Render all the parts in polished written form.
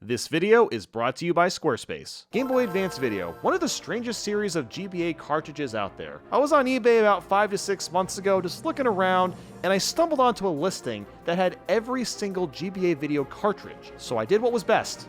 This video is brought to you by Squarespace. Game Boy Advance Video, one of the strangest series of GBA cartridges out there. I was on eBay about 5 to 6 months ago just looking around, and I stumbled onto a listing that had every single GBA video cartridge, so I did what was best.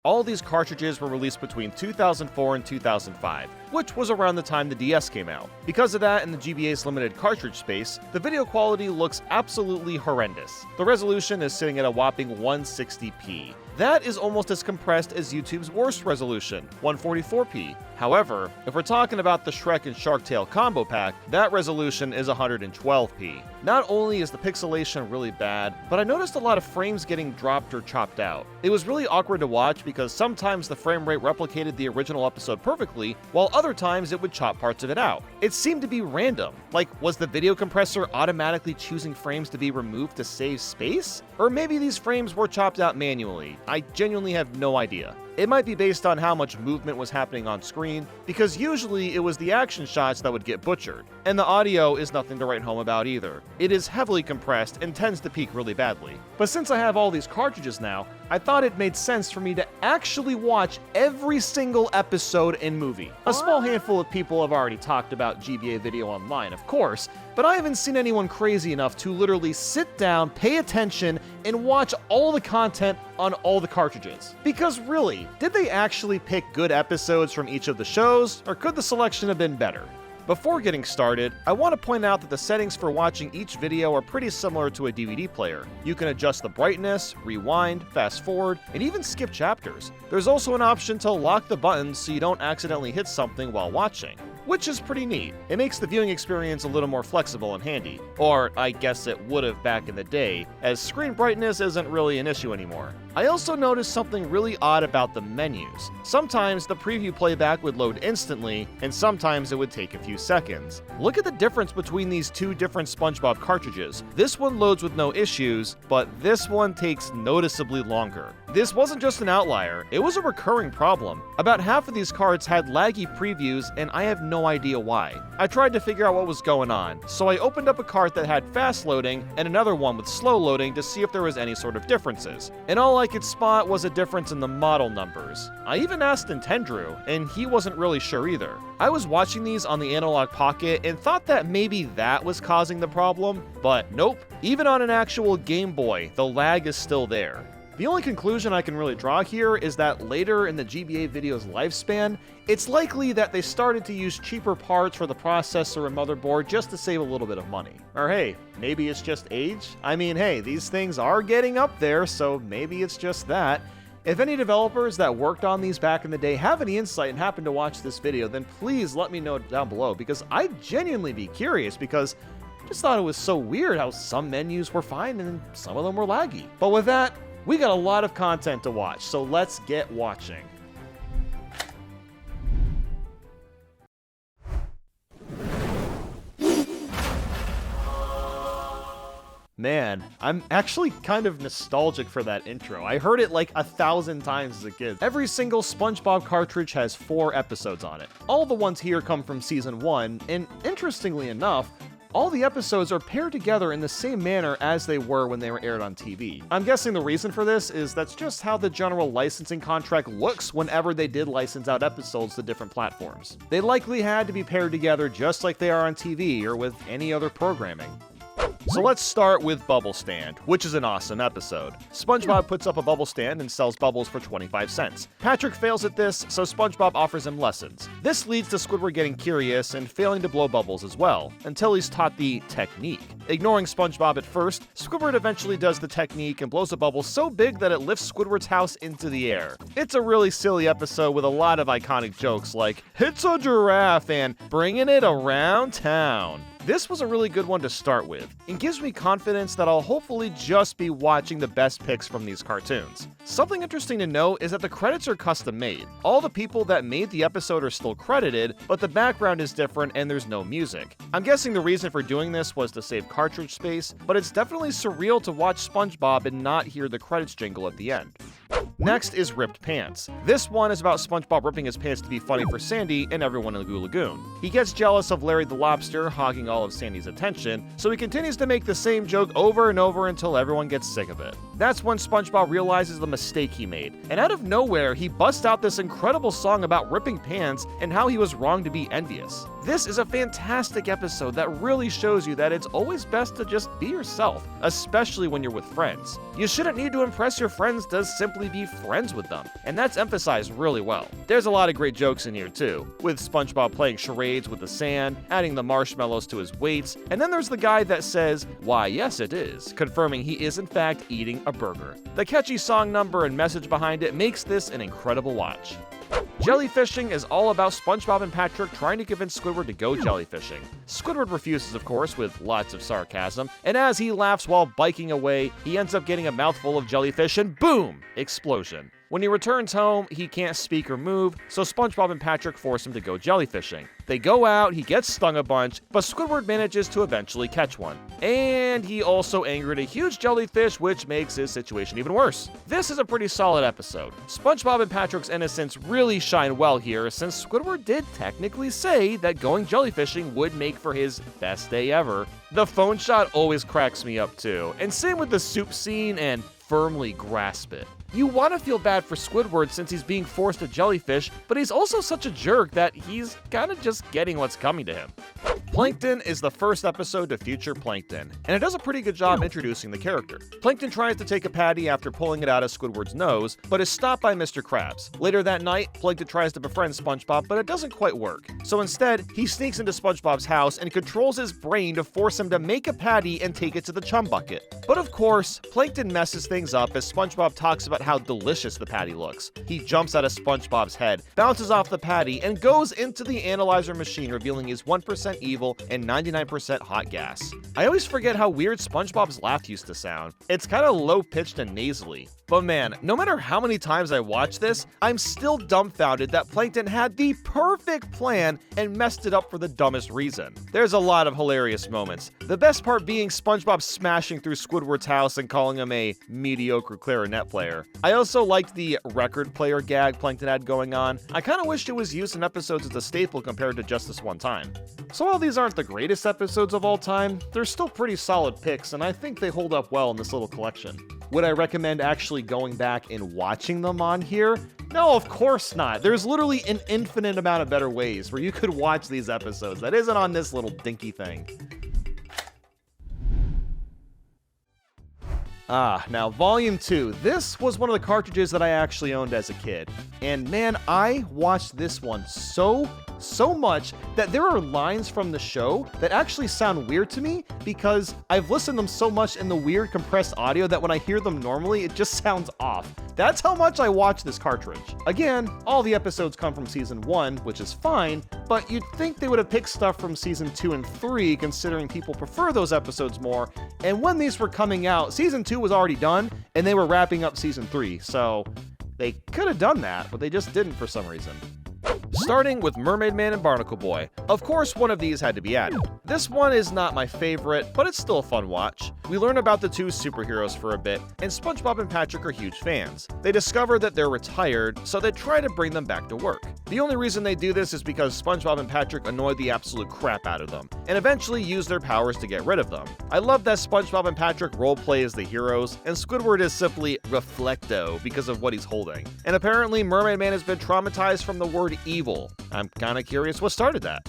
All these cartridges were released between 2004 and 2005, which was around the time the DS came out. Because of that and the GBA's limited cartridge space, the video quality looks absolutely horrendous. The resolution is sitting at a whopping 160p. That is almost as compressed as YouTube's worst resolution, 144p. However, if we're talking about the Shrek and Shark Tale combo pack, that resolution is 112p. Not only is the pixelation really bad, but I noticed a lot of frames getting dropped or chopped out. It was really awkward to watch because sometimes the frame rate replicated the original episode perfectly, while other times it would chop parts of it out. It seemed to be random. Like, was the video compressor automatically choosing frames to be removed to save space? Or maybe these frames were chopped out manually. I genuinely have no idea. It might be based on how much movement was happening on screen, because usually it was the action shots that would get butchered. And the audio is nothing to write home about either. It is heavily compressed and tends to peak really badly. But since I have all these cartridges now, I thought it made sense for me to actually watch every single episode and movie. A small handful of people have already talked about GBA video online, of course, but I haven't seen anyone crazy enough to literally sit down, pay attention, and watch all the content on all the cartridges. Because really, did they actually pick good episodes from each of the shows, or could the selection have been better? Before getting started, I want to point out that the settings for watching each video are pretty similar to a DVD player. You can adjust the brightness, rewind, fast forward, and even skip chapters. There's also an option to lock the buttons so you don't accidentally hit something while watching, which is pretty neat. It makes the viewing experience a little more flexible and handy. Or I guess it would have back in the day, as screen brightness isn't really an issue anymore. I also noticed something really odd about the menus. Sometimes the preview playback would load instantly, and sometimes it would take a few seconds. Look at the difference between these two different SpongeBob cartridges. This one loads with no issues, but this one takes noticeably longer. This wasn't just an outlier, it was a recurring problem. About half of these cards had laggy previews, and I have no idea why. I tried to figure out what was going on, so I opened up a cart that had fast loading and another one with slow loading to see if there was any sort of differences. And all I could spot was a difference in the model numbers. I even asked Nintendo, and he wasn't really sure either. I was watching these on the Analog Pocket and thought that maybe that was causing the problem, but nope. Even on an actual Game Boy, the lag is still there. The only conclusion I can really draw here is that later in the GBA video's lifespan, it's likely that they started to use cheaper parts for the processor and motherboard just to save a little bit of money. Or hey, maybe it's just age? I mean, hey, these things are getting up there, so maybe it's just that. If any developers that worked on these back in the day have any insight and happen to watch this video, then please let me know down below, because I'd genuinely be curious, because I just thought it was so weird how some menus were fine and some of them were laggy. But with that, we got a lot of content to watch, so let's get watching. Man, I'm actually kind of nostalgic for that intro. I heard it like 1,000 times as a kid. Every single SpongeBob cartridge has 4 episodes on it. All the ones here come from Season 1, and interestingly enough, all the episodes are paired together in the same manner as they were when they were aired on TV. I'm guessing the reason for this is that's just how the general licensing contract looks whenever they did license out episodes to different platforms. They likely had to be paired together just like they are on TV or with any other programming. So let's start with Bubble Stand, which is an awesome episode. SpongeBob puts up a bubble stand and sells bubbles for 25 cents. Patrick fails at this, so SpongeBob offers him lessons. This leads to Squidward getting curious and failing to blow bubbles as well, until he's taught the technique. Ignoring SpongeBob at first, Squidward eventually does the technique and blows a bubble so big that it lifts Squidward's house into the air. It's a really silly episode with a lot of iconic jokes like, "It's a giraffe" and "bringing it around town." This was a really good one to start with, and gives me confidence that I'll hopefully just be watching the best picks from these cartoons. Something interesting to note is that the credits are custom made. All the people that made the episode are still credited, but the background is different and there's no music. I'm guessing the reason for doing this was to save cartridge space, but it's definitely surreal to watch SpongeBob and not hear the credits jingle at the end. Next is Ripped Pants. This one is about SpongeBob ripping his pants to be funny for Sandy and everyone in the Goo Lagoon. He gets jealous of Larry the Lobster hogging all of Sandy's attention, so he continues to make the same joke over and over until everyone gets sick of it. That's when SpongeBob realizes the mistake he made, and out of nowhere, he busts out this incredible song about ripping pants and how he was wrong to be envious. This is a fantastic episode that really shows you that it's always best to just be yourself, especially when you're with friends. You shouldn't need to impress your friends to simply be friends with them, and that's emphasized really well. There's a lot of great jokes in here too, with SpongeBob playing charades with the sand, adding the marshmallows to his weights, and then there's the guy that says, "Why yes it is," confirming he is in fact eating a burger. The catchy song number and message behind it makes this an incredible watch. Jellyfishing is all about SpongeBob and Patrick trying to convince Squidward to go jellyfishing. Squidward refuses, of course, with lots of sarcasm, and as he laughs while biking away, he ends up getting a mouthful of jellyfish and boom! Explosion. When he returns home, he can't speak or move, so SpongeBob and Patrick force him to go jellyfishing. They go out, he gets stung a bunch, but Squidward manages to eventually catch one. And he also angered a huge jellyfish, which makes his situation even worse. This is a pretty solid episode. SpongeBob and Patrick's innocence really shine well here, since Squidward did technically say that going jellyfishing would make for his best day ever. The phone shot always cracks me up too, and same with the soup scene and firmly grasp it. You want to feel bad for Squidward since he's being forced to jellyfish, but he's also such a jerk that he's kind of just getting what's coming to him. Plankton is the first episode to feature Plankton, and it does a pretty good job introducing the character. Plankton tries to take a patty after pulling it out of Squidward's nose, but is stopped by Mr. Krabs. Later that night, Plankton tries to befriend SpongeBob, but it doesn't quite work. So instead, he sneaks into SpongeBob's house and controls his brain to force him to make a patty and take it to the chum bucket. But of course, Plankton messes things up as SpongeBob talks about how delicious the patty looks. He jumps out of SpongeBob's head, bounces off the patty, and goes into the analyzer machine, revealing he's 1% evil and 99% hot gas. I always forget how weird SpongeBob's laugh used to sound. It's kind of low-pitched and nasally. But man, no matter how many times I watch this, I'm still dumbfounded that Plankton had the perfect plan and messed it up for the dumbest reason. There's a lot of hilarious moments, the best part being SpongeBob smashing through Squidward's house and calling him a mediocre clarinet player. I also liked the record player gag Plankton had going on. I kind of wished it was used in episodes as a staple compared to just this one time. So while these aren't the greatest episodes of all time, they're still pretty solid picks, and I think they hold up well in this little collection. Would I recommend actually going back and watching them on here? No, of course not. There's literally an infinite amount of better ways where you could watch these episodes that isn't on this little dinky thing. Now Volume 2. This was one of the cartridges that I actually owned as a kid. And man, I watched this one so much that there are lines from the show that actually sound weird to me because I've listened to them so much in the weird compressed audio that when I hear them normally, it just sounds off. That's how much I watch this cartridge. Again, all the episodes come from Season 1, which is fine, but you'd think they would have picked stuff from Season 2 and 3, considering people prefer those episodes more, and when these were coming out, Season 2 was already done, and they were wrapping up Season 3, so they could have done that, but they just didn't for some reason. Starting with Mermaid Man and Barnacle Boy. Of course, one of these had to be added. This one is not my favorite, but it's still a fun watch. We learn about the two superheroes for a bit, and SpongeBob and Patrick are huge fans. They discover that they're retired, so they try to bring them back to work. The only reason they do this is because SpongeBob and Patrick annoy the absolute crap out of them, and eventually use their powers to get rid of them. I love that SpongeBob and Patrick roleplay as the heroes, and Squidward is simply reflecto because of what he's holding. And apparently Mermaid Man has been traumatized from the word evil. I'm kinda curious what started that.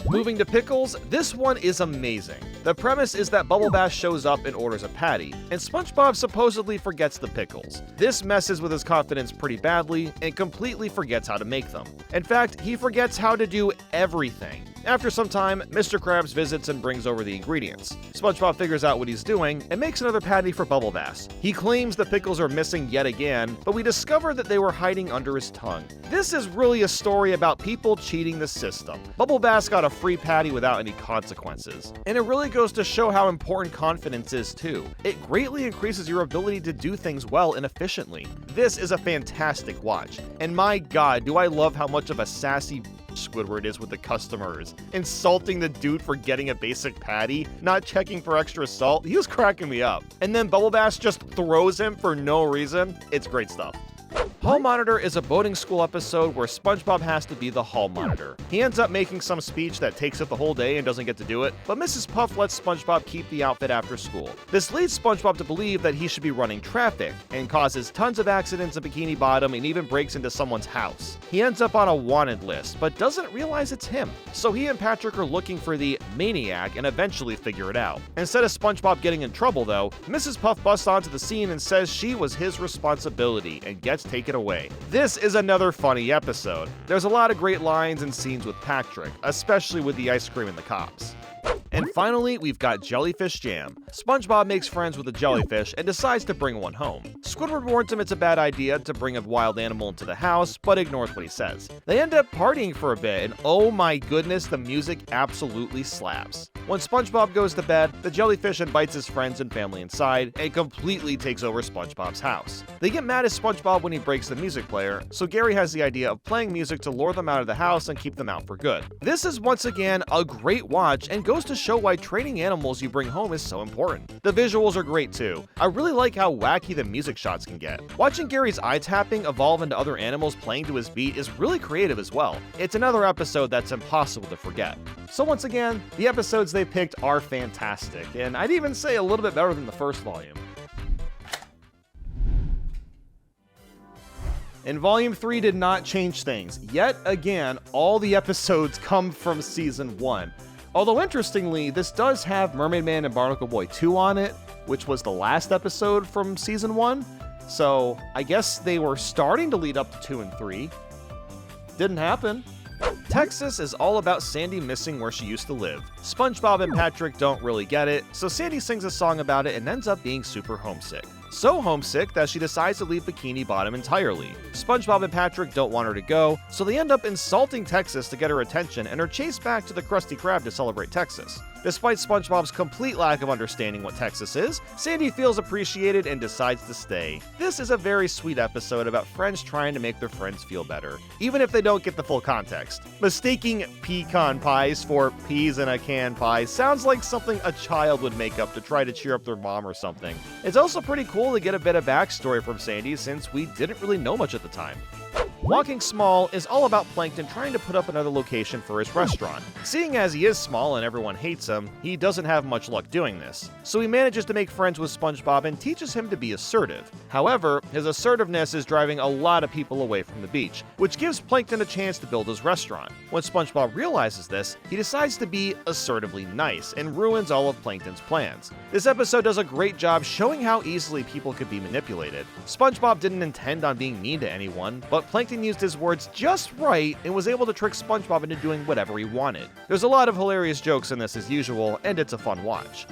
Moving to Pickles, this one is amazing. The premise is that Bubble Bass shows up and orders a patty, and SpongeBob supposedly forgets the pickles. This messes with his confidence pretty badly, and completely forgets how to make them. In fact, he forgets how to do everything. After some time, Mr. Krabs visits and brings over the ingredients. SpongeBob figures out what he's doing and makes another patty for Bubble Bass. He claims the pickles are missing yet again, but we discover that they were hiding under his tongue. This is really a story about people cheating the system. Bubble Bass got a free patty without any consequences. And it really goes to show how important confidence is too. It greatly increases your ability to do things well and efficiently. This is a fantastic watch. And my god, do I love how much of a sassy Squidward is with the customers. Insulting the dude for getting a basic patty, not checking for extra salt. He was cracking me up. And then Bubble Bass just throws him for no reason. It's great stuff. Hall Monitor is a boating school episode where SpongeBob has to be the hall monitor. He ends up making some speech that takes up the whole day and doesn't get to do it, but Mrs. Puff lets SpongeBob keep the outfit after school. This leads SpongeBob to believe that he should be running traffic, and causes tons of accidents in Bikini Bottom and even breaks into someone's house. He ends up on a wanted list, but doesn't realize it's him. So he and Patrick are looking for the maniac and eventually figure it out. Instead of SpongeBob getting in trouble though, Mrs. Puff busts onto the scene and says she was his responsibility and gets taken away. This is another funny episode. There's a lot of great lines and scenes with Patrick, especially with the ice cream and the cops. And finally, we've got Jellyfish Jam. SpongeBob makes friends with a jellyfish and decides to bring one home. Squidward warns him it's a bad idea to bring a wild animal into the house, but ignores what he says. They end up partying for a bit, and oh my goodness, the music absolutely slaps. When SpongeBob goes to bed, the jellyfish invites his friends and family inside and completely takes over SpongeBob's house. They get mad at SpongeBob when he breaks the music player, so Gary has the idea of playing music to lure them out of the house and keep them out for good. This is once again a great watch and goes to show why training animals you bring home is so important. The visuals are great too. I really like how wacky the music shots can get. Watching Gary's eye tapping evolve into other animals playing to his beat is really creative as well. It's another episode that's impossible to forget. So once again, the episodes they picked are fantastic, and I'd even say a little bit better than the first volume. And Volume 3 did not change things. Yet again, all the episodes come from Season 1. Although interestingly, this does have Mermaid Man and Barnacle Boy 2 on it, which was the last episode from Season 1. So I guess they were starting to lead up to 2 and 3. Didn't happen. Texas is all about Sandy missing where she used to live. SpongeBob and Patrick don't really get it, so Sandy sings a song about it and ends up being super homesick. So homesick that she decides to leave Bikini Bottom entirely. SpongeBob and Patrick don't want her to go, so they end up insulting Texas to get her attention and are chased back to the Krusty Krab to celebrate Texas. Despite SpongeBob's complete lack of understanding what Texas is, Sandy feels appreciated and decides to stay. This is a very sweet episode about friends trying to make their friends feel better, even if they don't get the full context. Mistaking pecan pies for peas in a can pie sounds like something a child would make up to try to cheer up their mom or something. It's also pretty cool to get a bit of backstory from Sandy since we didn't really know much at the time. Walking Small is all about Plankton trying to put up another location for his restaurant. Seeing as he is small and everyone hates him, he doesn't have much luck doing this. So he manages to make friends with SpongeBob and teaches him to be assertive. However, his assertiveness is driving a lot of people away from the beach, which gives Plankton a chance to build his restaurant. When SpongeBob realizes this, he decides to be assertively nice and ruins all of Plankton's plans. This episode does a great job showing how easily people could be manipulated. SpongeBob didn't intend on being mean to anyone, but Plankton used his words just right and was able to trick SpongeBob into doing whatever he wanted. There's a lot of hilarious jokes in this as usual, and it's a fun watch.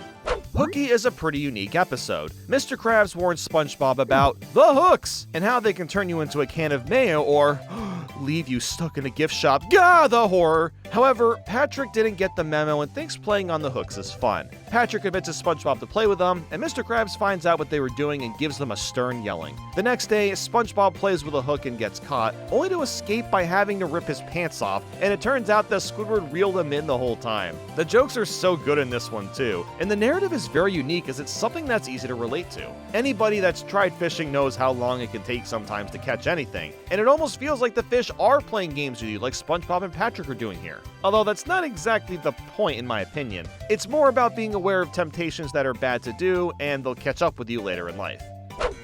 Hooky is a pretty unique episode. Mr. Krabs warns SpongeBob about the hooks and how they can turn you into a can of mayo or leave you stuck in a gift shop. Gah, the horror! However, Patrick didn't get the memo and thinks playing on the hooks is fun. Patrick convinces SpongeBob to play with them, and Mr. Krabs finds out what they were doing and gives them a stern yelling. The next day, SpongeBob plays with a hook and gets caught, only to escape by having to rip his pants off, and it turns out that Squidward reeled him in the whole time. The jokes are so good in this one too, and the narrative is very unique as it's something that's easy to relate to. Anybody that's tried fishing knows how long it can take sometimes to catch anything, and it almost feels like the fish are playing games with you like SpongeBob and Patrick are doing here. Although that's not exactly the point in my opinion. It's more about being aware of temptations that are bad to do, and they'll catch up with you later in life.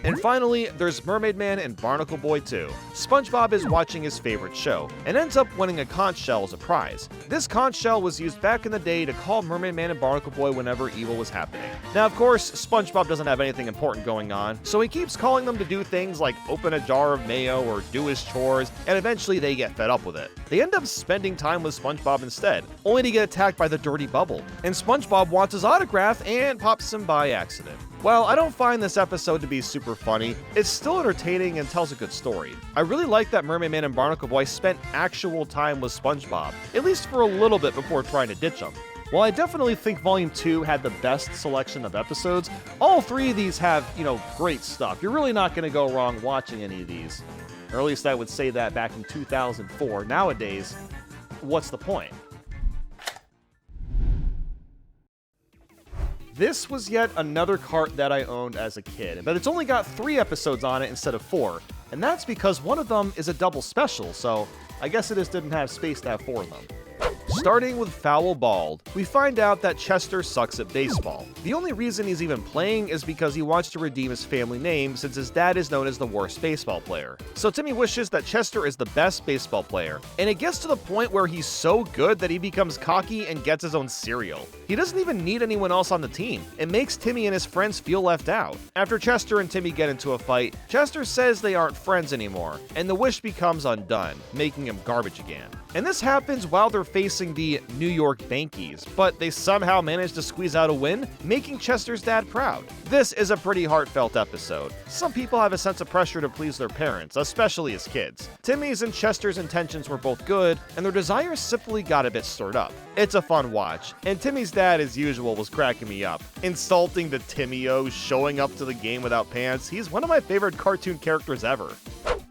And finally, there's Mermaid Man and Barnacle Boy 2. SpongeBob is watching his favorite show, and ends up winning a conch shell as a prize. This conch shell was used back in the day to call Mermaid Man and Barnacle Boy whenever evil was happening. Now of course, SpongeBob doesn't have anything important going on, so he keeps calling them to do things like open a jar of mayo or do his chores, and eventually they get fed up with it. They end up spending time with SpongeBob instead, only to get attacked by the dirty bubble, and SpongeBob wants his autograph and pops him by accident. While I don't find this episode to be super funny, it's still entertaining and tells a good story. I really like that Mermaid Man and Barnacle Boy spent actual time with SpongeBob, at least for a little bit before trying to ditch him. While I definitely think Volume 2 had the best selection of episodes, all three of these have, great stuff. You're really not going to go wrong watching any of these. Or at least I would say that back in 2004. Nowadays, what's the point? This was yet another cart that I owned as a kid, but it's only got 3 episodes on it instead of 4, and that's because one of them is a double special, so I guess it just didn't have space to have 4 of them. Starting with Foul Bald, we find out that Chester sucks at baseball. The only reason he's even playing is because he wants to redeem his family name since his dad is known as the worst baseball player. So Timmy wishes that Chester is the best baseball player, and it gets to the point where he's so good that he becomes cocky and gets his own cereal. He doesn't even need anyone else on the team. It makes Timmy and his friends feel left out. After Chester and Timmy get into a fight, Chester says they aren't friends anymore, and the wish becomes undone, making him garbage again. And this happens while they're facing the New York Yankees, but they somehow manage to squeeze out a win, making Chester's dad proud. This is a pretty heartfelt episode. Some people have a sense of pressure to please their parents, especially as kids. Timmy's and Chester's intentions were both good, and their desires simply got a bit stirred up. It's a fun watch, and Timmy's dad, as usual, was cracking me up. Insulting the Timmy-O, showing up to the game without pants, he's one of my favorite cartoon characters ever.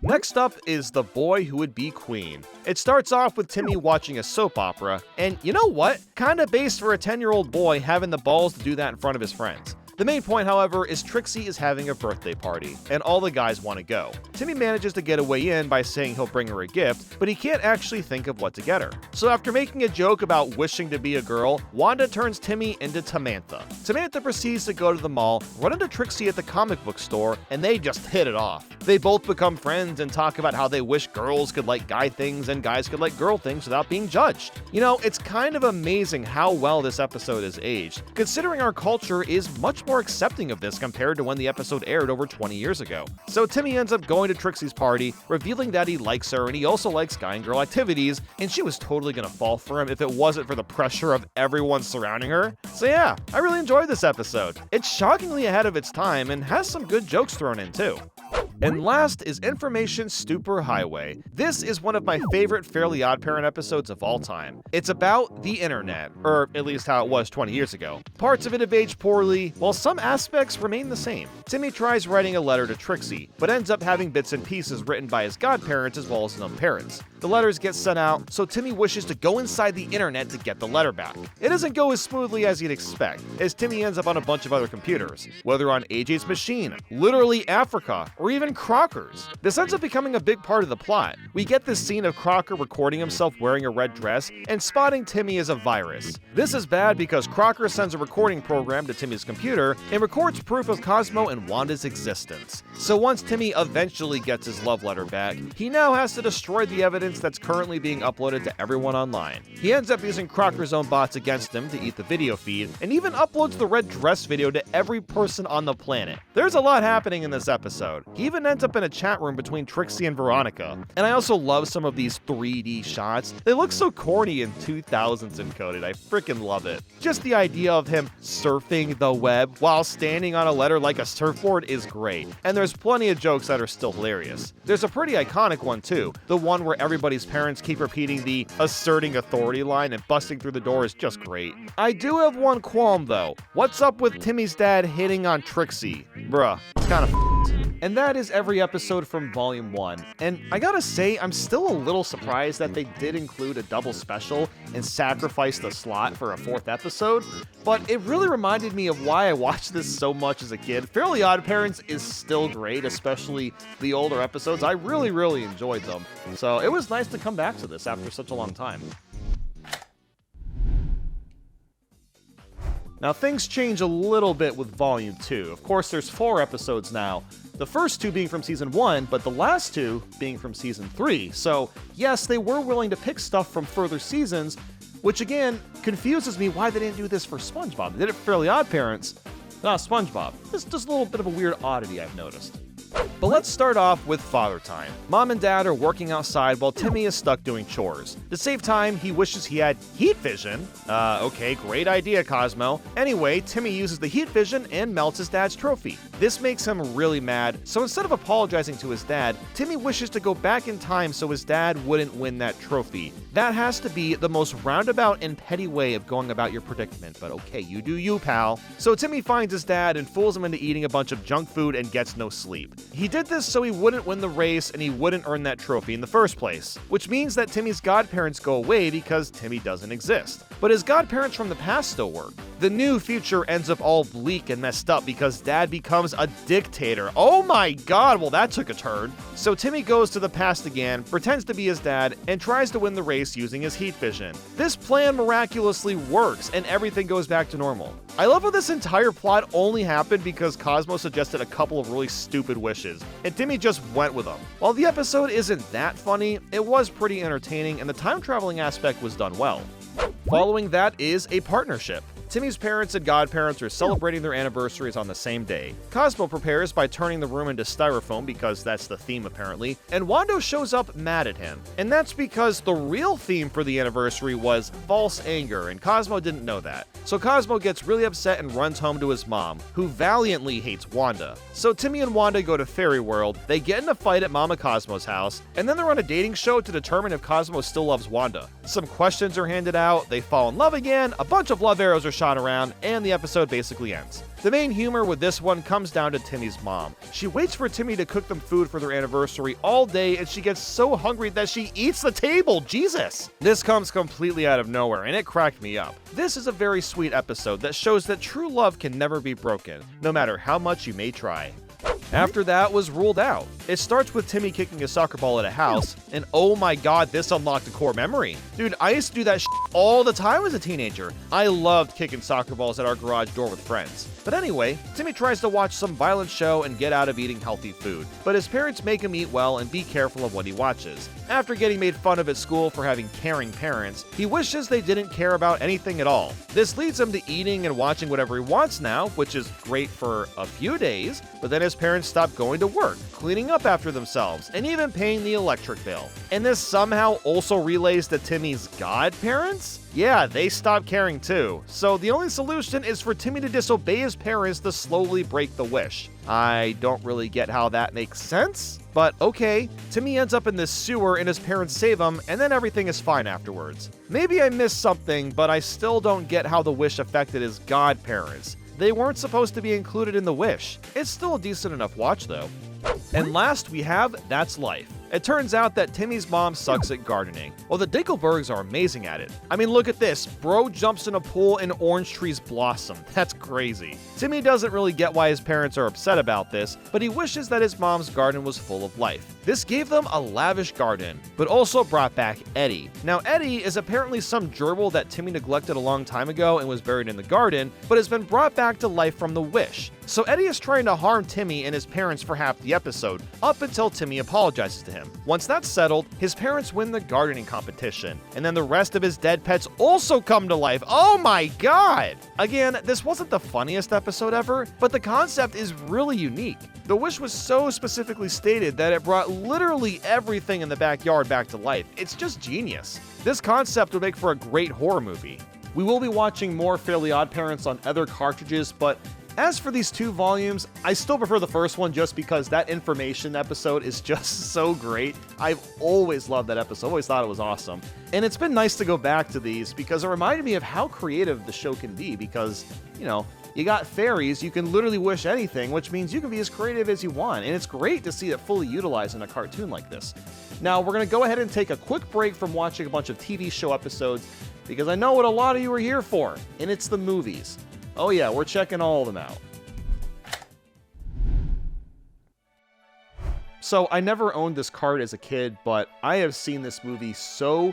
Next up is The Boy Who Would Be Queen. It starts off with Timmy watching a soap opera, and you know what? Kinda based for a 10-year-old boy having the balls to do that in front of his friends. The main point, however, is Trixie is having a birthday party, and all the guys want to go. Timmy manages to get a way in by saying he'll bring her a gift, but he can't actually think of what to get her. So after making a joke about wishing to be a girl, Wanda turns Timmy into Tamantha. Tamantha proceeds to go to the mall, run into Trixie at the comic book store, and they just hit it off. They both become friends and talk about how they wish girls could like guy things and guys could like girl things without being judged. You know, it's kind of amazing how well this episode is aged, considering our culture is much more accepting of this compared to when the episode aired over 20 years ago. So Timmy ends up going to Trixie's party, revealing that he likes her and he also likes guy and girl activities, and she was totally gonna fall for him if it wasn't for the pressure of everyone surrounding her. So yeah, I really enjoyed this episode. It's shockingly ahead of its time and has some good jokes thrown in too. And last is Information Stupor Highway. This is one of my favorite Fairly OddParent episodes of all time. It's about the internet, or at least how it was 20 years ago. Parts of it have aged poorly, while some aspects remain the same. Timmy tries writing a letter to Trixie, but ends up having bits and pieces written by his godparents as well as his own parents. The letters get sent out, so Timmy wishes to go inside the internet to get the letter back. It doesn't go as smoothly as you'd expect, as Timmy ends up on a bunch of other computers, whether on AJ's machine, literally Africa, or even Crocker's. This ends up becoming a big part of the plot. We get this scene of Crocker recording himself wearing a red dress and spotting Timmy as a virus. This is bad because Crocker sends a recording program to Timmy's computer and records proof of Cosmo and Wanda's existence. So once Timmy eventually gets his love letter back, he now has to destroy the evidence that's currently being uploaded to everyone online. He ends up using Crocker's own bots against him to eat the video feed, and even uploads the red dress video to every person on the planet. There's a lot happening in this episode. He even ends up in a chat room between Trixie and Veronica. And I also love some of these 3D shots. They look so corny and 2000s encoded. I freaking love it. Just the idea of him surfing the web while standing on a letter like a surfboard is great. And there's plenty of jokes that are still hilarious. There's a pretty iconic one too. The one where everybody's parents keep repeating the asserting authority line and busting through the door is just great. I do have one qualm though. What's up with Timmy's dad hitting on Trixie? Bruh, it's kind of And that is every episode from Volume 1. And I gotta say, I'm still a little surprised that they did include a double special and sacrifice the slot for a 4th episode, but it really reminded me of why I watched this so much as a kid. Fairly OddParents is still great, especially the older episodes. I really enjoyed them. So it was nice to come back to this after such a long time. Now things change a little bit with Volume 2. Of course, there's 4 episodes now. The first 2 being from Season 1, but the last 2 being from Season 3. So yes, they were willing to pick stuff from further seasons, which again, confuses me why they didn't do this for SpongeBob. They did it for Fairly OddParents, not SpongeBob. This is just a little bit of a weird oddity I've noticed. But let's start off with Father Time. Mom and Dad are working outside while Timmy is stuck doing chores. To save time, he wishes he had heat vision. Okay, great idea, Cosmo. Anyway, Timmy uses the heat vision and melts his dad's trophy. This makes him really mad, so instead of apologizing to his dad, Timmy wishes to go back in time so his dad wouldn't win that trophy. That has to be the most roundabout and petty way of going about your predicament, but okay, you do you, pal. So Timmy finds his dad and fools him into eating a bunch of junk food and gets no sleep. He did this so he wouldn't win the race and he wouldn't earn that trophy in the first place, which means that Timmy's godparents go away because Timmy doesn't exist. but his godparents from the past still work. The new future ends up all bleak and messed up because Dad becomes a dictator. Oh my god, well that took a turn. So Timmy goes to the past again, pretends to be his dad, and tries to win the race using his heat vision. This plan miraculously works, and everything goes back to normal. I love how this entire plot only happened because Cosmo suggested a couple of really stupid wishes, and Timmy just went with them. While the episode isn't that funny, it was pretty entertaining, and the time traveling aspect was done well. Following that is a partnership. Timmy's parents and godparents are celebrating their anniversaries on the same day. Cosmo prepares by turning the room into styrofoam because that's the theme apparently, and Wando shows up mad at him. And that's because the real theme for the anniversary was false anger, and Cosmo didn't know that. So Cosmo gets really upset and runs home to his mom, who valiantly hates Wanda. So Timmy and Wanda go to Fairy World, they get in a fight at Mama Cosmo's house, and then they're on a dating show to determine if Cosmo still loves Wanda. Some questions are handed out, they fall in love again, a bunch of love arrows are shot around, and the episode basically ends. The main humor with this one comes down to Timmy's mom. She waits for Timmy to cook them food for their anniversary all day, and she gets so hungry that she eats the table. Jesus! This comes completely out of nowhere, and it cracked me up. This is a very sweet episode that shows that true love can never be broken, no matter how much you may try. After that was ruled out. It starts with Timmy kicking a soccer ball at a house, and oh my god, this unlocked a core memory. Dude, I used to do that shit all the time as a teenager. I loved kicking soccer balls at our garage door with friends. But anyway, Timmy tries to watch some violent show and get out of eating healthy food, but his parents make him eat well and be careful of what he watches. After getting made fun of at school for having caring parents, he wishes they didn't care about anything at all. This leads him to eating and watching whatever he wants now, which is great for a few days, but then his parents stop going to work, cleaning up after themselves, and even paying the electric bill. And this somehow also relays to Timmy's godparents? Yeah, they stop caring too. So the only solution is for Timmy to disobey his parents to slowly break the wish. I don't really get how that makes sense, but okay. Timmy ends up in this sewer and his parents save him, and then everything is fine afterwards. Maybe I missed something, but I still don't get how the wish affected his godparents. They weren't supposed to be included in the wish. It's still a decent enough watch though. And last we have That's Life. It turns out that Timmy's mom sucks at gardening. Well, the Dinkelbergs are amazing at it. I mean, look at this. Bro jumps in a pool and orange trees blossom. That's crazy. Timmy doesn't really get why his parents are upset about this, but he wishes that his mom's garden was full of life. This gave them a lavish garden, but also brought back Eddie. Now, Eddie is apparently some gerbil that Timmy neglected a long time ago and was buried in the garden, but has been brought back to life from the wish. So Eddie is trying to harm Timmy and his parents for half the episode, up until Timmy apologizes to him. Once that's settled, his parents win the gardening competition, and then the rest of his dead pets also come to life. Oh my god! Again, this wasn't the funniest episode ever, but the concept is really unique. The wish was so specifically stated that it brought literally everything in the backyard back to life. It's just genius. This concept would make for a great horror movie. We will be watching more Fairly OddParents on other cartridges, but as for these two volumes, I still prefer the first one just because that information episode is just so great. I've always loved that episode, always thought it was awesome. And it's been nice to go back to these because it reminded me of how creative the show can be because, you know, you got fairies, you can literally wish anything, which means you can be as creative as you want, and it's great to see it fully utilized in a cartoon like this. Now, we're going to go ahead and take a quick break from watching a bunch of TV show episodes because I know what a lot of you are here for, and it's the movies. Oh yeah, we're checking all of them out. So I never owned this card as a kid, but I have seen this movie so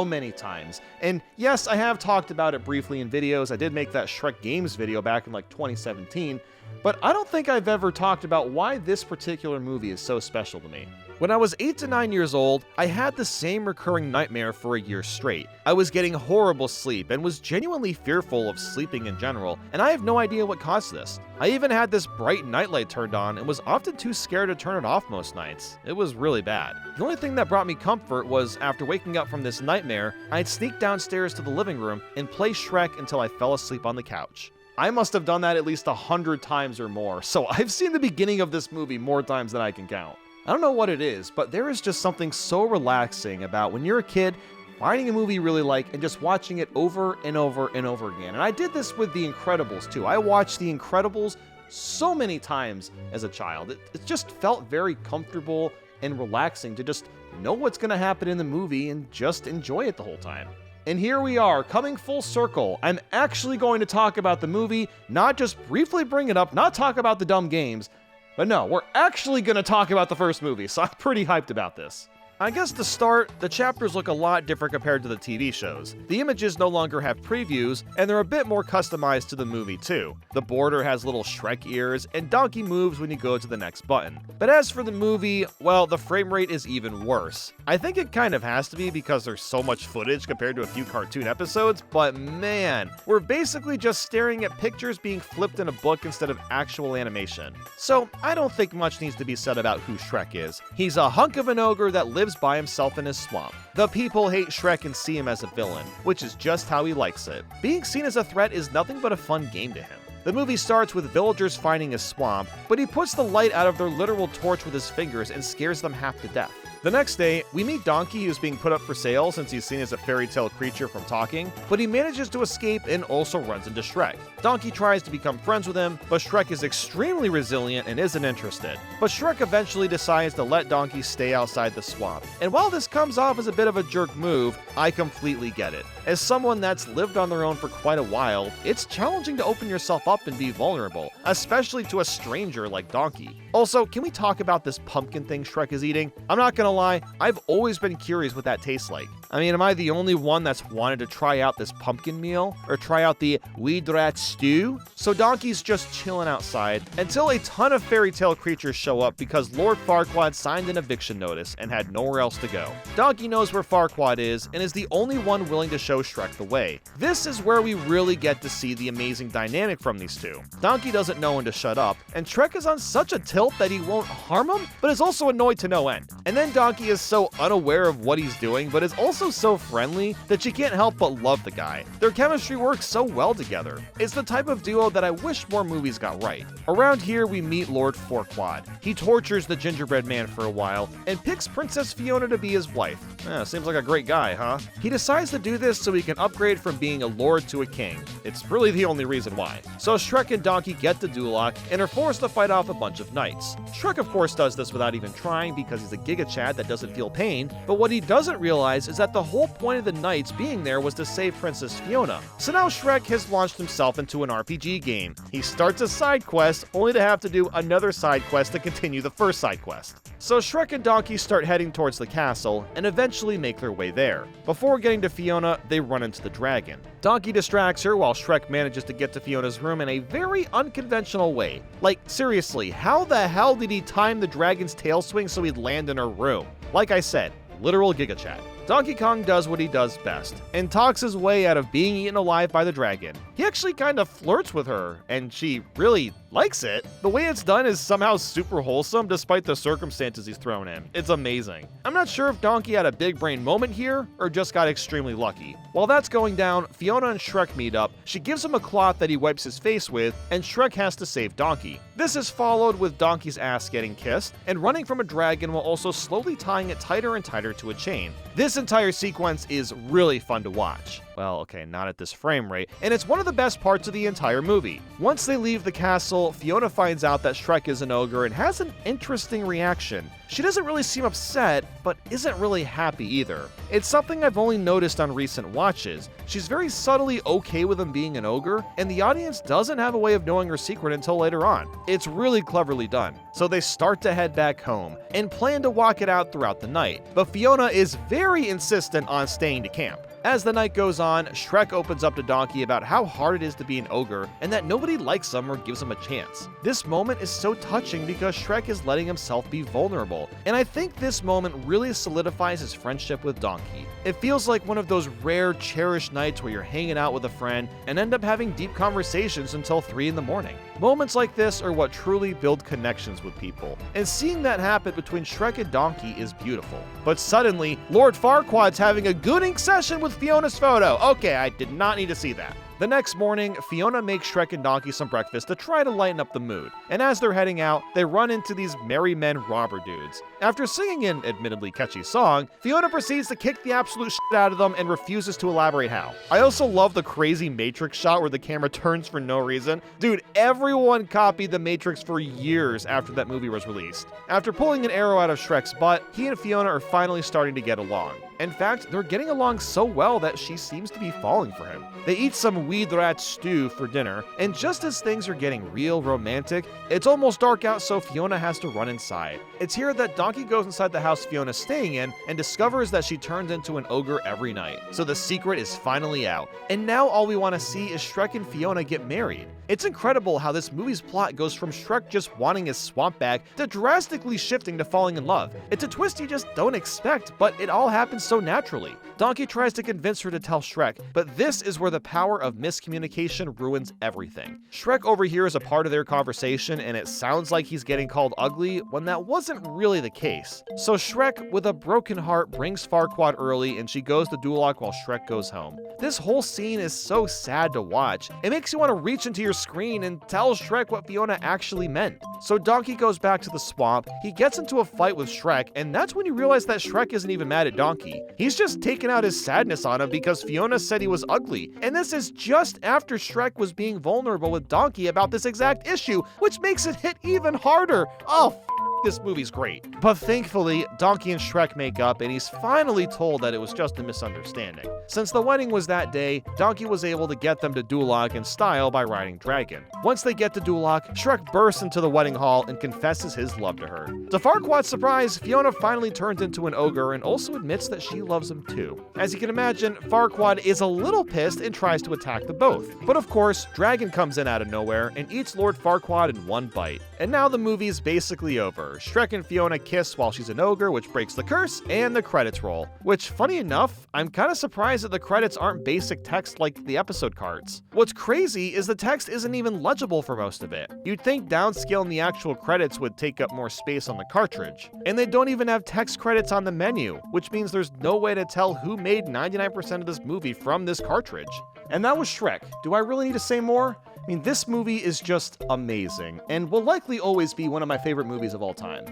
many times. And yes, I have talked about it briefly in videos. I did make that Shrek Games video back in like 2017, but I don't think I've ever talked about why this particular movie is so special to me. When I was 8 to 9 years old, I had the same recurring nightmare for a year straight. I was getting horrible sleep and was genuinely fearful of sleeping in general, and I have no idea what caused this. I even had this bright nightlight turned on and was often too scared to turn it off most nights. It was really bad. The only thing that brought me comfort was after waking up from this nightmare, I'd sneak downstairs to the living room and play Shrek until I fell asleep on the couch. I must have done that at least 100 times or more, so I've seen the beginning of this movie more times than I can count. I don't know what it is, but there is just something so relaxing about when you're a kid, finding a movie you really like and just watching it over and over and over again. And I did this with The Incredibles too. I watched The Incredibles so many times as a child. It just felt very comfortable and relaxing to just know what's going to happen in the movie and just enjoy it the whole time. And here we are, coming full circle. I'm actually going to talk about the movie, not just briefly bring it up, not talk about the dumb games, but no, we're actually going to talk about the first movie, so I'm pretty hyped about this. I guess to start, the chapters look a lot different compared to the TV shows. The images no longer have previews, and they're a bit more customized to the movie too. The border has little Shrek ears, and Donkey moves when you go to the next button. But as for the movie, well, the frame rate is even worse. I think it kind of has to be because there's so much footage compared to a few cartoon episodes, but man, we're basically just staring at pictures being flipped in a book instead of actual animation. So I don't think much needs to be said about who Shrek is. He's a hunk of an ogre that lives by himself in his swamp. The people hate Shrek and see him as a villain, which is just how he likes it. Being seen as a threat is nothing but a fun game to him. The movie starts with villagers finding a swamp, but he puts the light out of their literal torch with his fingers and scares them half to death. The next day, we meet Donkey, who's being put up for sale since he's seen as a fairy tale creature from talking, but he manages to escape and also runs into Shrek. Donkey tries to become friends with him, but Shrek is extremely resilient and isn't interested. But Shrek eventually decides to let Donkey stay outside the swamp. And while this comes off as a bit of a jerk move, I completely get it. As someone that's lived on their own for quite a while, it's challenging to open yourself up and be vulnerable, especially to a stranger like Donkey. Also, can we talk about this pumpkin thing Shrek is eating? I'm not gonna lie, I've always been curious what that tastes like. I mean, am I the only one that's wanted to try out this pumpkin meal? Or try out the Weedrat stew? So Donkey's just chilling outside until a ton of fairy tale creatures show up because Lord Farquaad signed an eviction notice and had nowhere else to go. Donkey knows where Farquaad is and is the only one willing to show Shrek the way. This is where we really get to see the amazing dynamic from these two. Donkey doesn't know when to shut up, and Shrek is on such a tilt that he won't harm him, but is also annoyed to no end. And then Donkey is so unaware of what he's doing, but is also so friendly that you can't help but love the guy. Their chemistry works so well together. It's the type of duo that I wish more movies got right. Around here, we meet Lord Farquaad. He tortures the gingerbread man for a while and picks Princess Fiona to be his wife. Seems like a great guy, huh? He decides to do this so he can upgrade from being a lord to a king. It's really the only reason why. So Shrek and Donkey get the duloc and are forced to fight off a bunch of knights. Shrek of course does this without even trying because he's a Giga Chad that doesn't feel pain, but what he doesn't realize is that the whole point of the knights being there was to save Princess Fiona. So now Shrek has launched himself into an RPG game. He starts a side quest only to have to do another side quest to continue the first side quest. So Shrek and Donkey start heading towards the castle and eventually make their way there. Before getting to Fiona, they run into the dragon. Donkey distracts her while Shrek manages to get to Fiona's room in a very unconventional way. Like, seriously, how the hell did he time the dragon's tail swing so he'd land in her room? Like I said, literal Giga Chad. Donkey Kong does what he does best, and talks his way out of being eaten alive by the dragon. He actually kind of flirts with her, and she really likes it. The way it's done is somehow super wholesome despite the circumstances he's thrown in. It's amazing. I'm not sure if Donkey had a big brain moment here, or just got extremely lucky. While that's going down, Fiona and Shrek meet up. She gives him a cloth that he wipes his face with, and Shrek has to save Donkey. This is followed with Donkey's ass getting kissed, and running from a dragon while also slowly tying it tighter and tighter to a chain. This entire sequence is really fun to watch. Well, okay, not at this frame rate, and it's one of the best parts of the entire movie. Once they leave the castle, Fiona finds out that Shrek is an ogre and has an interesting reaction. She doesn't really seem upset, but isn't really happy either. It's something I've only noticed on recent watches. She's very subtly okay with him being an ogre, and the audience doesn't have a way of knowing her secret until later on. It's really cleverly done. So they start to head back home, and plan to walk it out throughout the night. But Fiona is very insistent on staying to camp. As the night goes on, Shrek opens up to Donkey about how hard it is to be an ogre and that nobody likes him or gives him a chance. This moment is so touching because Shrek is letting himself be vulnerable, and I think this moment really solidifies his friendship with Donkey. It feels like one of those rare, cherished nights where you're hanging out with a friend and end up having deep conversations until 3 in the morning. Moments like this are what truly build connections with people, and seeing that happen between Shrek and Donkey is beautiful. But suddenly, Lord Farquaad's having a gooning session with Fiona's photo. Okay, I did not need to see that. The next morning, Fiona makes Shrek and Donkey some breakfast to try to lighten up the mood, and as they're heading out, they run into these merry men robber dudes. After singing an admittedly catchy song, Fiona proceeds to kick the absolute shit out of them and refuses to elaborate how. I also love the crazy Matrix shot where the camera turns for no reason. Dude, everyone copied the Matrix for years after that movie was released. After pulling an arrow out of Shrek's butt, he and Fiona are finally starting to get along. In fact, they're getting along so well that she seems to be falling for him. They eat some weed rat stew for dinner, and just as things are getting real romantic, it's almost dark out, so Fiona has to run inside. It's here that Donkey goes inside the house Fiona's staying in and discovers that she turns into an ogre every night. So the secret is finally out, and now all we want to see is Shrek and Fiona get married. It's incredible how this movie's plot goes from Shrek just wanting his swamp bag to drastically shifting to falling in love. It's a twist you just don't expect, but it all happens so naturally. Donkey tries to convince her to tell Shrek, but this is where the power of miscommunication ruins everything. Shrek overhears a part of their conversation, and it sounds like he's getting called ugly when that wasn't really the case. So Shrek, with a broken heart, brings Farquaad early, and she goes to Duloc while Shrek goes home. This whole scene is so sad to watch. It makes you want to reach into your screen and tell Shrek what Fiona actually meant. So Donkey goes back to the swamp, he gets into a fight with Shrek, and that's when you realize that Shrek isn't even mad at Donkey. He's just taking out his sadness on him because Fiona said he was ugly, and this is just after Shrek was being vulnerable with Donkey about this exact issue, which makes it hit even harder. Oh, this movie's great. But thankfully, Donkey and Shrek make up, and he's finally told that it was just a misunderstanding. Since the wedding was that day, Donkey was able to get them to Duloc in style by riding Dragon. Once they get to Duloc, Shrek bursts into the wedding hall and confesses his love to her. To Farquaad's surprise, Fiona finally turns into an ogre and also admits that she loves him too. As you can imagine, Farquaad is a little pissed and tries to attack them both. But of course, Dragon comes in out of nowhere and eats Lord Farquaad in one bite. And now the movie's basically over. Shrek and Fiona kiss while she's an ogre, which breaks the curse, and the credits roll. Which, funny enough, I'm kinda surprised that the credits aren't basic text like the episode cards. What's crazy is the text isn't even legible for most of it. You'd think downscaling the actual credits would take up more space on the cartridge. And they don't even have text credits on the menu, which means there's no way to tell who made 99% of this movie from this cartridge. And that was Shrek. Do I really need to say more? I mean, this movie is just amazing, and will likely always be one of my favorite movies of all time.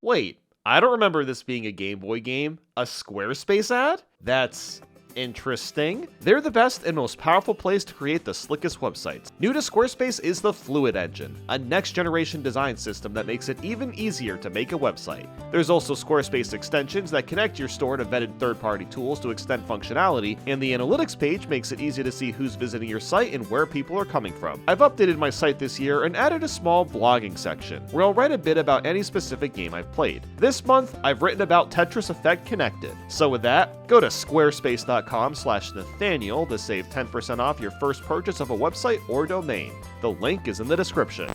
Wait, I don't remember this being a Game Boy game. A Squarespace ad? That's interesting. They're the best and most powerful place to create the slickest websites. New to Squarespace is the Fluid Engine, a next-generation design system that makes it even easier to make a website. There's also Squarespace extensions that connect your store to vetted third-party tools to extend functionality, and the analytics page makes it easy to see who's visiting your site and where people are coming from. I've updated my site this year and added a small blogging section, where I'll write a bit about any specific game I've played. This month, I've written about Tetris Effect Connected. So with that, go to squarespace.com/Nathaniel to save 10% off your first purchase of a website or domain. The link is in the description.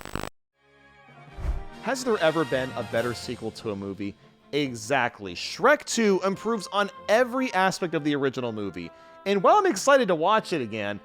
Has there ever been a better sequel to a movie? Exactly. Shrek 2 improves on every aspect of the original movie. And while I'm excited to watch it again,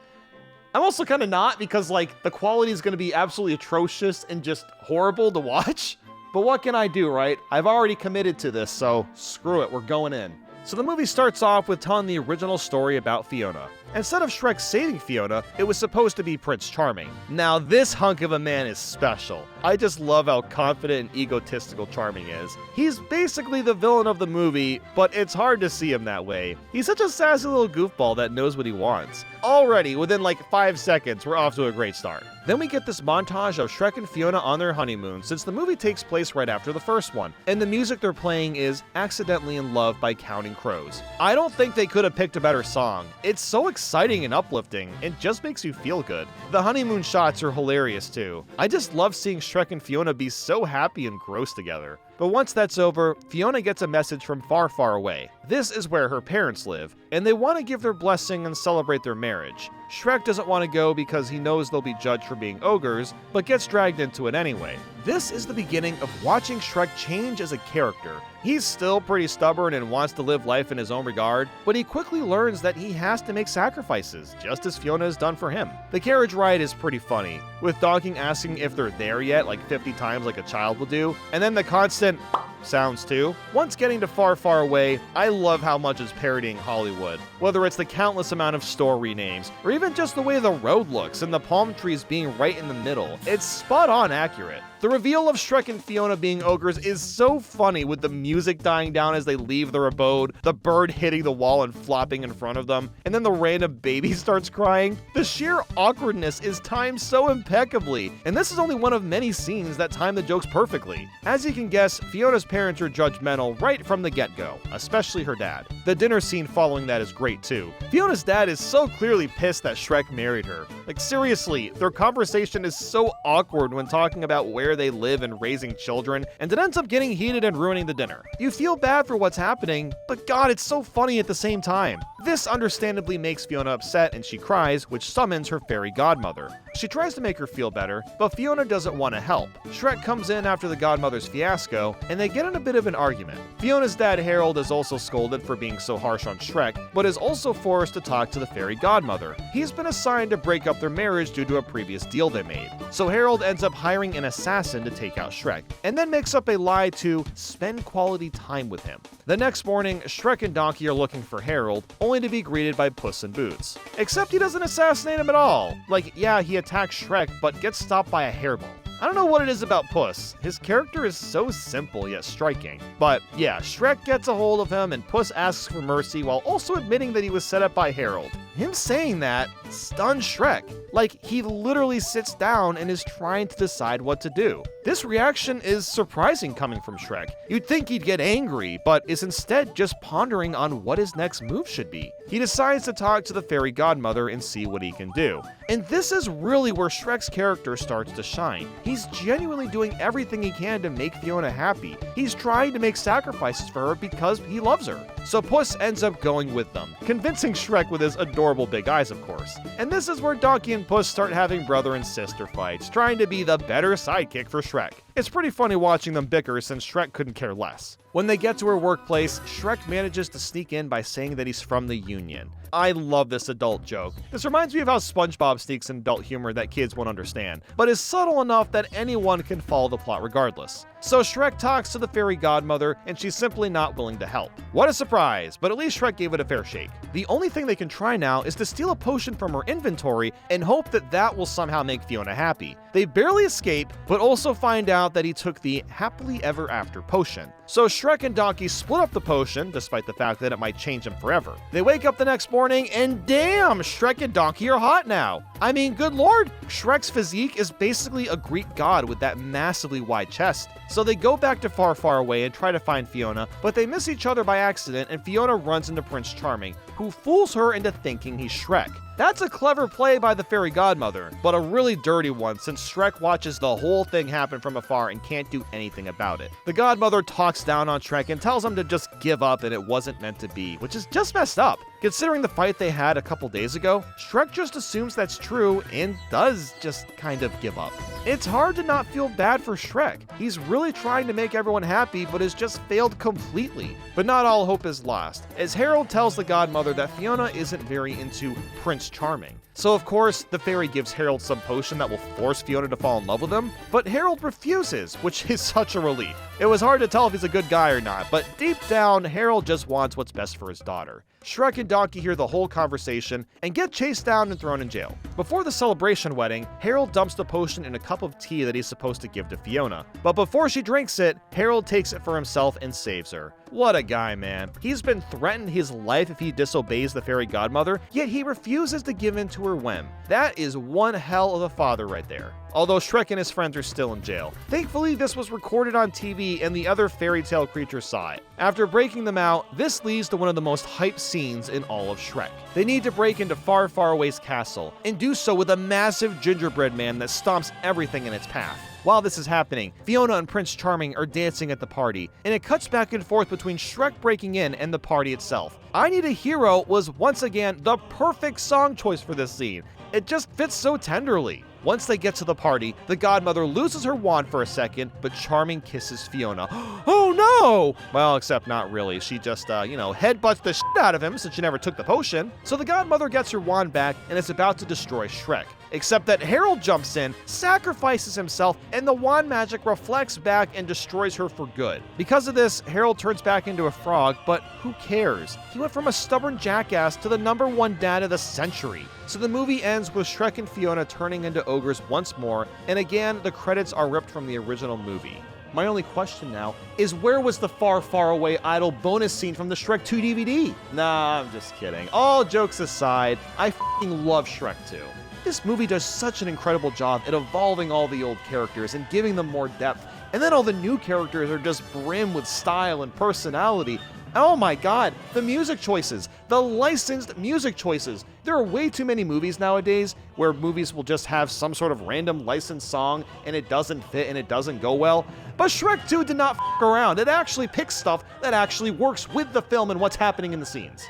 I'm also kind of not, because like the quality is going to be absolutely atrocious and just horrible to watch. But what can I do, right? I've already committed to this, so screw it, we're going in. So the movie starts off with telling the original story about Fiona. Instead of Shrek saving Fiona, it was supposed to be Prince Charming. Now this hunk of a man is special. I just love how confident and egotistical Charming is. He's basically the villain of the movie, but it's hard to see him that way. He's such a sassy little goofball that knows what he wants. Already, within like 5 seconds, we're off to a great start. Then we get this montage of Shrek and Fiona on their honeymoon, since the movie takes place right after the first one, and the music they're playing is Accidentally in Love by Counting Crows. I don't think they could have picked a better song. It's so exciting and uplifting, it just makes you feel good. The honeymoon shots are hilarious too. I just love seeing Shrek and Fiona be so happy and gross together. But once that's over, Fiona gets a message from far, far away. This is where her parents live, and they want to give their blessing and celebrate their marriage. Shrek doesn't want to go because he knows they'll be judged for being ogres, but gets dragged into it anyway. This is the beginning of watching Shrek change as a character. He's still pretty stubborn and wants to live life in his own regard, but he quickly learns that he has to make sacrifices, just as Fiona has done for him. The carriage ride is pretty funny, with Donkey asking if they're there yet like 50 times like a child will do, and then the constant sounds too. Once getting to Far, Far Away, I love how much it's parodying Hollywood. Whether it's the countless amount of store renames, or even just the way the road looks and the palm trees being right in the middle, it's spot on accurate. The reveal of Shrek and Fiona being ogres is so funny, with the music dying down as they leave their abode, the bird hitting the wall and flopping in front of them, and then the random baby starts crying. The sheer awkwardness is timed so impeccably, and this is only one of many scenes that time the jokes perfectly. As you can guess, Fiona's parents are judgmental right from the get-go, especially her dad. The dinner scene following that is great too. Fiona's dad is so clearly pissed that Shrek married her. Like seriously, their conversation is so awkward when talking about where they live and raising children, and it ends up getting heated and ruining the dinner. You feel bad for what's happening, but God, it's so funny at the same time. This understandably makes Fiona upset and she cries, which summons her fairy godmother. She tries to make her feel better, but Fiona doesn't want to help. Shrek comes in after the godmother's fiasco, and they get in a bit of an argument. Fiona's dad Harold is also scolded for being so harsh on Shrek, but is also forced to talk to the fairy godmother. He's been assigned to break up their marriage due to a previous deal they made. So Harold ends up hiring an assassin to take out Shrek, and then makes up a lie to spend quality time with him. The next morning, Shrek and Donkey are looking for Harold, only to be greeted by Puss in Boots. Except he doesn't assassinate him at all. Like, yeah, he attacks Shrek, but gets stopped by a hairball. I don't know what it is about Puss. His character is so simple yet striking. But yeah, Shrek gets a hold of him and Puss asks for mercy while also admitting that he was set up by Harold. Him saying that stuns Shrek. Like, he literally sits down and is trying to decide what to do. This reaction is surprising coming from Shrek. You'd think he'd get angry, but is instead just pondering on what his next move should be. He decides to talk to the fairy godmother and see what he can do. And this is really where Shrek's character starts to shine. He's genuinely doing everything he can to make Fiona happy. He's trying to make sacrifices for her because he loves her. So Puss ends up going with them, convincing Shrek with his adorable big eyes, of course. And this is where Donkey and Puss start having brother and sister fights, trying to be the better sidekick for Shrek. It's pretty funny watching them bicker since Shrek couldn't care less. When they get to her workplace, Shrek manages to sneak in by saying that he's from the Union. I love this adult joke. This reminds me of how SpongeBob sneaks in adult humor that kids won't understand, but is subtle enough that anyone can follow the plot regardless. So Shrek talks to the fairy godmother, and she's simply not willing to help. What a surprise, but at least Shrek gave it a fair shake. The only thing they can try now is to steal a potion from her inventory and hope that that will somehow make Fiona happy. They barely escape, but also find out that he took the happily ever after potion. So Shrek and Donkey split up the potion, despite the fact that it might change him forever. They wake up the next morning, and damn, Shrek and Donkey are hot now. I mean, good lord, Shrek's physique is basically a Greek god with that massively wide chest. So they go back to Far, Far Away and try to find Fiona, but they miss each other by accident, and Fiona runs into Prince Charming, who fools her into thinking he's Shrek. That's a clever play by the fairy godmother, but a really dirty one since Shrek watches the whole thing happen from afar and can't do anything about it. The godmother talks down on Shrek and tells him to just give up and it wasn't meant to be, which is just messed up. Considering the fight they had a couple days ago, Shrek just assumes that's true and does just kind of give up. It's hard to not feel bad for Shrek. He's really trying to make everyone happy but has just failed completely. But not all hope is lost, as Harold tells the godmother that Fiona isn't very into Prince Charming. So of course, the fairy gives Harold some potion that will force Fiona to fall in love with him, but Harold refuses, which is such a relief. It was hard to tell if he's a good guy or not, but deep down, Harold just wants what's best for his daughter. Shrek and Donkey hear the whole conversation and get chased down and thrown in jail. Before the celebration wedding, Harold dumps the potion in a cup of tea that he's supposed to give to Fiona. But before she drinks it, Harold takes it for himself and saves her. What a guy, man. He's been threatened his life if he disobeys the fairy godmother, yet he refuses to give in to her whim. That is one hell of a father right there. Although Shrek and his friends are still in jail. Thankfully, this was recorded on TV and the other fairy tale creatures saw it. After breaking them out, this leads to one of the most hyped scenes in all of Shrek. They need to break into Far, Far Away's castle, and do so with a massive gingerbread man that stomps everything in its path. While this is happening, Fiona and Prince Charming are dancing at the party, and it cuts back and forth between Shrek breaking in and the party itself. I Need a Hero was once again the perfect song choice for this scene. It just fits so tenderly. Once they get to the party, the godmother loses her wand for a second, but Charming kisses Fiona. Oh no! Well, except not really. She just, headbutts the shit out of him since she never took the potion. So the godmother gets her wand back and is about to destroy Shrek. Except that Harold jumps in, sacrifices himself, and the wand magic reflects back and destroys her for good. Because of this, Harold turns back into a frog, but who cares? He went from a stubborn jackass to the #1 dad of the century. So the movie ends with Shrek and Fiona turning into ogres once more, and again, the credits are ripped from the original movie. My only question now is, where was the Far, Far Away idle bonus scene from the Shrek 2 DVD? Nah, I'm just kidding. All jokes aside, I f***ing love Shrek 2. This movie does such an incredible job at evolving all the old characters and giving them more depth, And then all the new characters are just brim with style and personality. Oh my god, the music choices, the licensed music choices. There are way too many movies nowadays where movies will just have some sort of random licensed song and it doesn't fit and it doesn't go well. But Shrek 2 did not f around. It actually picks stuff that actually works with the film and what's happening in the scenes.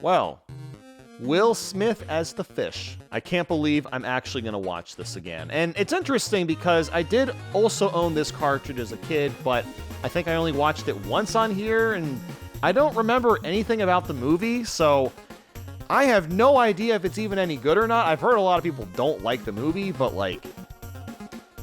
Well, Will Smith as the fish. I can't believe I'm actually going to watch this again. And it's interesting because I did also own this cartridge as a kid, but I think I only watched it once on here, and I don't remember anything about the movie, so I have no idea if it's even any good or not. I've heard a lot of people don't like the movie, but like,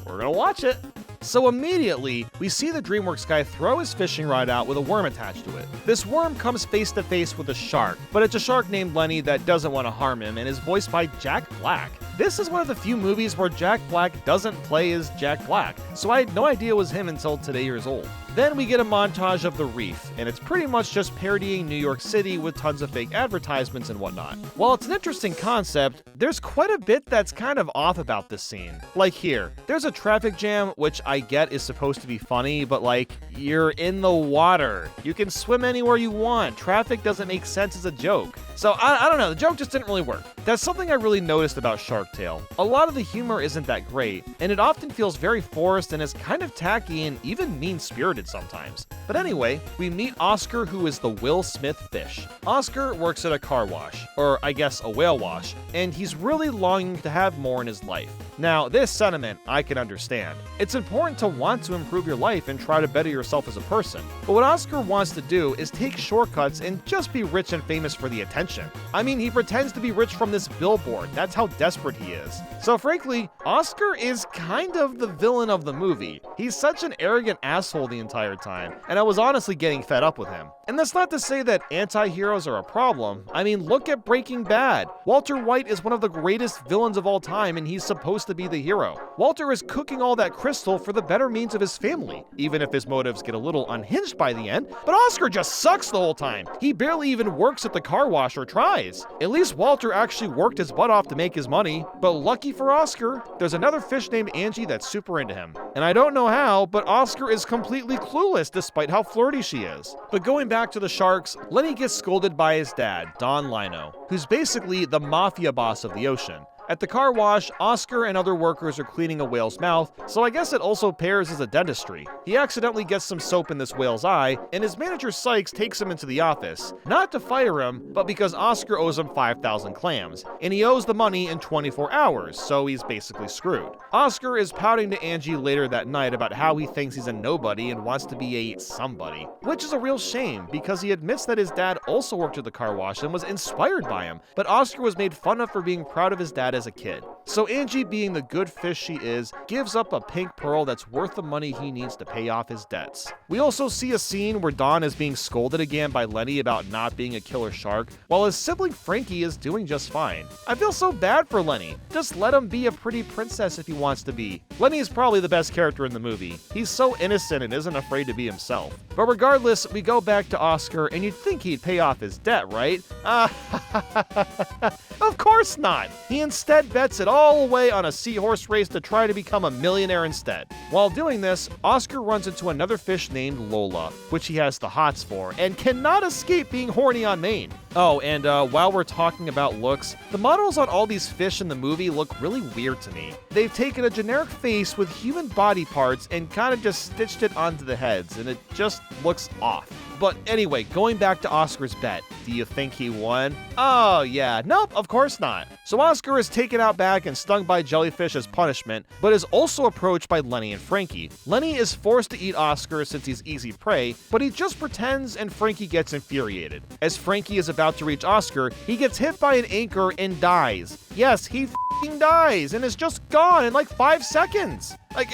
we're going to watch it. So immediately, we see the DreamWorks guy throw his fishing rod out with a worm attached to it. This worm comes face to face with a shark, but it's a shark named Lenny that doesn't want to harm him and is voiced by Jack Black. This is one of the few movies where Jack Black doesn't play as Jack Black, so I had no idea it was him until today years old. Then we get a montage of the reef, and it's pretty much just parodying New York City with tons of fake advertisements and whatnot. While it's an interesting concept, there's quite a bit that's kind of off about this scene. Like here, there's a traffic jam, which I get is supposed to be funny, but like, you're in the water. You can swim anywhere you want. Traffic doesn't make sense as a joke. So I don't know, the joke just didn't really work. That's something I really noticed about Shark Tale. A lot of the humor isn't that great, and it often feels very forced and is kind of tacky and even mean-spirited sometimes. But anyway, we meet Oscar, who is the Will Smith fish. Oscar works at a car wash, or I guess a whale wash, and he's really longing to have more in his life. Now, this sentiment I can understand. It's important to want to improve your life and try to better yourself as a person. But what Oscar wants to do is take shortcuts and just be rich and famous for the attention. I mean, he pretends to be rich from this billboard. That's how desperate he is. So frankly, Oscar is kind of the villain of the movie. He's such an arrogant asshole the entire time, and I was honestly getting fed up with him. And that's not to say that anti-heroes are a problem. I mean, look at Breaking Bad. Walter White is one of the greatest villains of all time, and he's supposed to be the hero. Walter is cooking all that crystal for the better means of his family, even if his motives get a little unhinged by the end. But Oscar just sucks the whole time. He barely even works at the car wash or tries. At least Walter actually worked his butt off to make his money. But lucky for Oscar, there's another fish named Angie that's super into him. And I don't know how, but Oscar is completely clueless despite how flirty she is. But going back to the sharks, Lenny gets scolded by his dad, Don Lino, who's basically the mafia boss of the ocean. At the car wash, Oscar and other workers are cleaning a whale's mouth, so I guess it also pairs as a dentistry. He accidentally gets some soap in this whale's eye, and his manager Sykes takes him into the office, not to fire him, but because Oscar owes him 5,000 clams, and he owes the money in 24 hours, so he's basically screwed. Oscar is pouting to Angie later that night about how he thinks he's a nobody and wants to be a somebody, which is a real shame because he admits that his dad also worked at the car wash and was inspired by him, but Oscar was made fun of for being proud of his dad as a kid. So Angie, being the good fish she is, gives up a pink pearl that's worth the money he needs to pay off his debts. We also see a scene where Don is being scolded again by Lenny about not being a killer shark, while his sibling Frankie is doing just fine. I feel so bad for Lenny. Just let him be a pretty princess if he wants to be. Lenny is probably the best character in the movie. He's so innocent and isn't afraid to be himself. But regardless, we go back to Oscar, and you'd think he'd pay off his debt, right? Of course not! He instead bets it all away on a seahorse race to try to become a millionaire instead. While doing this, Oscar runs into another fish named Lola, which he has the hots for, and cannot escape being horny on main. Oh, and while we're talking about looks, the models on all these fish in the movie look really weird to me. They've taken a generic face with human body parts and kind of just stitched it onto the heads, and it just looks off. But anyway, going back to Oscar's bet, do you think he won? Oh yeah, nope, of course not. So Oscar is taken out back and stung by jellyfish as punishment, but is also approached by Lenny and Frankie. Lenny is forced to eat Oscar since he's easy prey, but he just pretends and Frankie gets infuriated. As Frankie is about to reach Oscar, he gets hit by an anchor and dies. Yes, he f***ing dies and is just gone in like 5 seconds. Like,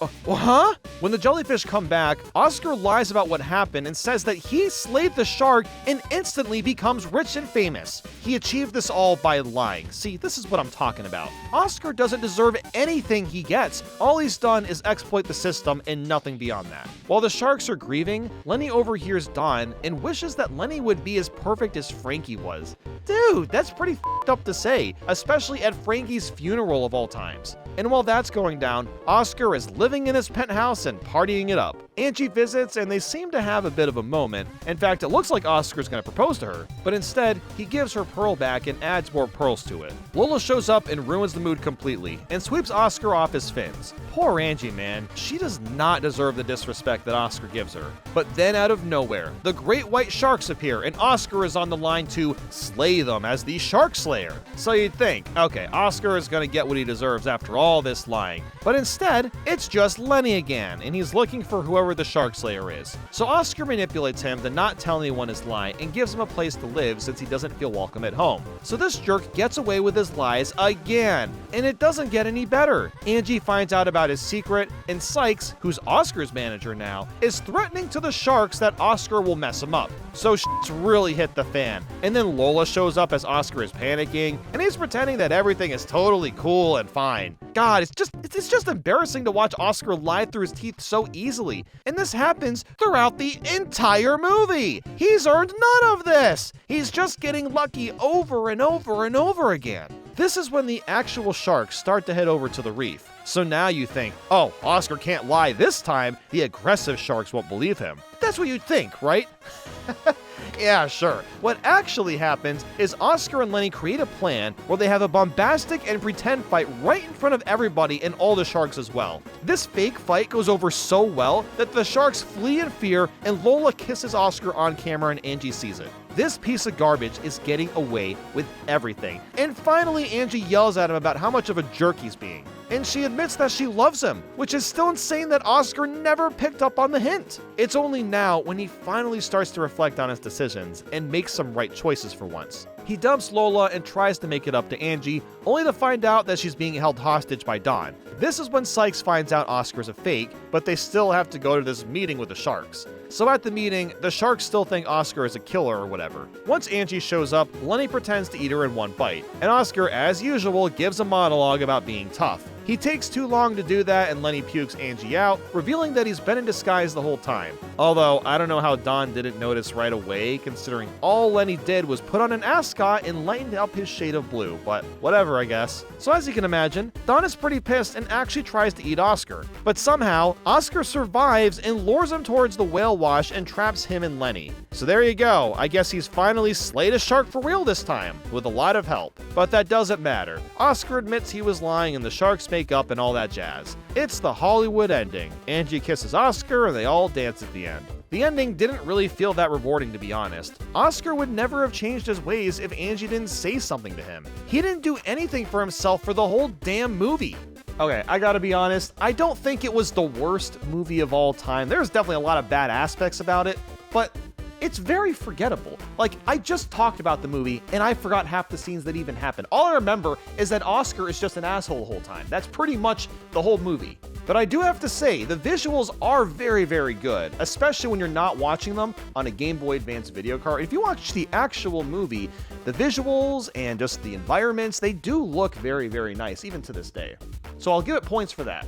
Huh? When the jellyfish come back, Oscar lies about what happened and says that he slayed the shark and instantly becomes rich and famous. He achieved this all by lying. See, this is what I'm talking about. Oscar doesn't deserve anything he gets. All he's done is exploit the system and nothing beyond that. While the sharks are grieving, Lenny overhears Don and wishes that Lenny would be as perfect as Frankie was. Dude, that's pretty f***ed up to say, especially at Frankie's funeral of all times. And while that's going down, Oscar is living in his penthouse and partying it up. Angie visits and they seem to have a bit of a moment. In fact, it looks like Oscar's gonna propose to her, but instead, he gives her pearl back and adds more pearls to it. Lola shows up and ruins the mood completely and sweeps Oscar off his fins. Poor Angie, man. She does not deserve the disrespect that Oscar gives her. But then out of nowhere, the great white sharks appear and Oscar is on the line to slay them as the Shark Slayer. So you'd think, okay, Oscar is gonna get what he deserves after all this lying. But instead, it's just Lenny again, and he's looking for whoever the Shark Slayer is. So Oscar manipulates him to not tell anyone his lie and gives him a place to live since he doesn't feel welcome at home. So this jerk gets away with his lies again, and it doesn't get any better. Angie finds out about his secret, and Sykes, who's Oscar's manager now, is threatening to the sharks that Oscar will mess him up. So shit's really hit the fan. And then Lola shows up as Oscar is panicking, and he's pretending that everything is totally cool and fine. God, it's just embarrassing to watch Oscar lie through his teeth so easily. And this happens throughout the entire movie. He's earned none of this. He's just getting lucky over and over and over again. This is when the actual sharks start to head over to the reef. So now you think, oh, Oscar can't lie this time. The aggressive sharks won't believe him. That's what you'd think, right? Yeah, sure. What actually happens is Oscar and Lenny create a plan where they have a bombastic and pretend fight right in front of everybody and all the sharks as well. This fake fight goes over so well that the sharks flee in fear and Lola kisses Oscar on camera and Angie sees it. This piece of garbage is getting away with everything. And finally, Angie yells at him about how much of a jerk he's being. And she admits that she loves him, which is still insane that Oscar never picked up on the hint. It's only now when he finally starts to reflect on his decisions and make some right choices for once. He dumps Lola and tries to make it up to Angie, only to find out that she's being held hostage by Don. This is when Sykes finds out Oscar's a fake, but they still have to go to this meeting with the sharks. So at the meeting, the sharks still think Oscar is a killer or whatever. Once Angie shows up, Lenny pretends to eat her in one bite, and Oscar, as usual, gives a monologue about being tough. He takes too long to do that and Lenny pukes Angie out, revealing that he's been in disguise the whole time. Although, I don't know how Don didn't notice right away, considering all Lenny did was put on an ascot and lighten up his shade of blue, but whatever, I guess. So as you can imagine, Don is pretty pissed and actually tries to eat Oscar. But somehow, Oscar survives and lures him towards the whale wash and traps him and Lenny. So there you go, I guess he's finally slayed a shark for real this time, with a lot of help. But that doesn't matter. Oscar admits he was lying and the sharks make up and all that jazz. It's the Hollywood ending. Angie kisses Oscar and they all dance at the end. The ending didn't really feel that rewarding, to be honest. Oscar would never have changed his ways if Angie didn't say something to him. He didn't do anything for himself for the whole damn movie. Okay, I gotta be honest, I don't think it was the worst movie of all time. There's definitely a lot of bad aspects about it, but it's very forgettable. Like, I just talked about the movie, and I forgot half the scenes that even happened. All I remember is that Oscar is just an asshole the whole time. That's pretty much the whole movie. But I do have to say, the visuals are very, very good, especially when you're not watching them on a Game Boy Advance video card. If you watch the actual movie, the visuals and just the environments, they do look very, very nice, even to this day. So I'll give it points for that.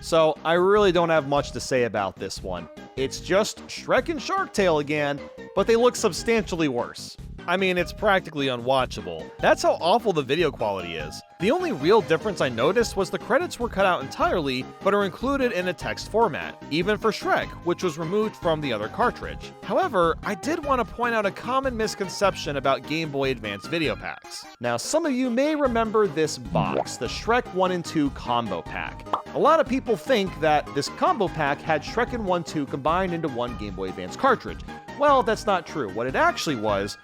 So I really don't have much to say about this one. It's just Shrek and Shark Tale again, but they look substantially worse. I mean, it's practically unwatchable. That's how awful the video quality is. The only real difference I noticed was the credits were cut out entirely, but are included in a text format, even for Shrek, which was removed from the other cartridge. However, I did want to point out a common misconception about Game Boy Advance video packs. Now, some of you may remember this box, the Shrek 1 and 2 combo pack. A lot of people think that this combo pack had Shrek and 1-2 combined into one Game Boy Advance cartridge. Well, that's not true. What it actually was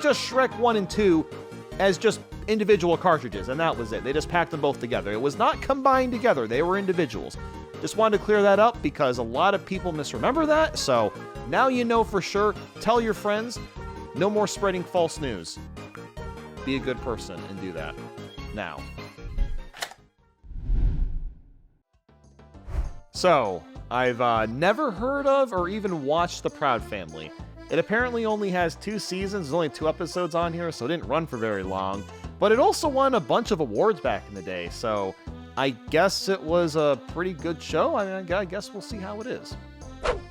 just Shrek 1 and 2 as just individual cartridges, and that was it. They just packed them both together. It was not combined together. They were individuals. Just wanted to clear that up because a lot of people misremember that, so now you know for sure. Tell your friends. No more spreading false news. Be a good person and do that. Now. So, I've never heard of or even watched The Proud Family. It apparently only has 2 seasons, there's only 2 episodes on here, so it didn't run for very long. But it also won a bunch of awards back in the day, so I guess it was a pretty good show. I guess we'll see how it is.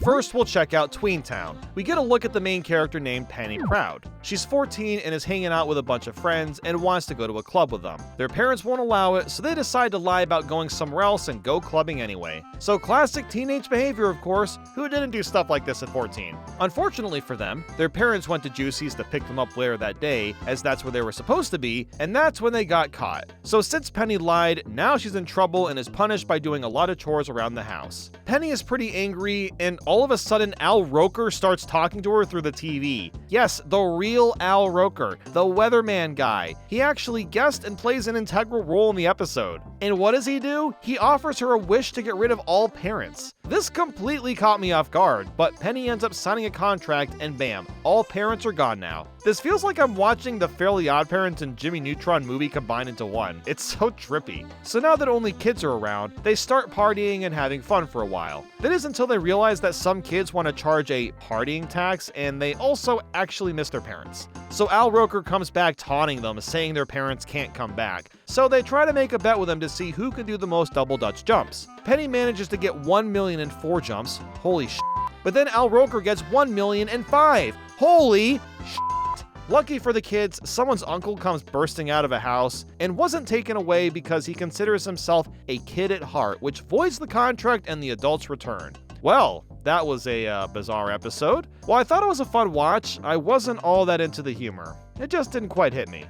First, we'll check out Tweentown. We get a look at the main character named Penny Proud. She's 14 and is hanging out with a bunch of friends and wants to go to a club with them. Their parents won't allow it, so they decide to lie about going somewhere else and go clubbing anyway. So classic teenage behavior, of course. Who didn't do stuff like this at 14? Unfortunately for them, their parents went to Juicy's to pick them up later that day, as that's where they were supposed to be, and that's when they got caught. So since Penny lied, now she's in trouble and is punished by doing a lot of chores around the house. Penny is pretty angry, and all of a sudden Al Roker starts talking to her through the TV. Yes, the real Al Roker, the weatherman guy. He actually guessed and plays an integral role in the episode. And what does he do? He offers her a wish to get rid of all parents. This completely caught me off guard, but Penny ends up signing a contract and bam, all parents are gone now. This feels like I'm watching the Fairly OddParents and Jimmy Neutron movie combined into one. It's so trippy. So now that only kids are around, they start partying and having fun for a while. That is until they realize that some kids want to charge a partying tax and they also actually miss their parents. So Al Roker comes back taunting them, saying their parents can't come back. So they try to make a bet with him to see who can do the most double Dutch jumps. Penny manages to get 1,000,004 jumps. Holy shit. But then Al Roker gets 1,000,005. Holy shit. Lucky for the kids, someone's uncle comes bursting out of a house and wasn't taken away because he considers himself a kid at heart, which voids the contract and the adults return. Well, that was a bizarre episode. While I thought it was a fun watch, I wasn't all that into the humor. It just didn't quite hit me.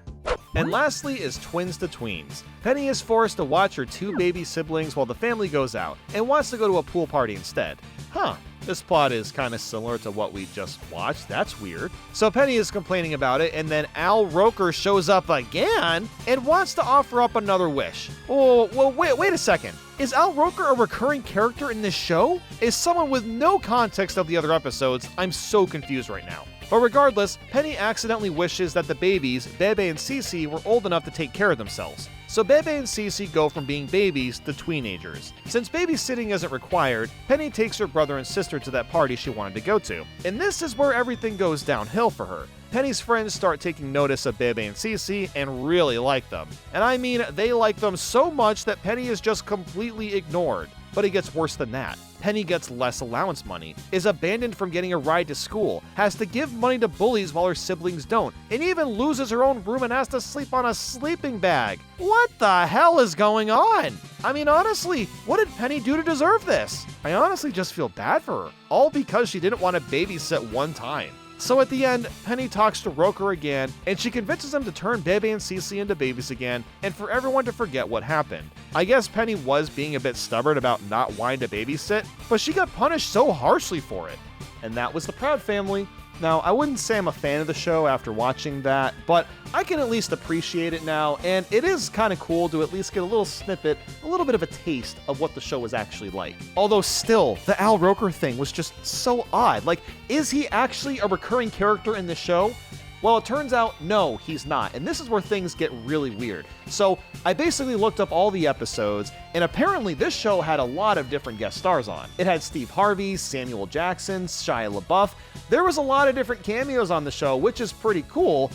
And lastly is Twins to Tweens. Penny is forced to watch her 2 baby siblings while the family goes out and wants to go to a pool party instead. Huh, this plot is kind of similar to what we just watched. That's weird. So Penny is complaining about it, and then Al Roker shows up again and wants to offer up another wish. Oh, well, wait a second. Is Al Roker a recurring character in this show? Is someone with no context of the other episodes? I'm so confused right now. But regardless, Penny accidentally wishes that the babies, Bebe and Cece, were old enough to take care of themselves. So Bebe and Cece go from being babies to tweenagers. Since babysitting isn't required, Penny takes her brother and sister to that party she wanted to go to. And this is where everything goes downhill for her. Penny's friends start taking notice of Bebe and Cece and really like them. And I mean, they like them so much that Penny is just completely ignored. But it gets worse than that. Penny gets less allowance money, is abandoned from getting a ride to school, has to give money to bullies while her siblings don't, and even loses her own room and has to sleep on a sleeping bag. What the hell is going on? I mean, honestly, what did Penny do to deserve this? I honestly just feel bad for her, all because she didn't want to babysit one time. So at the end, Penny talks to Roker again, and she convinces him to turn Bebe and Cece into babies again, and for everyone to forget what happened. I guess Penny was being a bit stubborn about not wanting to babysit, but she got punished so harshly for it. And that was The Proud Family. Now, I wouldn't say I'm a fan of the show after watching that, but I can at least appreciate it now, and it is kind of cool to at least get a little snippet, a little bit of a taste of what the show was actually like. Although still, the Al Roker thing was just so odd. Like, is he actually a recurring character in the show? Well, it turns out, no, he's not, and this is where things get really weird. So, I basically looked up all the episodes, and apparently this show had a lot of different guest stars on. It had Steve Harvey, Samuel Jackson, Shia LaBeouf. There was a lot of different cameos on the show, which is pretty cool,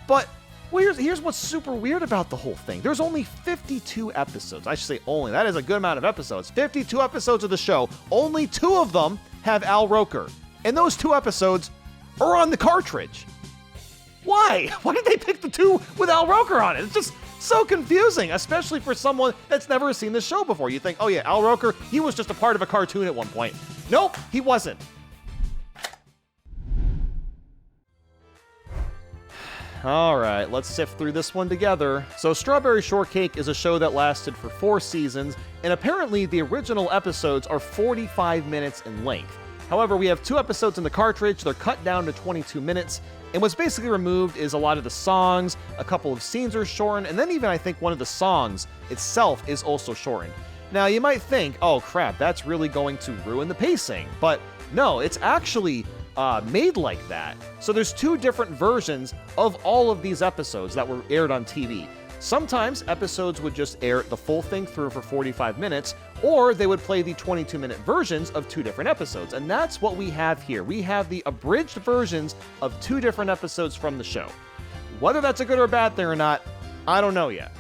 but here's what's super weird about the whole thing. There's only 52 episodes. I should say only. That is a good amount of episodes. 52 episodes of the show. Only 2 of them have Al Roker, and those 2 episodes are on the cartridge. Why? Why did they pick the 2 with Al Roker on it? It's just so confusing, especially for someone that's never seen this show before. You think, oh yeah, Al Roker, he was just a part of a cartoon at one point. Nope, he wasn't. Alright, let's sift through this one together. So Strawberry Shortcake is a show that lasted for 4 seasons, and apparently the original episodes are 45 minutes in length. However, we have 2 episodes in the cartridge, they're cut down to 22 minutes, and what's basically removed is a lot of the songs, a couple of scenes are shortened, and then even I think one of the songs itself is also shortened. Now you might think, oh crap, that's really going to ruin the pacing, but no, it's actually made like that. So there's 2 different versions of all of these episodes that were aired on TV. Sometimes episodes would just air the full thing through for 45 minutes, or they would play the 22-minute versions of 2 different episodes. And that's what we have here. We have the abridged versions of 2 different episodes from the show. Whether that's a good or bad thing or not, I don't know yet.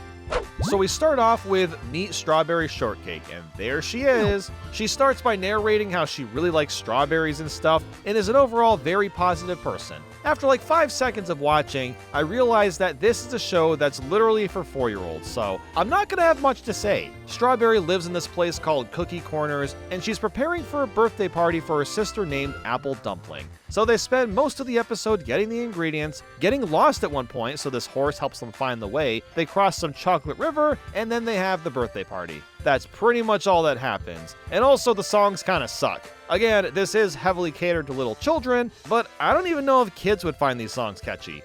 So we start off with Meet Strawberry Shortcake, and there she is. She starts by narrating how she really likes strawberries and stuff, and is an overall very positive person. After like 5 seconds of watching, I realized that this is a show that's literally for 4-year-olds, so I'm not gonna have much to say. Strawberry lives in this place called Cookie Corners, and she's preparing for a birthday party for her sister named Apple Dumpling. So they spend most of the episode getting the ingredients, getting lost at one point, so this horse helps them find the way, they cross some chocolate river, and then they have the birthday party. That's pretty much all that happens. And also the songs kinda suck. Again, this is heavily catered to little children, but I don't even know if kids would find these songs catchy.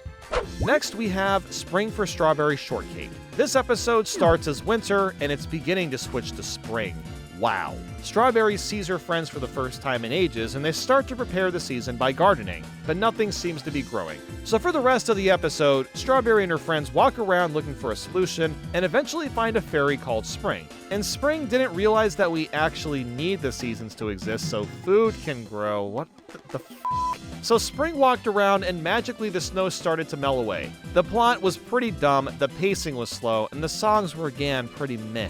Next, we have Spring for Strawberry Shortcake. This episode starts as winter, and it's beginning to switch to spring. Wow. Strawberry sees her friends for the first time in ages, and they start to prepare the season by gardening, but nothing seems to be growing. So for the rest of the episode, Strawberry and her friends walk around looking for a solution, and eventually find a fairy called Spring. And Spring didn't realize that we actually need the seasons to exist so food can grow. What the f***? So Spring walked around, and magically the snow started to melt away. The plot was pretty dumb, the pacing was slow, and the songs were again pretty meh.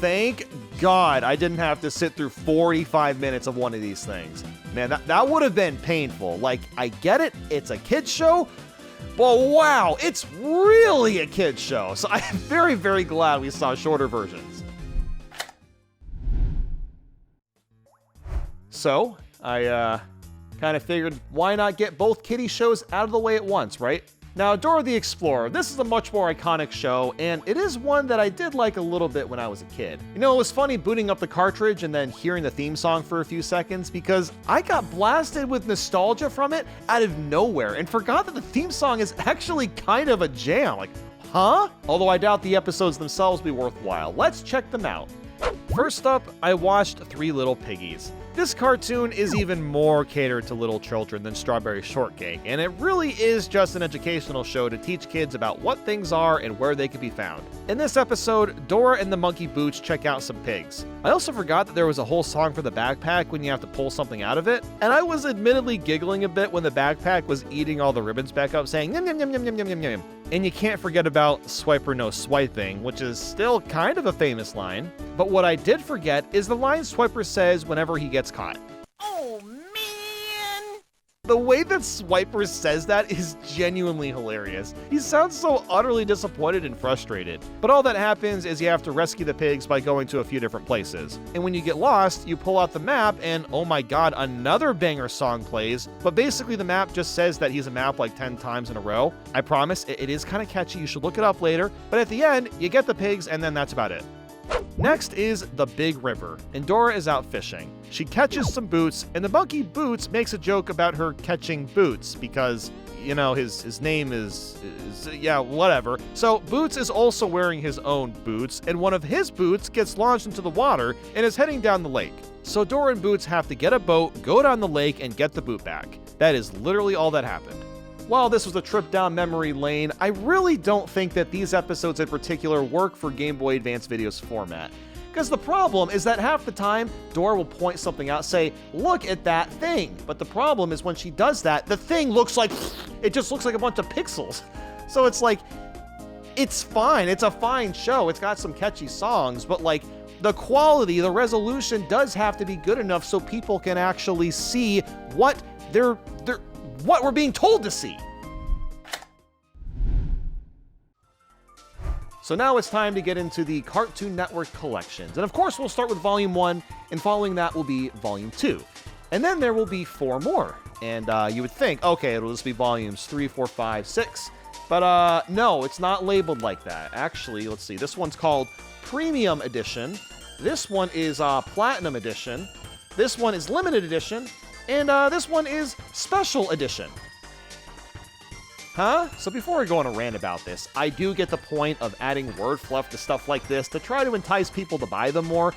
Thank God I didn't have to sit through 45 minutes of one of these things. Man, that would have been painful. Like, I get it, it's a kid's show, but wow, it's really a kid's show. So I'm very, very glad we saw shorter versions. So, I kind of figured, why not get both kiddie shows out of the way at once, right? Now, Dora the Explorer, this is a much more iconic show, and it is one that I did like a little bit when I was a kid. You know, it was funny booting up the cartridge and then hearing the theme song for a few seconds, because I got blasted with nostalgia from it out of nowhere and forgot that the theme song is actually kind of a jam. Like, huh? Although I doubt the episodes themselves be worthwhile. Let's check them out. First up, I watched 3 Little Piggies. This cartoon is even more catered to little children than Strawberry Shortcake, and it really is just an educational show to teach kids about what things are and where they can be found. In this episode, Dora and the Monkey Boots check out some pigs. I also forgot that there was a whole song for the backpack when you have to pull something out of it, and I was admittedly giggling a bit when the backpack was eating all the ribbons back up, saying yum yum yum yum yum yum yum yum. And you can't forget about Swiper No Swiping, which is still kind of a famous line. But what I did forget is the line Swiper says whenever he gets caught. Oh, man! The way that Swiper says that is genuinely hilarious. He sounds so utterly disappointed and frustrated. But all that happens is you have to rescue the pigs by going to a few different places. And when you get lost, you pull out the map and oh my god, another banger song plays. But basically the map just says that he's a map like 10 times in a row. I promise, it is kind of catchy, you should look it up later. But at the end, you get the pigs and then that's about it. Next is the Big River, and Dora is out fishing. She catches some boots, and the monkey Boots makes a joke about her catching boots because, you know, his name is yeah, whatever. So Boots is also wearing his own boots, and one of his boots gets launched into the water and is heading down the lake. So Dora and Boots have to get a boat, go down the lake, and get the boot back. That is literally all that happened. While this was a trip down memory lane, I really don't think that these episodes in particular work for Game Boy Advance Video's format. Because the problem is that half the time, Dora will point something out, say, look at that thing. But the problem is when she does that, the thing looks like, it just looks like a bunch of pixels. So it's like, it's fine, it's a fine show, it's got some catchy songs, but like, the quality, the resolution does have to be good enough so people can actually see what what we're being told to see. So now it's time to get into the Cartoon Network collections. And of course, we'll start with Volume 1, and following that will be Volume 2. And then there will be 4 more. And you would think, okay, it'll just be Volumes 3, 4, 5, 6. But no, it's not labeled like that. Actually, let's see. This one's called Premium Edition. This one is Platinum Edition. This one is Limited Edition. And this one is Special Edition. Huh? So before I go on a rant about this, I do get the point of adding word fluff to stuff like this to try to entice people to buy them more.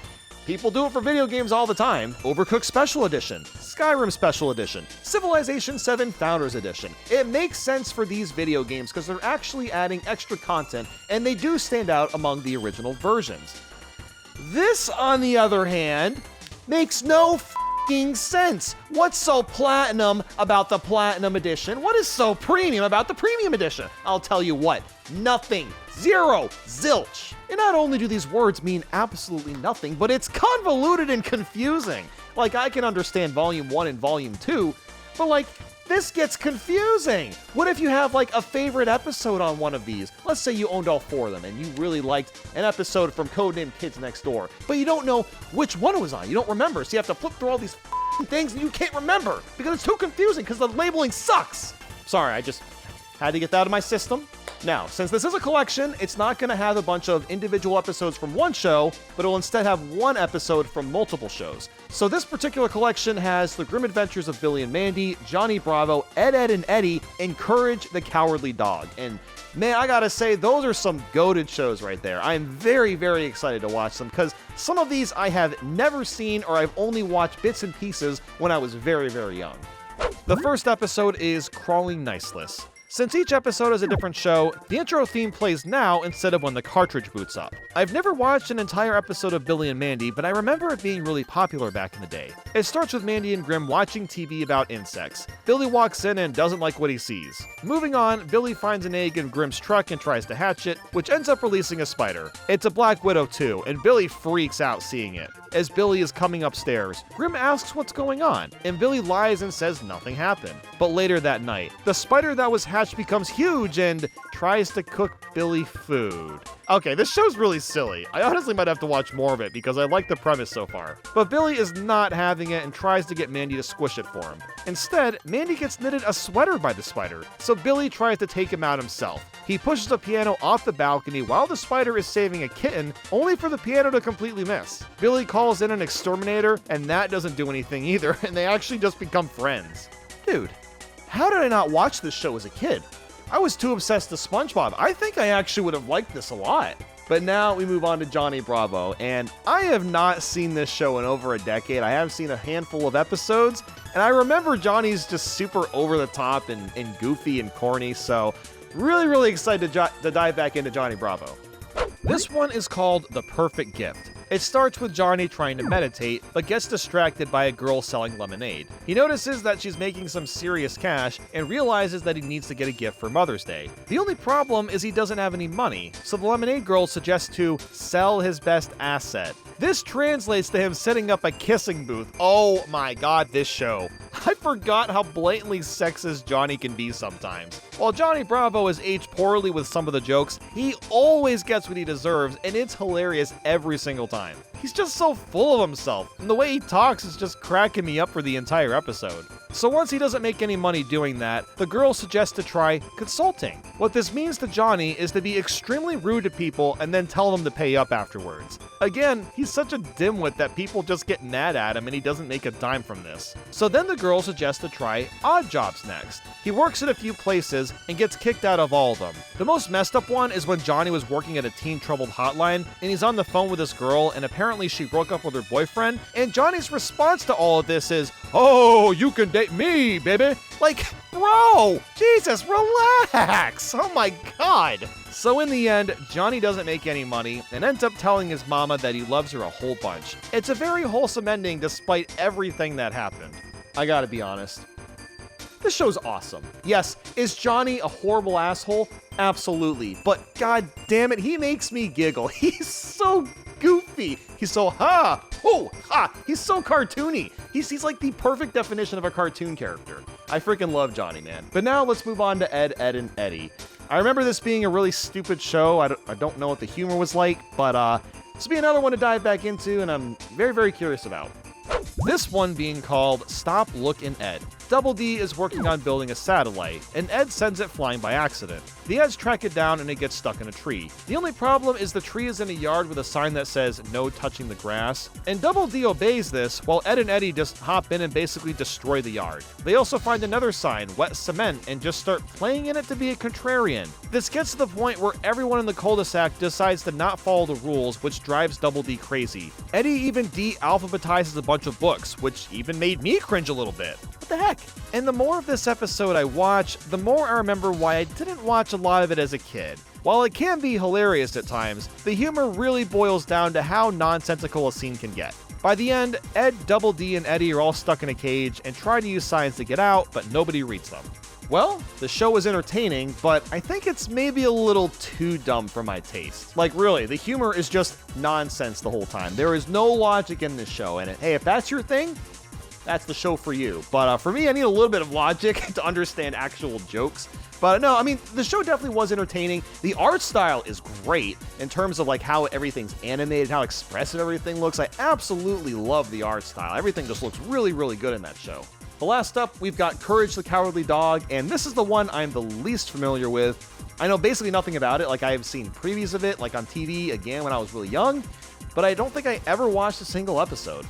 People do it for video games all the time. Overcooked Special Edition, Skyrim Special Edition, Civilization 7 Founders Edition. It makes sense for these video games because they're actually adding extra content and they do stand out among the original versions. This, on the other hand, makes no f***ing sense. What's so platinum about the platinum edition? What is so premium about the premium edition? I'll tell you what, nothing. Zero. Zilch. And not only do these words mean absolutely nothing, but it's convoluted and confusing. Like, I can understand Volume 1 and Volume 2, but like, this gets confusing. What if you have like a favorite episode on one of these? Let's say you owned all 4 of them and you really liked an episode from Codename Kids Next Door, but you don't know which one it was on. You don't remember, so you have to flip through all these things and you can't remember because it's too confusing because the labeling sucks. Sorry, I just had to get that out of my system. Now, since this is a collection, it's not going to have a bunch of individual episodes from one show, but it will instead have one episode from multiple shows. So this particular collection has The Grim Adventures of Billy and Mandy, Johnny Bravo, Ed, Ed, and Eddie, and Courage the Cowardly Dog. And man, I gotta say, those are some goated shows right there. I am very, very excited to watch them because some of these I have never seen or I've only watched bits and pieces when I was very, very young. The first episode is Crawling Niceless. Since each episode is a different show, the intro theme plays now instead of when the cartridge boots up. I've never watched an entire episode of Billy and Mandy, but I remember it being really popular back in the day. It starts with Mandy and Grim watching TV about insects. Billy walks in and doesn't like what he sees. Moving on, Billy finds an egg in Grim's truck and tries to hatch it, which ends up releasing a spider. It's a black widow too, and Billy freaks out seeing it. As Billy is coming upstairs, Grim asks what's going on, and Billy lies and says nothing happened. But later that night, the spider that was hatched becomes huge and tries to cook Billy food. Okay, this show's really silly. I honestly might have to watch more of it because I like the premise so far. But Billy is not having it and tries to get Mandy to squish it for him. Instead, Mandy gets knitted a sweater by the spider, so Billy tries to take him out himself. He pushes a piano off the balcony while the spider is saving a kitten, only for the piano to completely miss. Billy calls in an exterminator, and that doesn't do anything either, and they actually just become friends. Dude, how did I not watch this show as a kid? I was too obsessed with SpongeBob. I think I actually would have liked this a lot. But now we move on to Johnny Bravo, and I have not seen this show in over a decade. I have seen a handful of episodes, and I remember Johnny's just super over the top and goofy and corny, so really excited to dive back into Johnny Bravo. This one is called The Perfect Gift. It starts with Johnny trying to meditate, but gets distracted by a girl selling lemonade. He notices that she's making some serious cash and realizes that he needs to get a gift for Mother's Day. The only problem is he doesn't have any money, so the lemonade girl suggests to sell his best asset. This translates to him setting up a kissing booth. Oh my god, this show. I forgot how blatantly sexist Johnny can be sometimes. While Johnny Bravo is aged poorly with some of the jokes, he always gets what he deserves, and it's hilarious every single time. He's just so full of himself, and the way he talks is just cracking me up for the entire episode. So once he doesn't make any money doing that, the girl suggests to try consulting. What this means to Johnny is to be extremely rude to people and then tell them to pay up afterwards. Again, he's such a dimwit that people just get mad at him and he doesn't make a dime from this. So then the girl suggests to try odd jobs next. He works at a few places and gets kicked out of all of them. The most messed up one is when Johnny was working at a teen troubled hotline and he's on the phone with this girl and apparently she broke up with her boyfriend, and Johnny's response to all of this is, "Oh, you can date me, baby." Like, bro, Jesus, relax. Oh my god. So in the end, Johnny doesn't make any money and ends up telling his mama that he loves her a whole bunch. It's a very wholesome ending despite everything that happened. I gotta be honest. This show's awesome. Yes, is Johnny a horrible asshole? Absolutely. But god damn it, he makes me giggle. He's so goofy. He's so ha, ho, ha. He's so cartoony. He's like the perfect definition of a cartoon character. I freaking love Johnny, man. But now let's move on to Ed, Ed, and Eddie. I remember this being a really stupid show. I don't know what the humor was like, but this will be another one to dive back into, and I'm very curious about. This one being called Stop, Look, and Ed. Double D is working on building a satellite, and Ed sends it flying by accident. The Eds track it down and it gets stuck in a tree. The only problem is the tree is in a yard with a sign that says no touching the grass, and Double D obeys this while Ed and Eddie just hop in and basically destroy the yard. They also find another sign, wet cement, and just start playing in it to be a contrarian. This gets to the point where everyone in the cul-de-sac decides to not follow the rules, which drives Double D crazy. Eddie even de-alphabetizes a bunch of books, which even made me cringe a little bit. What the heck? And the more of this episode I watch, the more I remember why I didn't watch a lot of it as a kid. While it can be hilarious at times, the humor really boils down to how nonsensical a scene can get. By the end, Ed, Double D, and Eddie are all stuck in a cage and try to use signs to get out, but nobody reads them. Well, the show is entertaining, but I think it's maybe a little too dumb for my taste. Like really, the humor is just nonsense the whole time. There is no logic in this show, and hey, if that's your thing, that's the show for you. But for me, I need a little bit of logic to understand actual jokes. But no, I mean, the show definitely was entertaining. The art style is great in terms of like how everything's animated, how expressive everything looks. I absolutely love the art style. Everything just looks really, really good in that show. The last up, we've got Courage the Cowardly Dog, and this is the one I'm the least familiar with. I know basically nothing about it. Like, I have seen previews of it, like on TV, again, when I was really young, but I don't think I ever watched a single episode.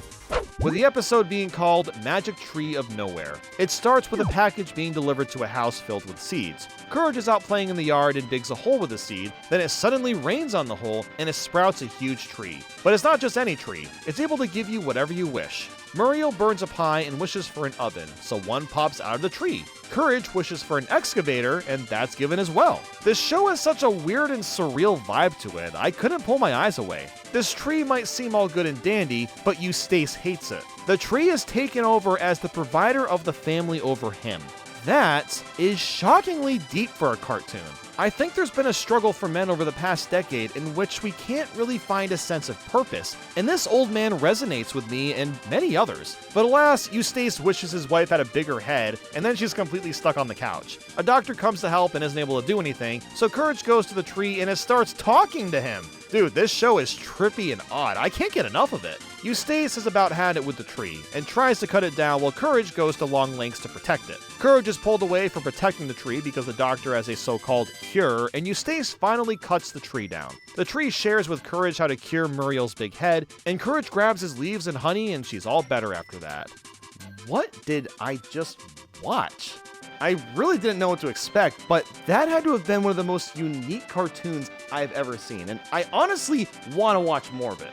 With the episode being called Magic Tree of Nowhere. It starts with a package being delivered to a house filled with seeds. Courage is out playing in the yard and digs a hole with a seed, then it suddenly rains on the hole and it sprouts a huge tree. But it's not just any tree, it's able to give you whatever you wish. Muriel burns a pie and wishes for an oven, so one pops out of the tree. Courage wishes for an excavator, and that's given as well. This show has such a weird and surreal vibe to it, I couldn't pull my eyes away. This tree might seem all good and dandy, but Eustace hates it. The tree is taken over as the provider of the family over him. That is shockingly deep for a cartoon. I think there's been a struggle for men over the past decade in which we can't really find a sense of purpose, and this old man resonates with me and many others. But alas, Eustace wishes his wife had a bigger head, and then she's completely stuck on the couch. A doctor comes to help and isn't able to do anything, so Courage goes to the tree and it starts talking to him. Dude, this show is trippy and odd. I can't get enough of it. Eustace has about had it with the tree, and tries to cut it down while Courage goes to long lengths to protect it. Courage is pulled away from protecting the tree because the doctor has a so-called cure, and Eustace finally cuts the tree down. The tree shares with Courage how to cure Muriel's big head, and Courage grabs his leaves and honey and she's all better after that. What did I just watch? I really didn't know what to expect, but that had to have been one of the most unique cartoons I've ever seen, and I honestly want to watch more of it.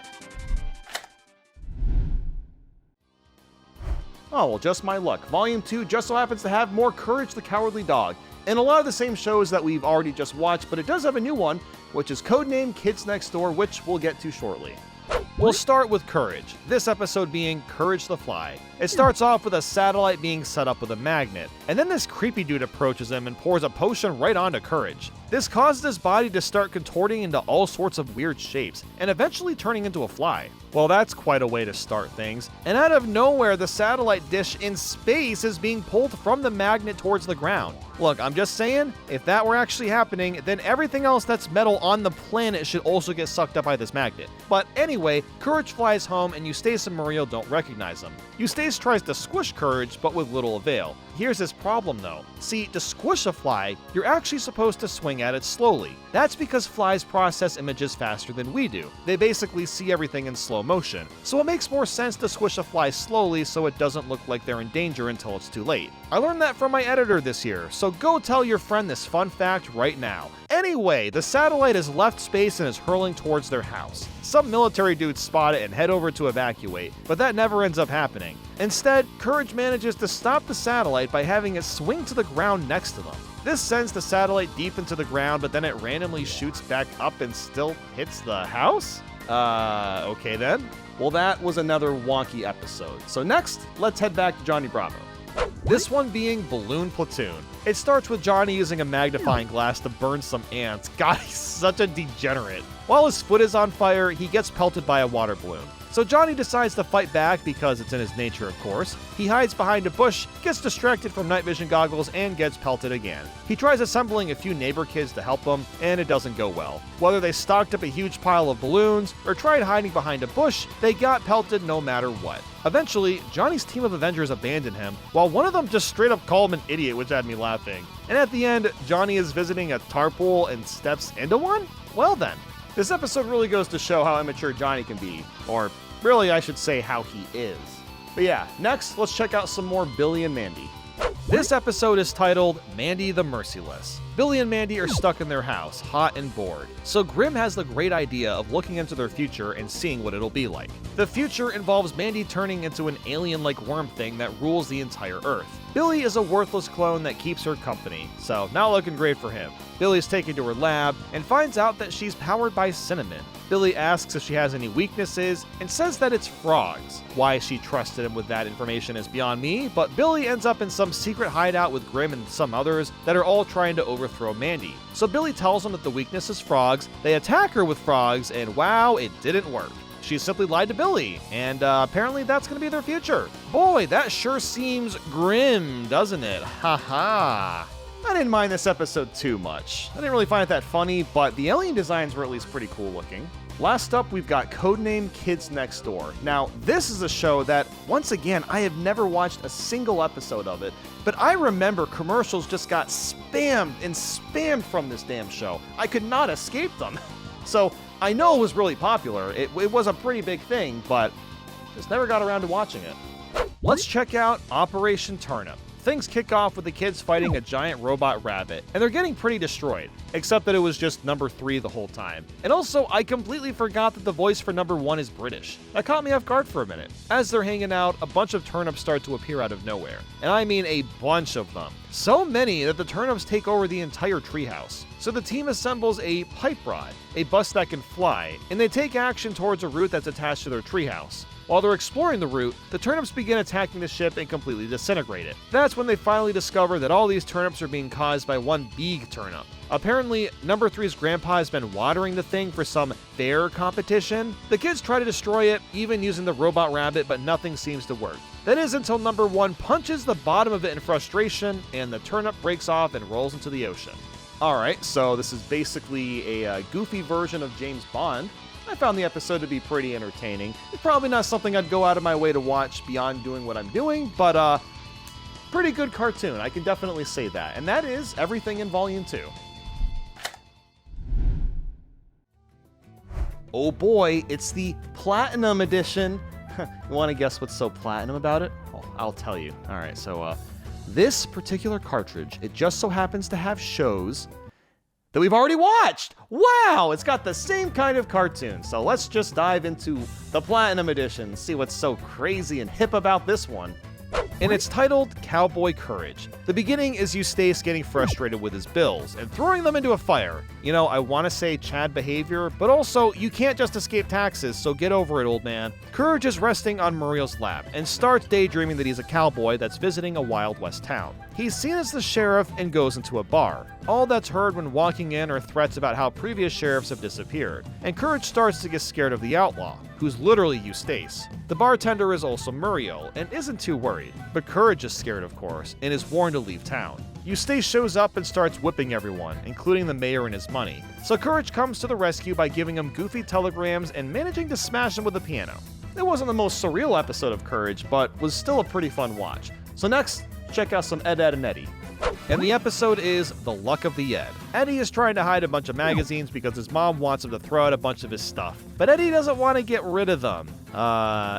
Oh, well, just my luck. Volume 2 just so happens to have more Courage the Cowardly Dog, and a lot of the same shows that we've already just watched, but it does have a new one, which is codenamed Kids Next Door, which we'll get to shortly. We'll start with Courage, this episode being Courage the Fly. It starts off with a satellite being set up with a magnet, and then this creepy dude approaches him and pours a potion right onto Courage. This causes his body to start contorting into all sorts of weird shapes, and eventually turning into a fly. Well, that's quite a way to start things, and out of nowhere the satellite dish in space is being pulled from the magnet towards the ground. Look, I'm just saying, if that were actually happening, then everything else that's metal on the planet should also get sucked up by this magnet. But anyway, Courage flies home and Eustace and Muriel don't recognize him. Eustace tries to squish Courage, but with little avail. Here's his problem though. See, to squish a fly, you're actually supposed to swing at it slowly. That's because flies process images faster than we do. They basically see everything in slow motion. So it makes more sense to squish a fly slowly so it doesn't look like they're in danger until it's too late. I learned that from my editor this year, so go tell your friend this fun fact right now. Anyway, the satellite has left space and is hurling towards their house. Some military dudes spot it and head over to evacuate, but that never ends up happening. Instead, Courage manages to stop the satellite by having it swing to the ground next to them. This sends the satellite deep into the ground, but then it randomly shoots back up and still hits the house? Okay then. Well, that was another wonky episode. So next, let's head back to Johnny Bravo. This one being Balloon Platoon. It starts with Johnny using a magnifying glass to burn some ants. God, he's such a degenerate. While his foot is on fire, he gets pelted by a water balloon. So Johnny decides to fight back because it's in his nature, of course. He hides behind a bush, gets distracted from night vision goggles, and gets pelted again. He tries assembling a few neighbor kids to help him, and it doesn't go well. Whether they stocked up a huge pile of balloons or tried hiding behind a bush, they got pelted no matter what. Eventually, Johnny's team of Avengers abandoned him, while one of them just straight up called him an idiot, which had me laughing. And at the end, Johnny is visiting a tar pool and steps into one? Well then. This episode really goes to show how immature Johnny can be, or really I should say how he is. But yeah, next let's check out some more Billy and Mandy. This episode is titled Mandy the Merciless. Billy and Mandy are stuck in their house, hot and bored. So Grim has the great idea of looking into their future and seeing what it'll be like. The future involves Mandy turning into an alien-like worm thing that rules the entire Earth. Billy is a worthless clone that keeps her company, so not looking great for him. Billy is taken to her lab and finds out that she's powered by cinnamon. Billy asks if she has any weaknesses and says that it's frogs. Why she trusted him with that information is beyond me, but Billy ends up in some secret hideout with Grimm and some others that are all trying to overthrow Mandy. So Billy tells them that the weakness is frogs, they attack her with frogs, and wow, it didn't work. She simply lied to Billy, and apparently that's going to be their future. Boy, that sure seems grim, doesn't it? Haha. I didn't mind this episode too much. I didn't really find it that funny, but the alien designs were at least pretty cool looking. Last up, we've got Codename Kids Next Door. Now, this is a show that, once again, I have never watched a single episode of it, but I remember commercials just got spammed and spammed from this damn show. I could not escape them. So, I know it was really popular. It was a pretty big thing, but just never got around to watching it. Let's check out Operation Turnip. Things kick off with the kids fighting a giant robot rabbit, and they're getting pretty destroyed, except that it was just number 3 the whole time. And also, I completely forgot that the voice for number 1 is British. That caught me off guard for a minute. As they're hanging out, a bunch of turnips start to appear out of nowhere. And I mean a bunch of them. So many that the turnips take over the entire treehouse. So the team assembles a pipe rod, a bus that can fly, and they take action towards a route that's attached to their treehouse. While they're exploring the route, the turnips begin attacking the ship and completely disintegrate it. That's when they finally discover that all these turnips are being caused by one big turnip. Apparently, number 3's grandpa has been watering the thing for some fair competition. The kids try to destroy it, even using the robot rabbit, but nothing seems to work. That is until number 1 punches the bottom of it in frustration, and the turnip breaks off and rolls into the ocean. Alright, so this is basically a goofy version of James Bond. I found the episode to be pretty entertaining. It's probably not something I'd go out of my way to watch beyond doing what I'm doing, but pretty good cartoon, I can definitely say that. And that is everything in Volume 2. Oh boy, it's the Platinum Edition. You want to guess what's so platinum about it? Oh, I'll tell you. Alright, so this particular cartridge, it just so happens to have shows that we've already watched. Wow, it's got the same kind of cartoon. So let's just dive into the Platinum Edition, see what's so crazy and hip about this one. And it's titled Cowboy Courage. The beginning is Eustace getting frustrated with his bills and throwing them into a fire. You know, I want to say Chad behavior, but also you can't just escape taxes, so get over it, old man. Courage is resting on Muriel's lap and starts daydreaming that he's a cowboy that's visiting a Wild West town. He's seen as the sheriff and goes into a bar. All that's heard when walking in are threats about how previous sheriffs have disappeared, and Courage starts to get scared of the outlaw, who's literally Eustace. The bartender is also Muriel, and isn't too worried, but Courage is scared of course, and is warned to leave town. Eustace shows up and starts whipping everyone, including the mayor and his money. So Courage comes to the rescue by giving him goofy telegrams and managing to smash him with a piano. It wasn't the most surreal episode of Courage, but was still a pretty fun watch. So next, check out some Ed, Edd, and Eddy. And the episode is The Luck of the Ed. Eddie is trying to hide a bunch of magazines because his mom wants him to throw out a bunch of his stuff. But Eddie doesn't want to get rid of them.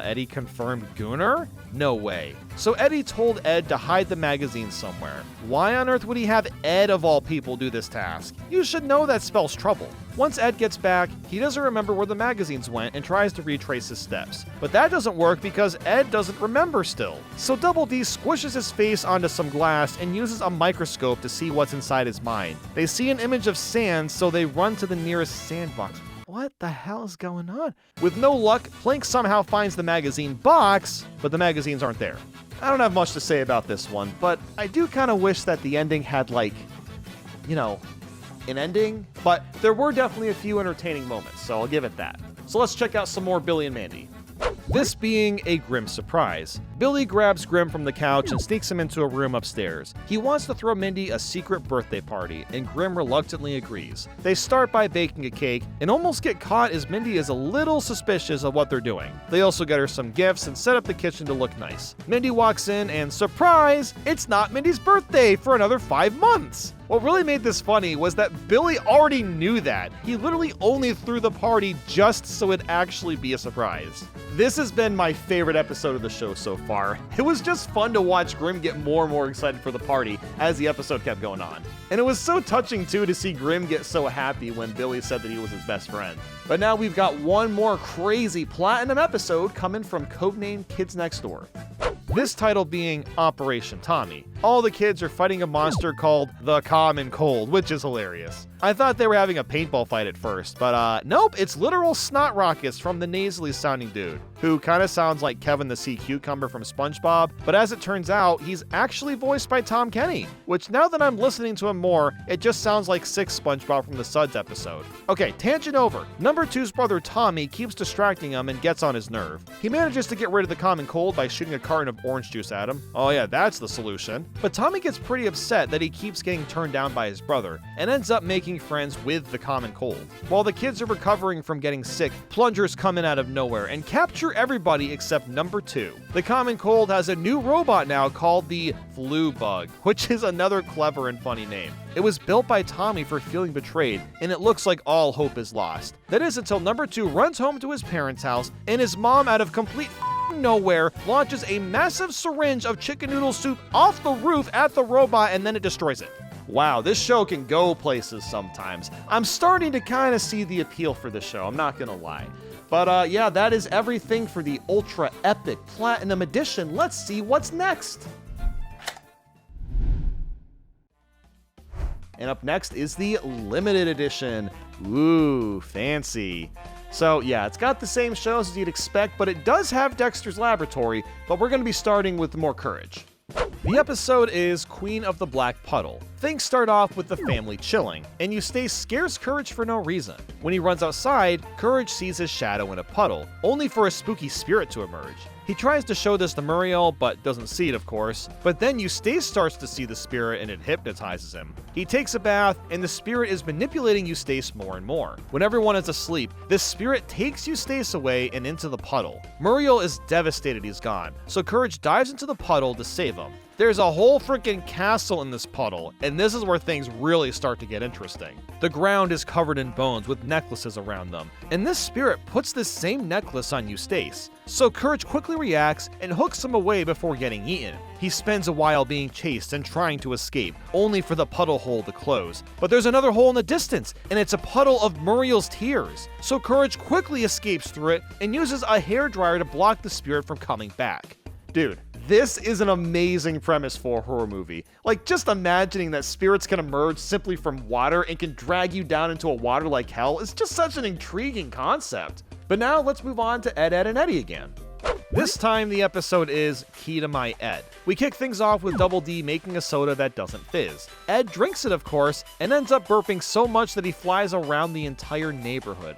Eddie confirmed Gooner? No way. So Eddie told Ed to hide the magazine somewhere. Why on earth would he have Ed of all people do this task? You should know that spells trouble. Once Ed gets back, he doesn't remember where the magazines went and tries to retrace his steps. But that doesn't work because Ed doesn't remember still. So Double D squishes his face onto some glass and uses a microscope to see what's inside his mind. They see an image of sand, so they run to the nearest sandbox. What the hell is going on? With no luck, Plank somehow finds the magazine box, but the magazines aren't there. I don't have much to say about this one, but I do kind of wish that the ending had, like, you know, an ending. But there were definitely a few entertaining moments, so I'll give it that. So let's check out some more Billy and Mandy. This being a grim surprise. Billy grabs Grim from the couch and sneaks him into a room upstairs. He wants to throw Mindy a secret birthday party, and Grim reluctantly agrees. They start by baking a cake and almost get caught as Mindy is a little suspicious of what they're doing. They also get her some gifts and set up the kitchen to look nice. Mindy walks in and surprise, it's not Mindy's birthday for another 5 months. What really made this funny was that Billy already knew that. He literally only threw the party just so it'd actually be a surprise. This has been my favorite episode of the show so far. It was just fun to watch Grim get more and more excited for the party as the episode kept going on. And it was so touching too to see Grim get so happy when Billy said that he was his best friend. But now we've got one more crazy platinum episode coming from Codename Kids Next Door. this title being Operation Tommy. All the kids are fighting a monster called the Common Cold, which is hilarious. I thought they were having a paintball fight at first, but nope, it's literal snot rockets from the nasally sounding dude, who kind of sounds like Kevin the Sea Cucumber from SpongeBob, but as it turns out, he's actually voiced by Tom Kenny, which now that I'm listening to him more, it just sounds like 6 SpongeBob from the Suds episode. Okay, tangent over. Number 2's brother Tommy keeps distracting him and gets on his nerve. He manages to get rid of the Common Cold by shooting a carton of orange juice at him. Oh yeah, that's the solution. But Tommy gets pretty upset that he keeps getting turned down by his brother, and ends up making friends with the Common Cold. While the kids are recovering from getting sick, plungers come in out of nowhere and capture everybody except number 2. The Common Cold has a new robot now called the Flu Bug, which is another clever and funny name. It was built by Tommy for feeling betrayed, and it looks like all hope is lost. That is until number 2 runs home to his parents' house, and his mom, out of complete nowhere, launches a massive syringe of chicken noodle soup off the roof at the robot, and then it destroys it. Wow, this show can go places sometimes. I'm starting to kind of see the appeal for this show, I'm not gonna lie. But yeah, that is everything for the Ultra Epic Platinum Edition. Let's see what's next. And up next is the Limited Edition. Ooh, fancy. So yeah, it's got the same shows as you'd expect, but it does have Dexter's Laboratory, but we're going to be starting with more Courage. The episode is Queen of the Black Puddle. Things start off with the family chilling, and Eustace scares Courage for no reason. When he runs outside, Courage sees his shadow in a puddle, only for a spooky spirit to emerge. He tries to show this to Muriel, but doesn't see it, of course. But then Eustace starts to see the spirit and it hypnotizes him. He takes a bath, and the spirit is manipulating Eustace more and more. When everyone is asleep, this spirit takes Eustace away and into the puddle. Muriel is devastated he's gone, so Courage dives into the puddle to save him. There's a whole freaking castle in this puddle, and this is where things really start to get interesting. The ground is covered in bones with necklaces around them, and this spirit puts this same necklace on Eustace. So Courage quickly reacts and hooks him away before getting eaten. He spends a while being chased and trying to escape, only for the puddle hole to close. But there's another hole in the distance, and it's a puddle of Muriel's tears. So Courage quickly escapes through it and uses a hairdryer to block the spirit from coming back. Dude, this is an amazing premise for a horror movie. Like, just imagining that spirits can emerge simply from water and can drag you down into a water like hell is just such an intriguing concept. But now let's move on to Ed, Edd, and Eddy again. This time the episode is Key to My Ed. We kick things off with Double D making a soda that doesn't fizz. Ed drinks it, of course, and ends up burping so much that he flies around the entire neighborhood.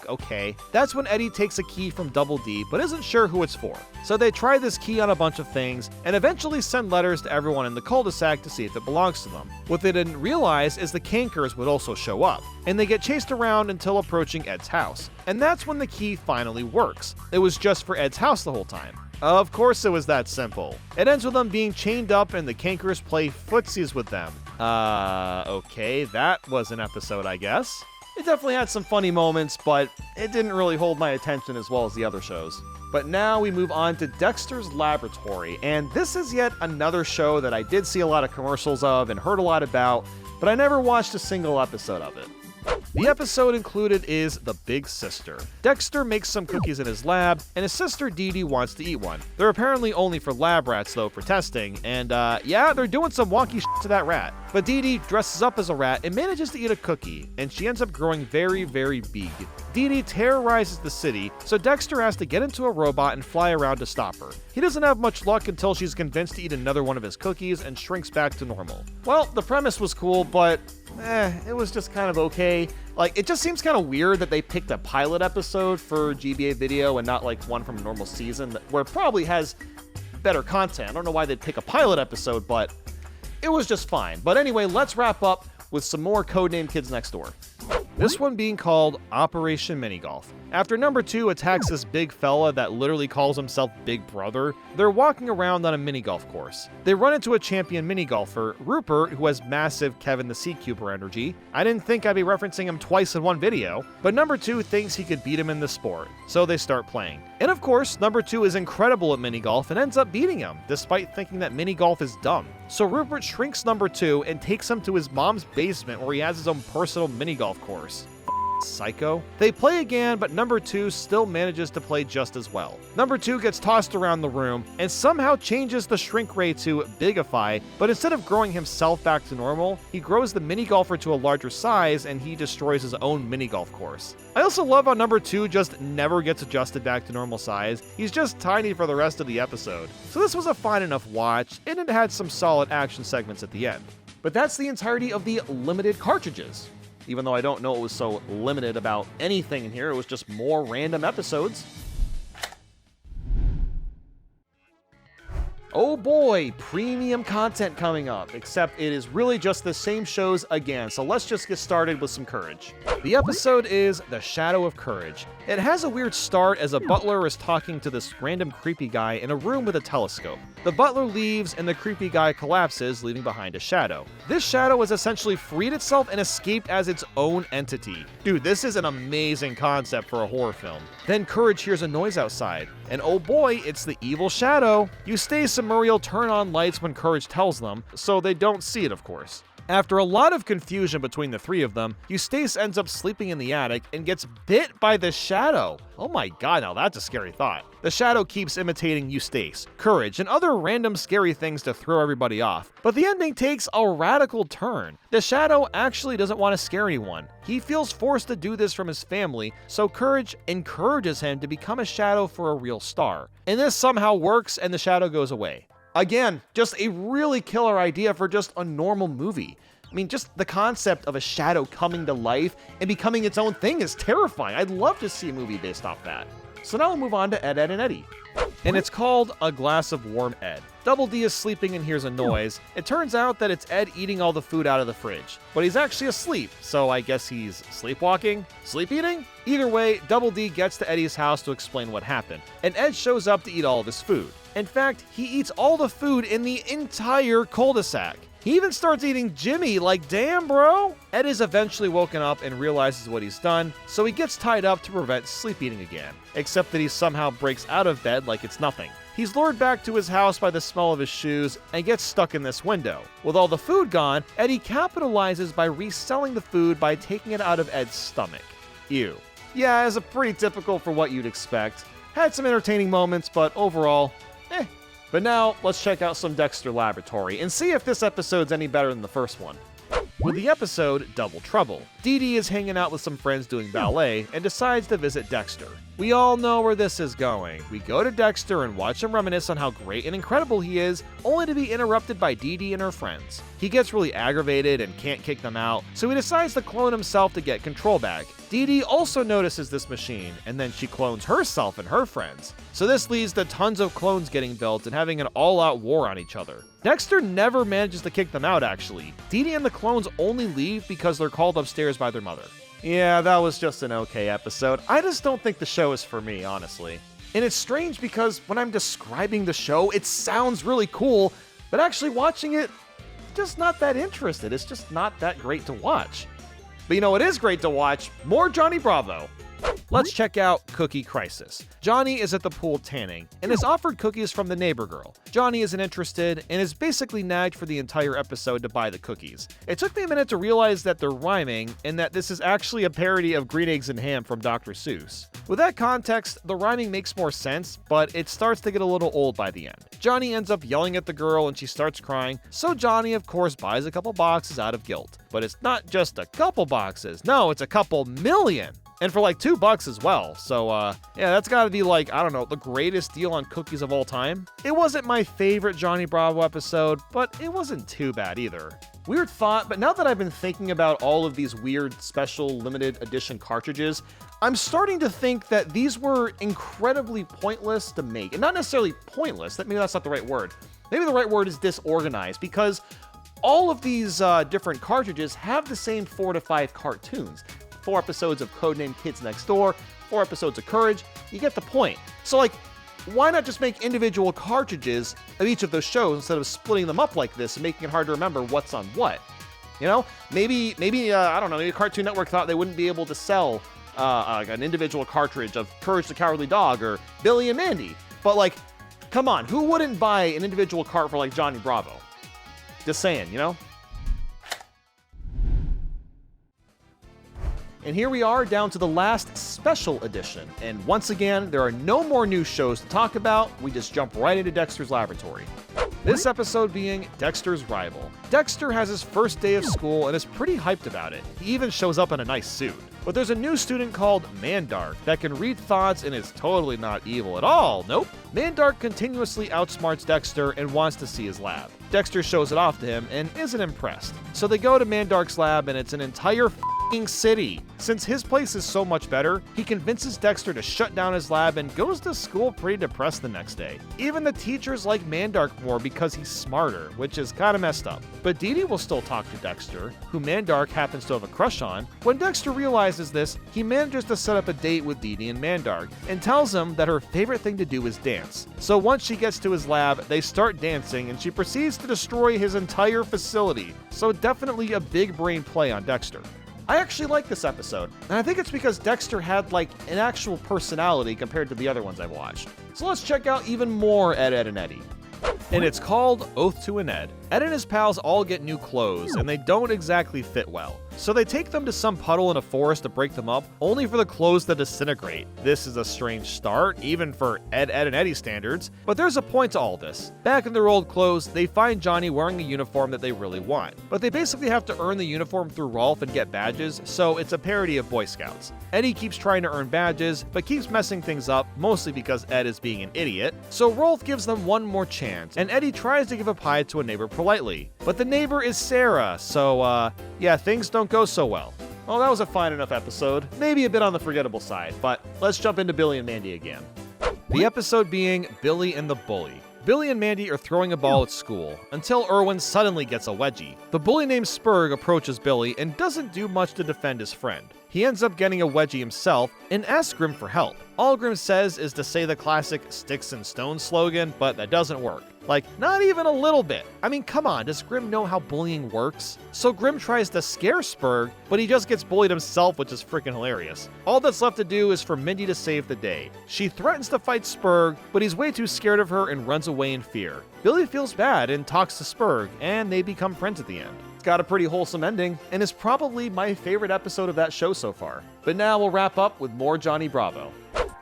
Okay. That's when Eddy takes a key from Double D, but isn't sure who it's for. So they try this key on a bunch of things, and eventually send letters to everyone in the cul-de-sac to see if it belongs to them. What they didn't realize is the Cankers would also show up, and they get chased around until approaching Ed's house. And that's when the key finally works. It was just for Ed's house the whole time. Of course it was that simple. It ends with them being chained up and the Cankers play footsies with them. Okay, that was an episode, I guess. It definitely had some funny moments, but it didn't really hold my attention as well as the other shows. But now we move on to Dexter's Laboratory, and this is yet another show that I did see a lot of commercials of and heard a lot about, but I never watched a single episode of it. The episode included is The Big Sister. Dexter makes some cookies in his lab, and his sister Dee Dee wants to eat one. They're apparently only for lab rats though, for testing, and yeah, they're doing some wonky shit to that rat. But Dee Dee dresses up as a rat and manages to eat a cookie, and she ends up growing very, very big. Dee Dee terrorizes the city, so Dexter has to get into a robot and fly around to stop her. He doesn't have much luck until she's convinced to eat another one of his cookies and shrinks back to normal. Well, the premise was cool, but it was just kind of okay. Like, it just seems kind of weird that they picked a pilot episode for GBA Video and not like one from a normal season where it probably has better content. I don't know why they'd pick a pilot episode, but it was just fine. But anyway, let's wrap up with some more Codename Kids Next Door. This one being called Operation Minigolf. After number 2 attacks this big fella that literally calls himself Big Brother, they're walking around on a mini golf course. They run into a champion mini golfer, Rupert, who has massive Kevin the Sea Cucumber energy. I didn't think I'd be referencing him twice in one video, but number 2 thinks he could beat him in the sport, so they start playing. And of course, number 2 is incredible at mini golf and ends up beating him, despite thinking that mini golf is dumb. So Rupert shrinks number 2 and takes him to his mom's basement where he has his own personal mini golf course. psycho. They play again, but number 2 still manages to play just as well. Number 2 gets tossed around the room and somehow changes the shrink ray to Bigify, but instead of growing himself back to normal, he grows the mini golfer to a larger size and he destroys his own mini golf course. I also love how number 2 just never gets adjusted back to normal size. He's just tiny for the rest of the episode. So this was a fine enough watch, and it had some solid action segments at the end. But that's the entirety of the limited cartridges. Even though I don't know what was so limited about anything in here, it was just more random episodes. Oh boy, premium content coming up, except it is really just the same shows again, so let's just get started with some courage. The episode is The Shadow of Courage. It has a weird start as a butler is talking to this random creepy guy in a room with a telescope. The butler leaves and the creepy guy collapses, leaving behind a shadow. This shadow has essentially freed itself and escaped as its own entity. Dude, this is an amazing concept for a horror film. Then Courage hears a noise outside, and oh boy, it's the evil shadow. Eustace and Muriel turn on lights when Courage tells them, so they don't see it, of course. After a lot of confusion between the three of them, Eustace ends up sleeping in the attic and gets bit by the shadow. Oh my god, now that's a scary thought. The shadow keeps imitating Eustace, Courage, and other random scary things to throw everybody off. But the ending takes a radical turn. The shadow actually doesn't want to scare anyone. He feels forced to do this from his family, so Courage encourages him to become a shadow for a real star. And this somehow works and the shadow goes away. Again, just a really killer idea for just a normal movie. I mean, just the concept of a shadow coming to life and becoming its own thing is terrifying. I'd love to see a movie based off that. So now we'll move on to Ed, Edd, and Eddy. And it's called A Glass of Warm Ed. Double D is sleeping and hears a noise. It turns out that it's Ed eating all the food out of the fridge. But he's actually asleep, so I guess he's sleepwalking? Sleep eating? Either way, Double D gets to Eddie's house to explain what happened, and Ed shows up to eat all of his food. In fact, he eats all the food in the entire cul-de-sac. He even starts eating Jimmy, like damn bro! Ed is eventually woken up and realizes what he's done, so he gets tied up to prevent sleep eating again. Except that he somehow breaks out of bed like it's nothing. He's lured back to his house by the smell of his shoes and gets stuck in this window. With all the food gone, Eddie capitalizes by reselling the food by taking it out of Ed's stomach. Ew. Yeah, it's pretty typical for what you'd expect. Had some entertaining moments, but overall, But now, let's check out some Dexter Laboratory and see if this episode's any better than the first one. With the episode Double Trouble, Dee Dee is hanging out with some friends doing ballet and decides to visit Dexter. We all know where this is going. We go to Dexter and watch him reminisce on how great and incredible he is, only to be interrupted by Dee Dee and her friends. He gets really aggravated and can't kick them out, so he decides to clone himself to get control back. Dee Dee also notices this machine, and then she clones herself and her friends. So this leads to tons of clones getting built and having an all-out war on each other. Dexter never manages to kick them out, actually. Dee Dee and the clones only leave because they're called upstairs by their mother. Yeah, that was just an okay episode. I just don't think the show is for me, honestly. And it's strange because when I'm describing the show, it sounds really cool, but actually watching it, just not that interested. It's just not that great to watch. But you know what is great to watch? More Johnny Bravo. Let's check out Cookie Crisis. Johnny is at the pool tanning and is offered cookies from the neighbor girl. Johnny isn't interested and is basically nagged for the entire episode to buy the cookies. It took me a minute to realize that they're rhyming and that this is actually a parody of Green Eggs and Ham from Dr. Seuss. With that context, the rhyming makes more sense, but it starts to get a little old by the end. Johnny ends up yelling at the girl and she starts crying, so Johnny of course buys a couple boxes out of guilt. But it's not just a couple boxes, no, it's a couple million! And for like $2 as well, so yeah, that's gotta be like, I don't know, the greatest deal on cookies of all time. It wasn't my favorite Johnny Bravo episode, but it wasn't too bad either. Weird thought, but now that I've been thinking about all of these weird special limited edition cartridges, I'm starting to think that these were incredibly pointless to make. And not necessarily pointless, maybe that's not the right word. Maybe the right word is disorganized, because all of these different cartridges have the same 4 to 5 cartoons. 4 episodes of Codename Kids Next Door, 4 episodes of Courage, you get the point. So like, why not just make individual cartridges of each of those shows instead of splitting them up like this and making it hard to remember what's on what? You know, maybe I don't know, maybe Cartoon Network thought they wouldn't be able to sell an individual cartridge of Courage the Cowardly Dog or Billy and Mandy. But like, come on, who wouldn't buy an individual cart for like Johnny Bravo? Just saying, you know? And here we are down to the last special edition. And once again, there are no more new shows to talk about. We just jump right into Dexter's Laboratory. This episode being Dexter's Rival. Dexter has his first day of school and is pretty hyped about it. He even shows up in a nice suit. But there's a new student called Mandark that can read thoughts and is totally not evil at all. Nope. Mandark continuously outsmarts Dexter and wants to see his lab. Dexter shows it off to him and isn't impressed. So they go to Mandark's lab and it's an entire city. Since his place is so much better, he convinces Dexter to shut down his lab and goes to school pretty depressed the next day. Even the teachers like Mandark more because he's smarter, which is kinda messed up. But Dee Dee will still talk to Dexter, who Mandark happens to have a crush on. When Dexter realizes this, he manages to set up a date with Dee Dee and Mandark, and tells him that her favorite thing to do is dance. So once she gets to his lab, they start dancing and she proceeds to destroy his entire facility. So definitely a big brain play on Dexter. I actually like this episode, and I think it's because Dexter had like an actual personality compared to the other ones I've watched. So let's check out even more Ed, Edd, and Eddy. And it's called Oath to an Ed. Ed and his pals all get new clothes, and they don't exactly fit well. So they take them to some puddle in a forest to break them up, only for the clothes to disintegrate. This is a strange start, even for Ed, Edd, and Eddy standards, but there's a point to all this. Back in their old clothes, they find Johnny wearing a uniform that they really want. But they basically have to earn the uniform through Rolf and get badges, so it's a parody of Boy Scouts. Eddy keeps trying to earn badges, but keeps messing things up, mostly because Ed is being an idiot. So Rolf gives them one more chance, and Eddy tries to give a pie to a neighbor politely. But the neighbor is Sarah, so yeah, things don't go so well. Well, that was a fine enough episode. Maybe a bit on the forgettable side, but let's jump into Billy and Mandy again. The episode being Billy and the Bully. Billy and Mandy are throwing a ball at school, until Irwin suddenly gets a wedgie. The bully named Spurg approaches Billy and doesn't do much to defend his friend. He ends up getting a wedgie himself and asks Grim for help. All Grim says is to say the classic sticks and stones slogan, but that doesn't work. Like, not even a little bit. I mean, come on, does Grim know how bullying works? So Grim tries to scare Spurg, but he just gets bullied himself, which is freaking hilarious. All that's left to do is for Mindy to save the day. She threatens to fight Spurg, but he's way too scared of her and runs away in fear. Billy feels bad and talks to Spurg, and they become friends at the end. It's got a pretty wholesome ending, and is probably my favorite episode of that show so far. But now we'll wrap up with more Johnny Bravo.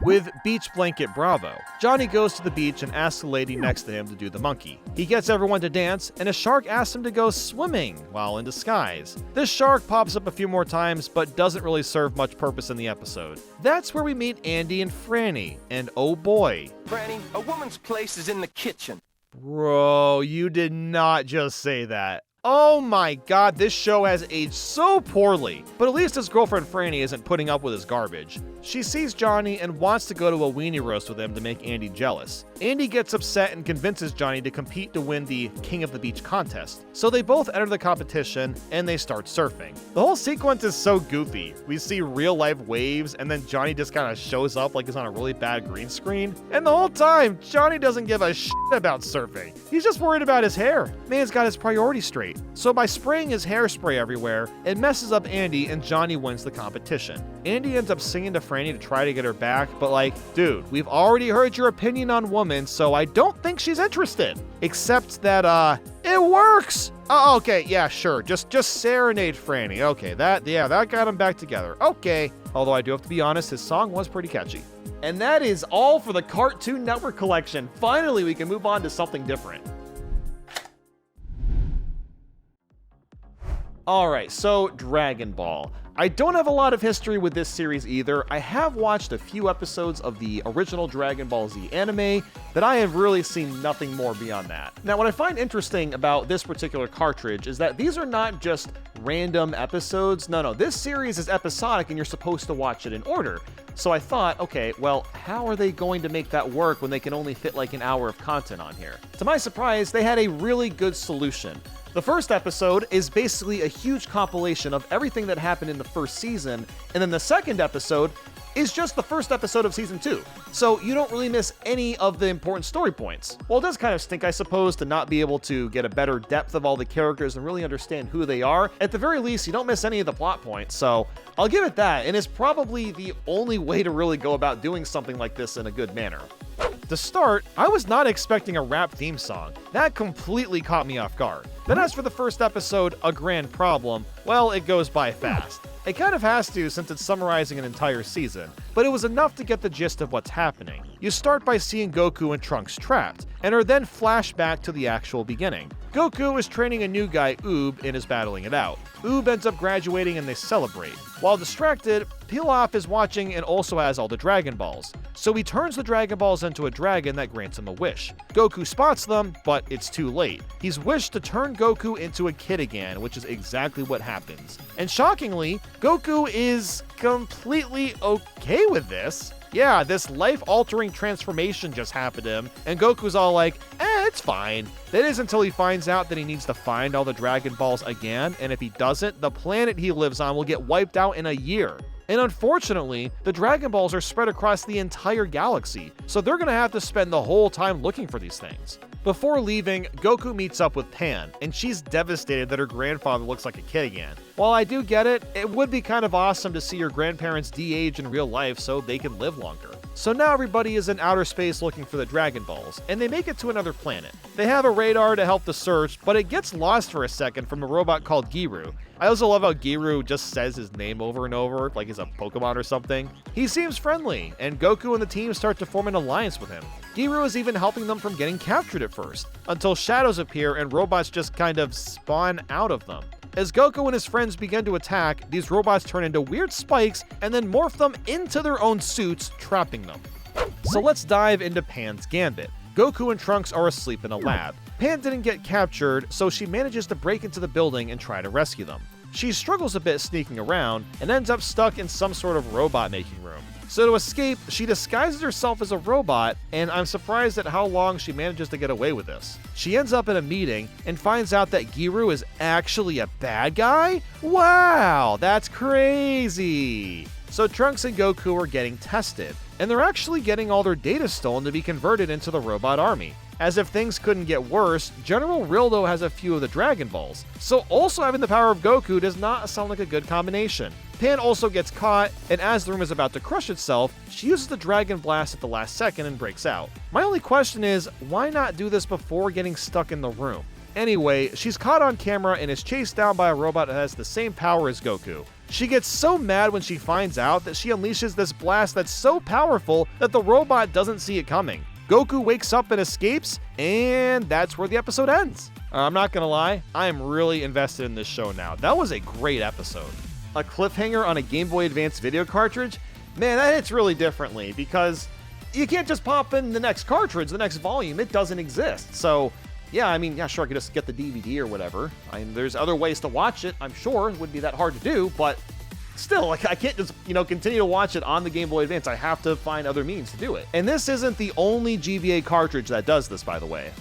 With Beach Blanket Bravo, Johnny goes to the beach and asks the lady next to him to do the monkey. He gets everyone to dance, and a shark asks him to go swimming while in disguise. This shark pops up a few more times, but doesn't really serve much purpose in the episode. That's where we meet Andy and Franny, and oh boy. Franny, a woman's place is in the kitchen. Bro, you did not just say that. Oh my god, this show has aged so poorly. But at least his girlfriend Franny isn't putting up with his garbage. She sees Johnny and wants to go to a weenie roast with him to make Andy jealous. Andy gets upset and convinces Johnny to compete to win the King of the Beach contest. So they both enter the competition and they start surfing. The whole sequence is so goofy. We see real life waves and then Johnny just kind of shows up like he's on a really bad green screen. And the whole time, Johnny doesn't give a shit about surfing. He's just worried about his hair. Man's got his priorities straight. So by spraying his hairspray everywhere, it messes up Andy and Johnny wins the competition. Andy ends up singing to Franny to try to get her back, but like, dude, we've already heard your opinion on women, so I don't think she's interested. Except that, it works! Oh, okay, yeah, sure, just serenade Franny. Okay, that got him back together. Okay. Although I do have to be honest, his song was pretty catchy. And that is all for the Cartoon Network collection. Finally, we can move on to something different. Alright, so Dragon Ball. I don't have a lot of history with this series either. I have watched a few episodes of the original Dragon Ball Z anime, but I have really seen nothing more beyond that. Now, what I find interesting about this particular cartridge is that these are not just random episodes. No, this series is episodic and you're supposed to watch it in order. So I thought, okay, well, how are they going to make that work when they can only fit like an hour of content on here? To my surprise, they had a really good solution. The first episode is basically a huge compilation of everything that happened in the first season, and then the second episode is just the first episode of season 2. So you don't really miss any of the important story points. Well, it does kind of stink, I suppose, to not be able to get a better depth of all the characters and really understand who they are. At the very least, you don't miss any of the plot points, so I'll give it that, and it's probably the only way to really go about doing something like this in a good manner. To start, I was not expecting a rap theme song. That completely caught me off guard. Then as for the first episode, A Grand Problem, well, it goes by fast. It kind of has to since it's summarizing an entire season, but it was enough to get the gist of what's happening. You start by seeing Goku and Trunks trapped, and are then flashed back to the actual beginning. Goku is training a new guy, Oob, and is battling it out. Oob ends up graduating and they celebrate. While distracted, Pilaf is watching and also has all the Dragon Balls. So he turns the Dragon Balls into a dragon that grants him a wish. Goku spots them, but it's too late. He's wished to turn Goku into a kid again, which is exactly what happens. And shockingly, Goku is completely okay with this. Yeah, this life-altering transformation just happened to him, and Goku's all like, it's fine. That is until he finds out that he needs to find all the Dragon Balls again, and if he doesn't, the planet he lives on will get wiped out in a year. And unfortunately, the Dragon Balls are spread across the entire galaxy, so they're gonna have to spend the whole time looking for these things. Before leaving, Goku meets up with Pan, and she's devastated that her grandfather looks like a kid again. While I do get it, it would be kind of awesome to see your grandparents de-age in real life so they can live longer. So now everybody is in outer space looking for the Dragon Balls, and they make it to another planet. They have a radar to help the search, but it gets lost for a second from a robot called Giru. I also love how Giru just says his name over and over, like he's a Pokemon or something. He seems friendly, and Goku and the team start to form an alliance with him. Giru is even helping them from getting captured at first, until shadows appear and robots just kind of spawn out of them. As Goku and his friends begin to attack, these robots turn into weird spikes and then morph them into their own suits, trapping them. So let's dive into Pan's gambit. Goku and Trunks are asleep in a lab. Pan didn't get captured, so she manages to break into the building and try to rescue them. She struggles a bit sneaking around and ends up stuck in some sort of robot making room. So to escape, she disguises herself as a robot, and I'm surprised at how long she manages to get away with this. She ends up in a meeting and finds out that Giru is actually a bad guy? Wow, that's crazy! So Trunks and Goku are getting tested, and they're actually getting all their data stolen to be converted into the robot army. As if things couldn't get worse, General Rildo has a few of the Dragon Balls, so also having the power of Goku does not sound like a good combination. Pan also gets caught, and as the room is about to crush itself, she uses the Dragon Blast at the last second and breaks out. My only question is, why not do this before getting stuck in the room? Anyway, she's caught on camera and is chased down by a robot that has the same power as Goku. She gets so mad when she finds out that she unleashes this blast that's so powerful that the robot doesn't see it coming. Goku wakes up and escapes, and that's where the episode ends. I'm not gonna lie, I am really invested in this show now. That was a great episode. A cliffhanger on a Game Boy Advance video cartridge? Man, that hits really differently because you can't just pop in the next cartridge, the next volume. It doesn't exist. So, yeah, I mean, yeah, sure, I could just get the DVD or whatever. I mean, there's other ways to watch it, I'm sure. It wouldn't be that hard to do, but still, like, I can't just, continue to watch it on the Game Boy Advance. I have to find other means to do it. And this isn't the only GBA cartridge that does this, by the way.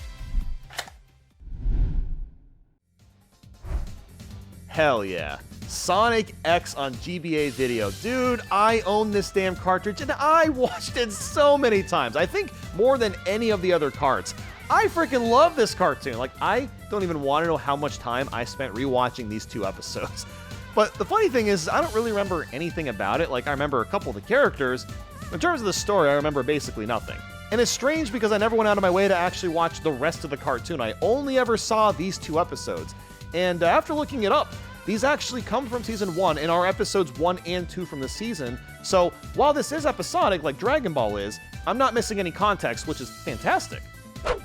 Hell yeah. Sonic X on GBA Video. Dude, I own this damn cartridge, and I watched it so many times. I think more than any of the other carts. I freaking love this cartoon. Like, I don't even want to know how much time I spent rewatching these two episodes. But the funny thing is, I don't really remember anything about it. Like, I remember a couple of the characters. In terms of the story, I remember basically nothing. And it's strange because I never went out of my way to actually watch the rest of the cartoon. I only ever saw these two episodes. And after looking it up, these actually come from Season 1 and are episodes 1 and 2 from the season. So while this is episodic like Dragon Ball is, I'm not missing any context, which is fantastic.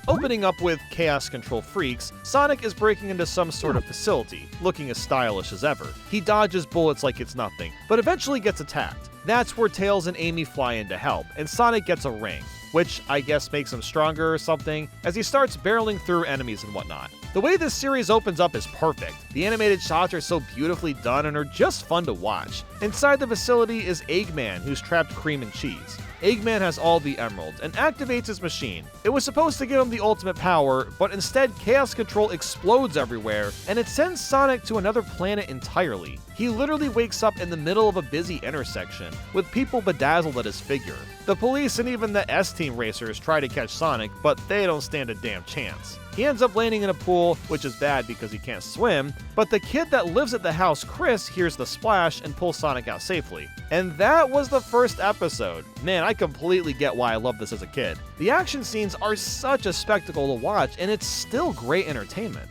Opening up with Chaos Control Freaks, Sonic is breaking into some sort of facility, looking as stylish as ever. He dodges bullets like it's nothing, but eventually gets attacked. That's where Tails and Amy fly in to help, and Sonic gets a ring, which I guess makes him stronger or something, as he starts barreling through enemies and whatnot. The way this series opens up is perfect. The animated shots are so beautifully done and are just fun to watch. Inside the facility is Eggman, who's trapped Cream and Cheese. Eggman has all the emeralds and activates his machine. It was supposed to give him the ultimate power, but instead Chaos Control explodes everywhere, and it sends Sonic to another planet entirely. He literally wakes up in the middle of a busy intersection, with people bedazzled at his figure. The police and even the S-Team racers try to catch Sonic, but they don't stand a damn chance. He ends up landing in a pool, which is bad because he can't swim, but the kid that lives at the house, Chris, hears the splash and pulls Sonic out safely. And that was the first episode. Man, I completely get why I loved this as a kid. The action scenes are such a spectacle to watch, and it's still great entertainment.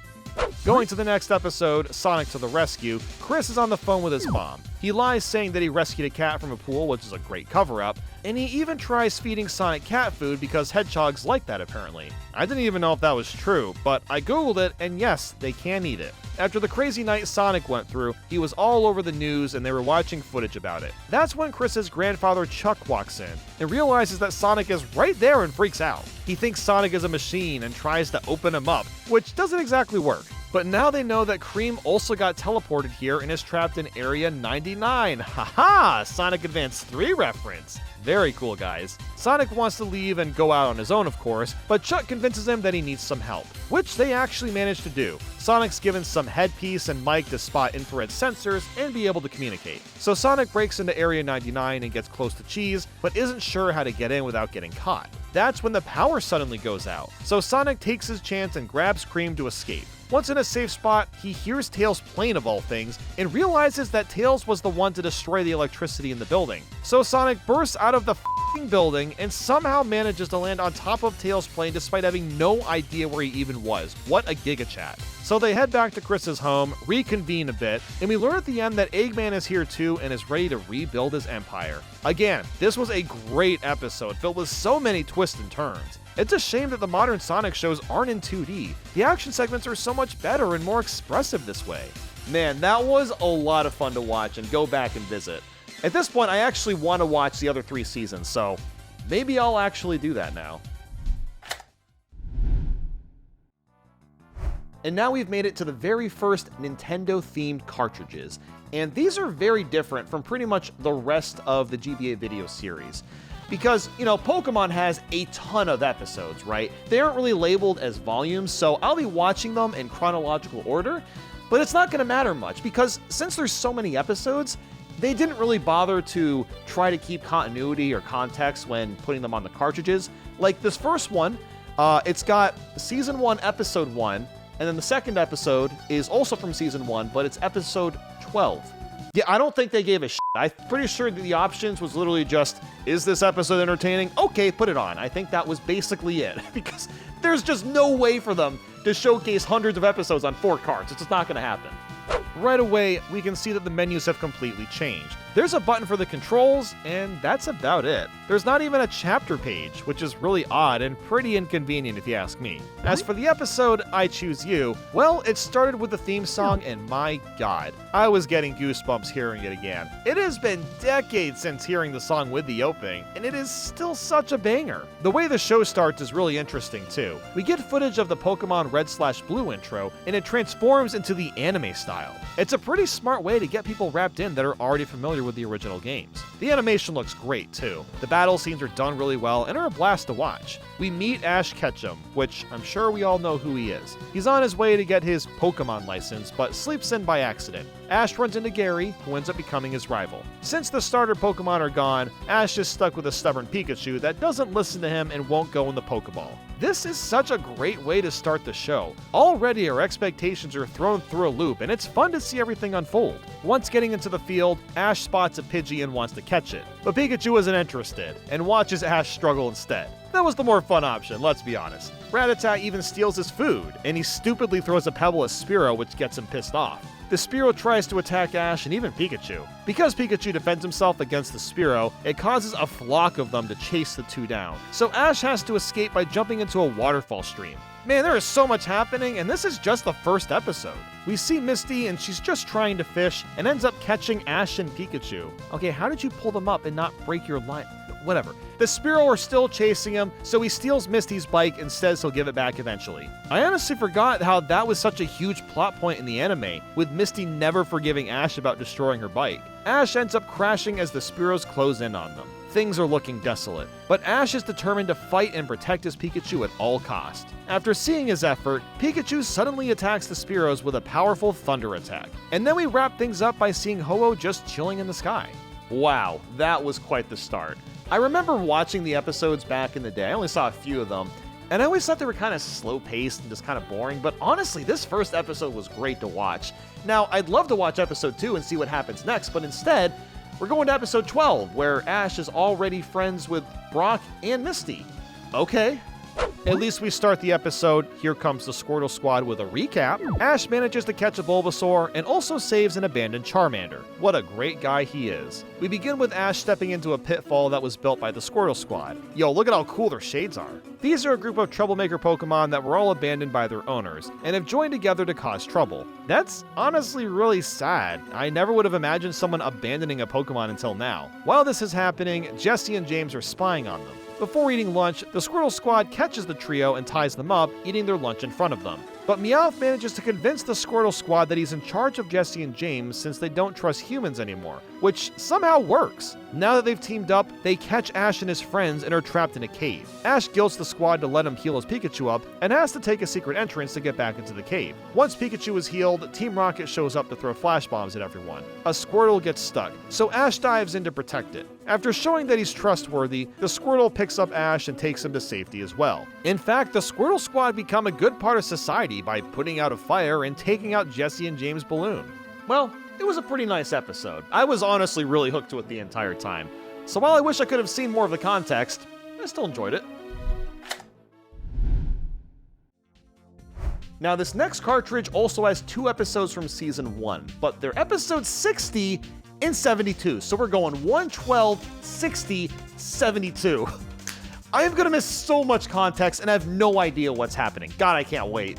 Going to the next episode, Sonic to the Rescue, Chris is on the phone with his mom. He lies saying that he rescued a cat from a pool, which is a great cover-up, and he even tries feeding Sonic cat food because hedgehogs like that apparently. I didn't even know if that was true, but I googled it, and yes, they can eat it. After the crazy night Sonic went through, he was all over the news and they were watching footage about it. That's when Chris's grandfather Chuck walks in and realizes that Sonic is right there and freaks out. He thinks Sonic is a machine and tries to open him up, which doesn't exactly work. But now they know that Cream also got teleported here and is trapped in Area 99. Haha! Sonic Advance 3 reference. Very cool, guys. Sonic wants to leave and go out on his own, of course, but Chuck convinces him that he needs some help, which they actually manage to do. Sonic's given some headpiece and mic to spot infrared sensors and be able to communicate. So Sonic breaks into Area 99 and gets close to Cheese, but isn't sure how to get in without getting caught. That's when the power suddenly goes out, so Sonic takes his chance and grabs Cream to escape. Once in a safe spot, he hears Tails' plane of all things, and realizes that Tails was the one to destroy the electricity in the building. So Sonic bursts out of the f***ing building and somehow manages to land on top of Tails' plane despite having no idea where he even was. What a giga chat. So they head back to Chris's home, reconvene a bit, and we learn at the end that Eggman is here too and is ready to rebuild his empire. Again, this was a great episode filled with so many twists and turns. It's a shame that the modern Sonic shows aren't in 2D. The action segments are so much better and more expressive this way. Man, that was a lot of fun to watch and go back and visit. At this point, I actually want to watch the other 3 seasons, so maybe I'll actually do that now. And now we've made it to the very first Nintendo-themed cartridges, and these are very different from pretty much the rest of the GBA video series. Because, Pokemon has a ton of episodes, right? They aren't really labeled as volumes, so I'll be watching them in chronological order, but it's not going to matter much because since there's so many episodes, they didn't really bother to try to keep continuity or context when putting them on the cartridges. Like this first one, it's got Season 1, Episode 1, and then the second episode is also from Season 1, but it's Episode 12. Yeah, I don't think they gave a shit. I'm pretty sure that the options was literally just, is this episode entertaining? Okay, put it on. I think that was basically it, because there's just no way for them to showcase hundreds of episodes on 4 cards. It's just not going to happen. Right away, we can see that the menus have completely changed. There's a button for the controls, and that's about it. There's not even a chapter page, which is really odd and pretty inconvenient if you ask me. As for the episode, I Choose You, well, it started with the theme song, and my god, I was getting goosebumps hearing it again. It has been decades since hearing the song with the opening, and it is still such a banger. The way the show starts is really interesting too. We get footage of the Pokemon Red/Blue intro, and it transforms into the anime style. It's a pretty smart way to get people wrapped in that are already familiar with the original games. The animation looks great too. The battle scenes are done really well and are a blast to watch. We meet Ash Ketchum, which I'm sure we all know who he is. He's on his way to get his Pokemon license, but sleeps in by accident. Ash runs into Gary, who ends up becoming his rival. Since the starter Pokemon are gone, Ash is stuck with a stubborn Pikachu that doesn't listen to him and won't go in the Pokeball. This is such a great way to start the show. Already our expectations are thrown through a loop, and it's fun to see everything unfold. Once getting into the field, Ash spots a Pidgey and wants to catch it, but Pikachu isn't interested, and watches Ash struggle instead. That was the more fun option, let's be honest. Rattata even steals his food, and he stupidly throws a pebble at Spearow, which gets him pissed off. The Spearow tries to attack Ash and even Pikachu. Because Pikachu defends himself against the Spearow, it causes a flock of them to chase the two down. So Ash has to escape by jumping into a waterfall stream. Man, there is so much happening, and this is just the first episode. We see Misty, and she's just trying to fish, and ends up catching Ash and Pikachu. Okay, how did you pull them up and not break your line? Whatever. The Spearow are still chasing him, so he steals Misty's bike and says he'll give it back eventually. I honestly forgot how that was such a huge plot point in the anime, with Misty never forgiving Ash about destroying her bike. Ash ends up crashing as the Spearows close in on them. Things are looking desolate, but Ash is determined to fight and protect his Pikachu at all cost. After seeing his effort, Pikachu suddenly attacks the Spearows with a powerful thunder attack. And then we wrap things up by seeing Ho-Oh just chilling in the sky. Wow, that was quite the start. I remember watching the episodes back in the day. I only saw a few of them, and I always thought they were kind of slow-paced and just kind of boring, but honestly, this first episode was great to watch. Now, I'd love to watch episode 2 and see what happens next, but instead, we're going to episode 12, where Ash is already friends with Brock and Misty. Okay, At least we start the episode, here comes the Squirtle Squad with a recap. Ash manages to catch a Bulbasaur and also saves an abandoned Charmander. What a great guy he is. We begin with Ash stepping into a pitfall that was built by the Squirtle Squad. Yo, look at how cool their shades are. These are a group of troublemaker Pokemon that were all abandoned by their owners and have joined together to cause trouble. That's honestly really sad. I never would have imagined someone abandoning a Pokemon until now. While this is happening, Jessie and James are spying on them. Before eating lunch, the Squirtle Squad catches the trio and ties them up, eating their lunch in front of them. But Meowth manages to convince the Squirtle Squad that he's in charge of Jessie and James since they don't trust humans anymore, which somehow works. Now that they've teamed up, they catch Ash and his friends and are trapped in a cave. Ash guilts the squad to let him heal his Pikachu up and has to take a secret entrance to get back into the cave. Once Pikachu is healed, Team Rocket shows up to throw flash bombs at everyone. A Squirtle gets stuck, so Ash dives in to protect it. After showing that he's trustworthy, the Squirtle picks up Ash and takes him to safety as well. In fact, the Squirtle Squad become a good part of society by putting out a fire and taking out Jessie and James' balloon. Well, it was a pretty nice episode. I was honestly really hooked to it the entire time. So while I wish I could have seen more of the context, I still enjoyed it. Now, this next cartridge also has 2 episodes from Season 1, but they're episodes 60 and 72, so we're going 112, 60, 72. I am gonna miss so much context and have no idea what's happening. God, I can't wait.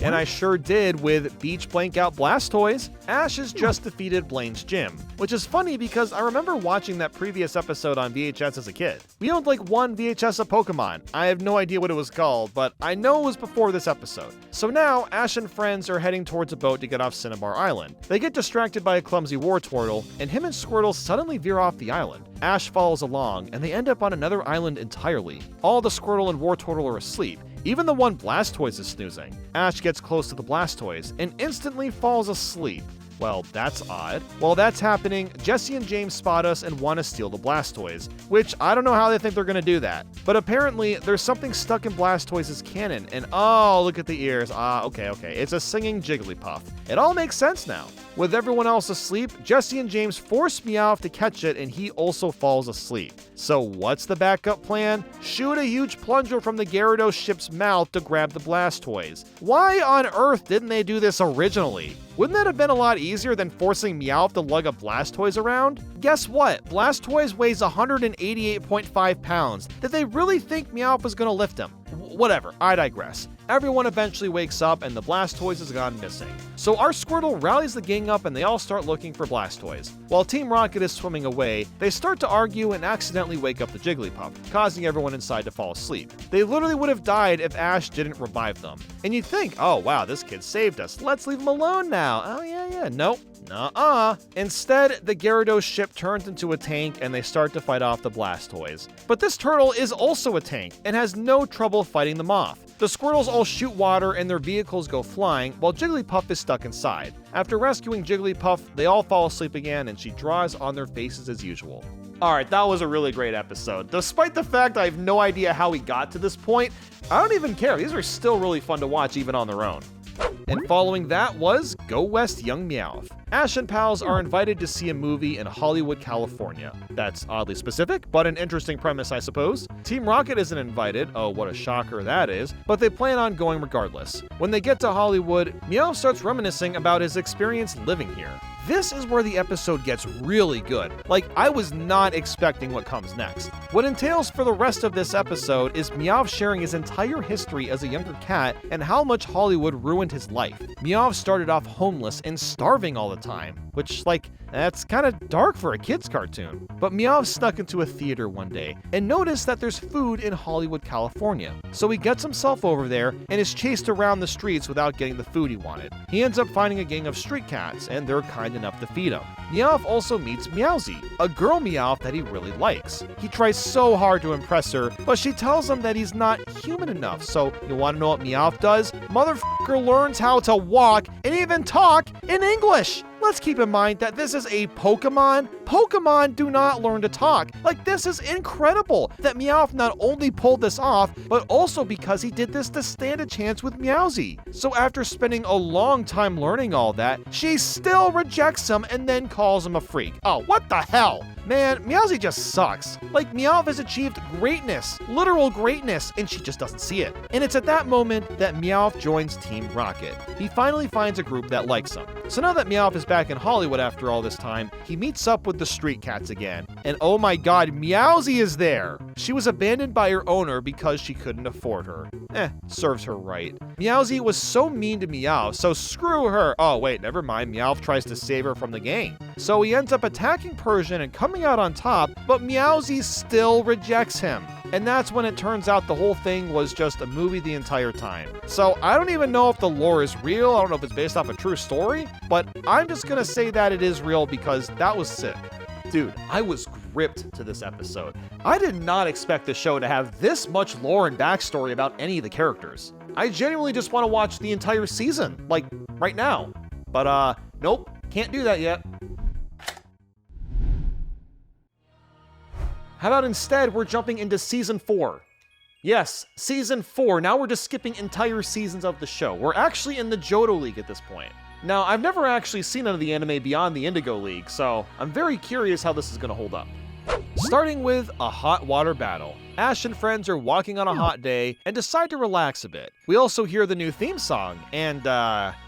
And I sure did with Beach Blank Out Blastoise. Ash has just defeated Blaine's gym, which is funny because I remember watching that previous episode on VHS as a kid. We owned like one VHS of Pokemon. I have no idea what it was called, but I know it was before this episode. So now, Ash and friends are heading towards a boat to get off Cinnabar Island. They get distracted by a clumsy Wartortle, and him and Squirtle suddenly veer off the island. Ash follows along, and they end up on another island entirely. All the Squirtle and Wartortle are asleep. Even the one Blastoise is snoozing. Ash gets close to the Blastoise and instantly falls asleep. Well, that's odd. While that's happening, Jessie and James spot us and want to steal the Blastoise, which I don't know how they think they're going to do that. But apparently, there's something stuck in Blastoise's cannon, and oh, look at the ears. Okay, it's a singing Jigglypuff. It all makes sense now. With everyone else asleep, Jessie and James force Meowth to catch it, and he also falls asleep. So what's the backup plan? Shoot a huge plunger from the Gyarados ship's mouth to grab the Blastoise. Why on earth didn't they do this originally? Wouldn't that have been a lot easier than forcing Meowth to lug a Blastoise around? Guess what? Blastoise weighs 188.5 pounds. Did they really think Meowth was gonna lift him? Whatever, I digress. Everyone eventually wakes up and the Blastoise has gone missing. So our Squirtle rallies the gang up and they all start looking for Blastoise. While Team Rocket is swimming away, they start to argue and accidentally wake up the Jigglypuff, causing everyone inside to fall asleep. They literally would have died if Ash didn't revive them. And you'd think, oh wow, this kid saved us, let's leave him alone now. Oh yeah, nope. Nuh-uh. Instead, the Gyarados ship turns into a tank and they start to fight off the Blastoise. But this turtle is also a tank and has no trouble fighting them off. The Squirtles all shoot water and their vehicles go flying while Jigglypuff is stuck inside. After rescuing Jigglypuff, they all fall asleep again and she draws on their faces as usual. Alright, that was a really great episode. Despite the fact I have no idea how we got to this point, I don't even care. These are still really fun to watch even on their own. And following that was Go West Young Meowth. Ash and pals are invited to see a movie in Hollywood, California. That's oddly specific, but an interesting premise, I suppose. Team Rocket isn't invited, oh what a shocker that is, but they plan on going regardless. When they get to Hollywood, Meowth starts reminiscing about his experience living here. This is where the episode gets really good. Like, I was not expecting what comes next. What entails for the rest of this episode is Meowth sharing his entire history as a younger cat and how much Hollywood ruined his life. Meowth started off homeless and starving all the time, which, like, that's kind of dark for a kid's cartoon. But Meowth snuck into a theater one day and noticed that there's food in Hollywood, California. So he gets himself over there and is chased around the streets without getting the food he wanted. He ends up finding a gang of street cats, and they're kind enough to feed him. Meowth also meets Meowsy, a girl Meowth that he really likes. He tries so hard to impress her, but she tells him that he's not human enough. So you want to know what Meowth does? Motherfucker learns how to walk and even talk in English. Let's keep in mind that this is a Pokemon. Pokemon do not learn to talk. Like, this is incredible that Meowth not only pulled this off, but also because he did this to stand a chance with Meowsy. So after spending a long time learning all that, she still rejects him and then calls him a freak. Oh, what the hell? Man, Meowsy just sucks. Like, Meowth has achieved greatness, literal greatness, and she just doesn't see it. And it's at that moment that Meowth joins Team Rocket. He finally finds a group that likes him. So now that Meowth is back in Hollywood after all this time, he meets up with the street cats again. And oh my god, Meowsy is there! She was abandoned by her owner because she couldn't afford her. Serves her right. Meowsy was so mean to Meowth, so screw her. Oh wait, never mind, Meowth tries to save her from the gang. So he ends up attacking Persian and coming out on top, but Meowsy still rejects him. And that's when it turns out the whole thing was just a movie the entire time. So I don't even know if the lore is real, I don't know if it's based off a true story, but I'm just gonna say that it is real because that was sick. Dude, I was gripped to this episode. I did not expect the show to have this much lore and backstory about any of the characters. I genuinely just want to watch the entire season, like, right now. But, nope, can't do that yet. How about instead we're jumping into Season 4? Yes, Season 4, now we're just skipping entire seasons of the show. We're actually in the Johto League at this point. Now, I've never actually seen any of the anime beyond the Indigo League, so I'm very curious how this is going to hold up. Starting with a hot water battle. Ash and friends are walking on a hot day and decide to relax a bit. We also hear the new theme song, and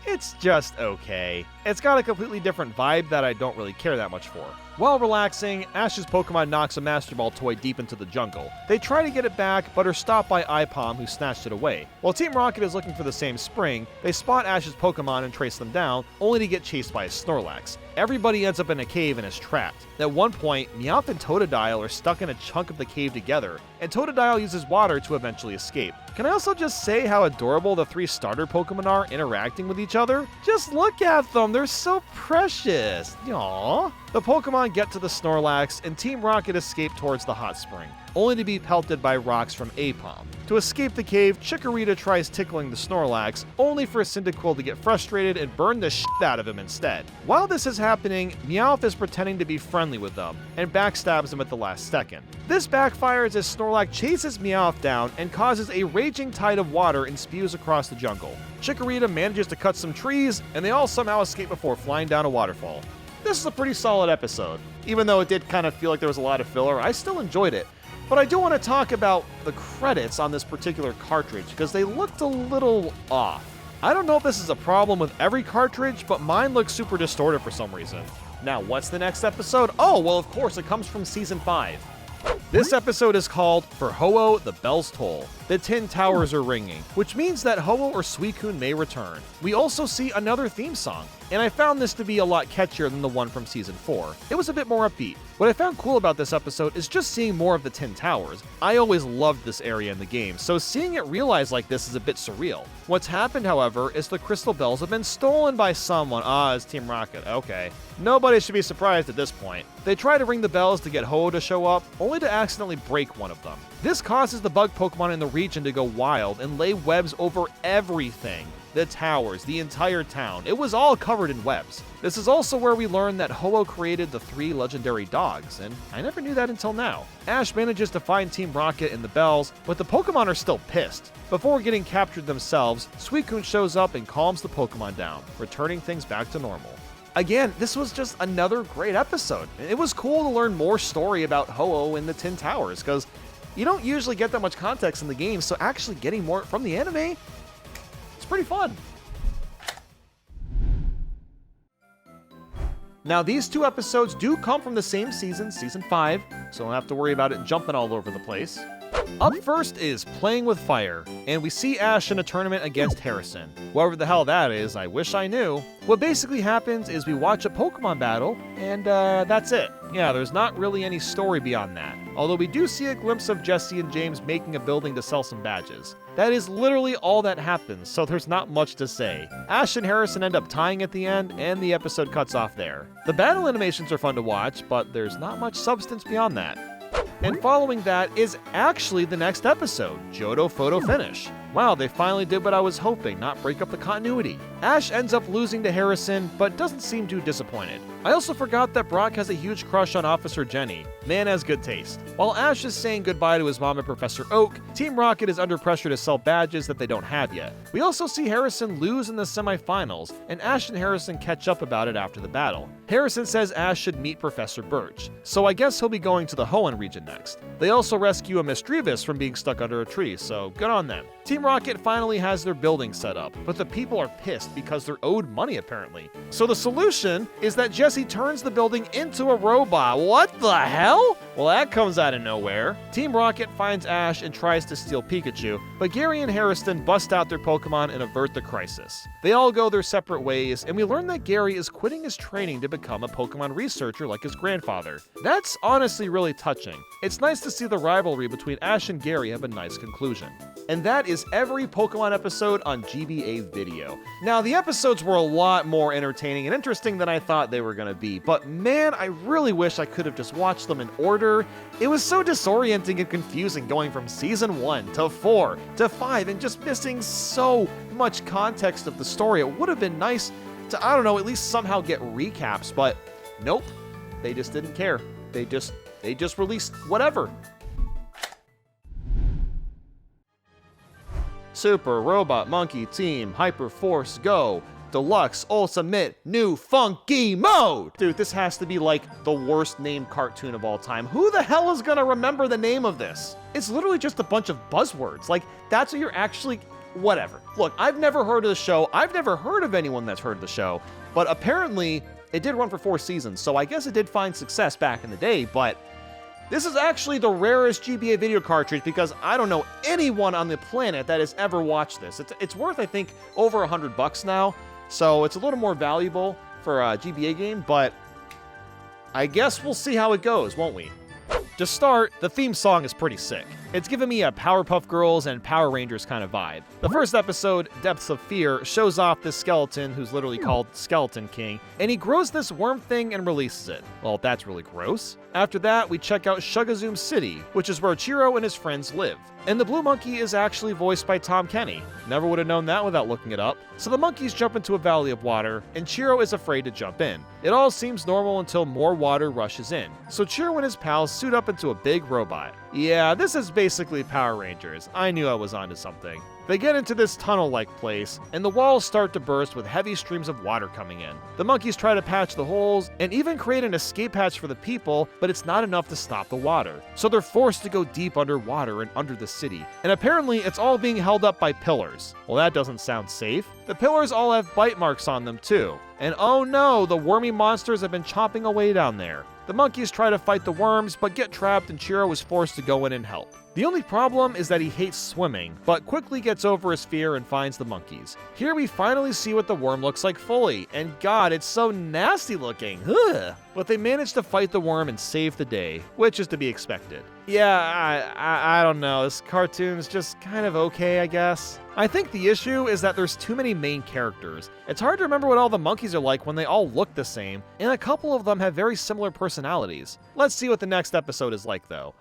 it's just okay. It's got a completely different vibe that I don't really care that much for. While relaxing, Ash's Pokemon knocks a Master Ball toy deep into the jungle. They try to get it back, but are stopped by Ipom, who snatched it away. While Team Rocket is looking for the same spring, they spot Ash's Pokemon and trace them down, only to get chased by a Snorlax. Everybody ends up in a cave and is trapped. At one point, Meowth and Totodile are stuck in a chunk of the cave together, and Totodile uses water to eventually escape. Can I also just say how adorable the three starter Pokemon are interacting with each other? Just look at them, they're so precious. Aww. The Pokemon get to the Snorlax, and Team Rocket escape towards the hot spring, only to be pelted by rocks from Apom. To escape the cave, Chikorita tries tickling the Snorlax, only for Cyndaquil to get frustrated and burn the shit out of him instead. While this is happening, Meowth is pretending to be friendly with them, and backstabs him at the last second. This backfires as Snorlax chases Meowth down and causes a raging tide of water and spews across the jungle. Chikorita manages to cut some trees, and they all somehow escape before flying down a waterfall. This is a pretty solid episode. Even though it did kind of feel like there was a lot of filler, I still enjoyed it. But I do want to talk about the credits on this particular cartridge, because they looked a little off. I don't know if this is a problem with every cartridge, but mine looks super distorted for some reason. Now, what's the next episode? Oh, well, of course, it comes from Season 5. This episode is called For Ho-Oh, the Bells Toll. The Tin Towers are ringing, which means that Ho-Oh or Suicune may return. We also see another theme song, and I found this to be a lot catchier than the one from Season 4. It was a bit more upbeat. What I found cool about this episode is just seeing more of the Tin Towers. I always loved this area in the game, so seeing it realized like this is a bit surreal. What's happened, however, is the crystal bells have been stolen by someone. It's Team Rocket, okay. Nobody should be surprised at this point. They try to ring the bells to get Ho-Oh to show up, only to accidentally break one of them. This causes the bug Pokemon in the region to go wild and lay webs over everything. The towers, the entire town, it was all covered in webs. This is also where we learn that Ho-Oh created the 3 legendary dogs, and I never knew that until now. Ash manages to find Team Rocket in the bells, but the Pokemon are still pissed. Before getting captured themselves, Suicune shows up and calms the Pokemon down, returning things back to normal. Again, this was just another great episode. It was cool to learn more story about Ho-Oh and the Tin Towers, because you don't usually get that much context in the game, so actually getting more from the anime, it's pretty fun. Now, these two episodes do come from the same season, Season 5, so don't have to worry about it jumping all over the place. Up first is Playing with Fire, and we see Ash in a tournament against Harrison. Whoever the hell that is, I wish I knew. What basically happens is we watch a Pokemon battle, and that's it. Yeah, there's not really any story beyond that. Although we do see a glimpse of Jesse and James making a building to sell some badges. That is literally all that happens, so there's not much to say. Ash and Harrison end up tying at the end, and the episode cuts off there. The battle animations are fun to watch, but there's not much substance beyond that. And following that is actually the next episode, Johto Photo Finish. Wow, they finally did what I was hoping, not break up the continuity. Ash ends up losing to Harrison, but doesn't seem too disappointed. I also forgot that Brock has a huge crush on Officer Jenny. Man has good taste. While Ash is saying goodbye to his mom and Professor Oak, Team Rocket is under pressure to sell badges that they don't have yet. We also see Harrison lose in the semifinals, and Ash and Harrison catch up about it after the battle. Harrison says Ash should meet Professor Birch, so I guess he'll be going to the Hoenn region next. They also rescue a Misdreavus from being stuck under a tree, so good on them. Team Rocket finally has their building set up, but the people are pissed because they're owed money apparently. So the solution is that Jesse turns the building into a robot. What the hell? Well, that comes out of nowhere. Team Rocket finds Ash and tries to steal Pikachu, but Gary and Harrison bust out their Pokemon and avert the crisis. They all go their separate ways, and we learn that Gary is quitting his training to become a Pokemon researcher like his grandfather. That's honestly really touching. It's nice to see the rivalry between Ash and Gary have a nice conclusion. And that is every Pokemon episode on GBA Video. Now, the episodes were a lot more entertaining and interesting than I thought they were going to be, but man, I really wish I could have just watched them in order. It was so disorienting and confusing going from Season 1 to 4 to 5 and just missing so much context of the story. It would have been nice to, I don't know, at least somehow get recaps, but nope, they just didn't care. They just released whatever. Super Robot Monkey Team Hyper Force Go Deluxe Ultimate New Funky Mode! Dude, this has to be like the worst named cartoon of all time. Who the hell is gonna remember the name of this? It's literally just a bunch of buzzwords. Like, that's what you're actually... Whatever. Look, I've never heard of the show. I've never heard of anyone that's heard of the show. But apparently, it did run for 4 seasons, so I guess it did find success back in the day, but... This is actually the rarest GBA video cartridge because I don't know anyone on the planet that has ever watched this. It's worth, I think, over $100 now, so it's a little more valuable for a GBA game, but I guess we'll see how it goes, won't we? To start, the theme song is pretty sick. It's giving me a Powerpuff Girls and Power Rangers kind of vibe. The first episode, Depths of Fear, shows off this skeleton who's literally called Skeleton King, and he grows this worm thing and releases it. Well, that's really gross. After that, we check out Shuggazoom City, which is where Chiro and his friends live. And the blue monkey is actually voiced by Tom Kenny. Never would have known that without looking it up. So the monkeys jump into a valley of water, and Chiro is afraid to jump in. It all seems normal until more water rushes in. So Chiro and his pals suit up into a big robot. Yeah, this is basically Power Rangers. I knew I was onto something. They get into this tunnel-like place, and the walls start to burst with heavy streams of water coming in. The monkeys try to patch the holes, and even create an escape hatch for the people, but it's not enough to stop the water. So they're forced to go deep underwater and under the city. And apparently, it's all being held up by pillars. Well, that doesn't sound safe. The pillars all have bite marks on them, too. And oh no, the wormy monsters have been chomping away down there. The monkeys try to fight the worms, but get trapped and Chiro is forced to go in and help. The only problem is that he hates swimming, but quickly gets over his fear and finds the monkeys. Here we finally see what the worm looks like fully, and god, it's so nasty looking. Ugh. But they manage to fight the worm and save the day, which is to be expected. Yeah, I don't know, this cartoon's just kind of okay, I guess. I think the issue is that there's too many main characters. It's hard to remember what all the monkeys are like when they all look the same, and a couple of them have very similar personalities. Let's see what the next episode is like though.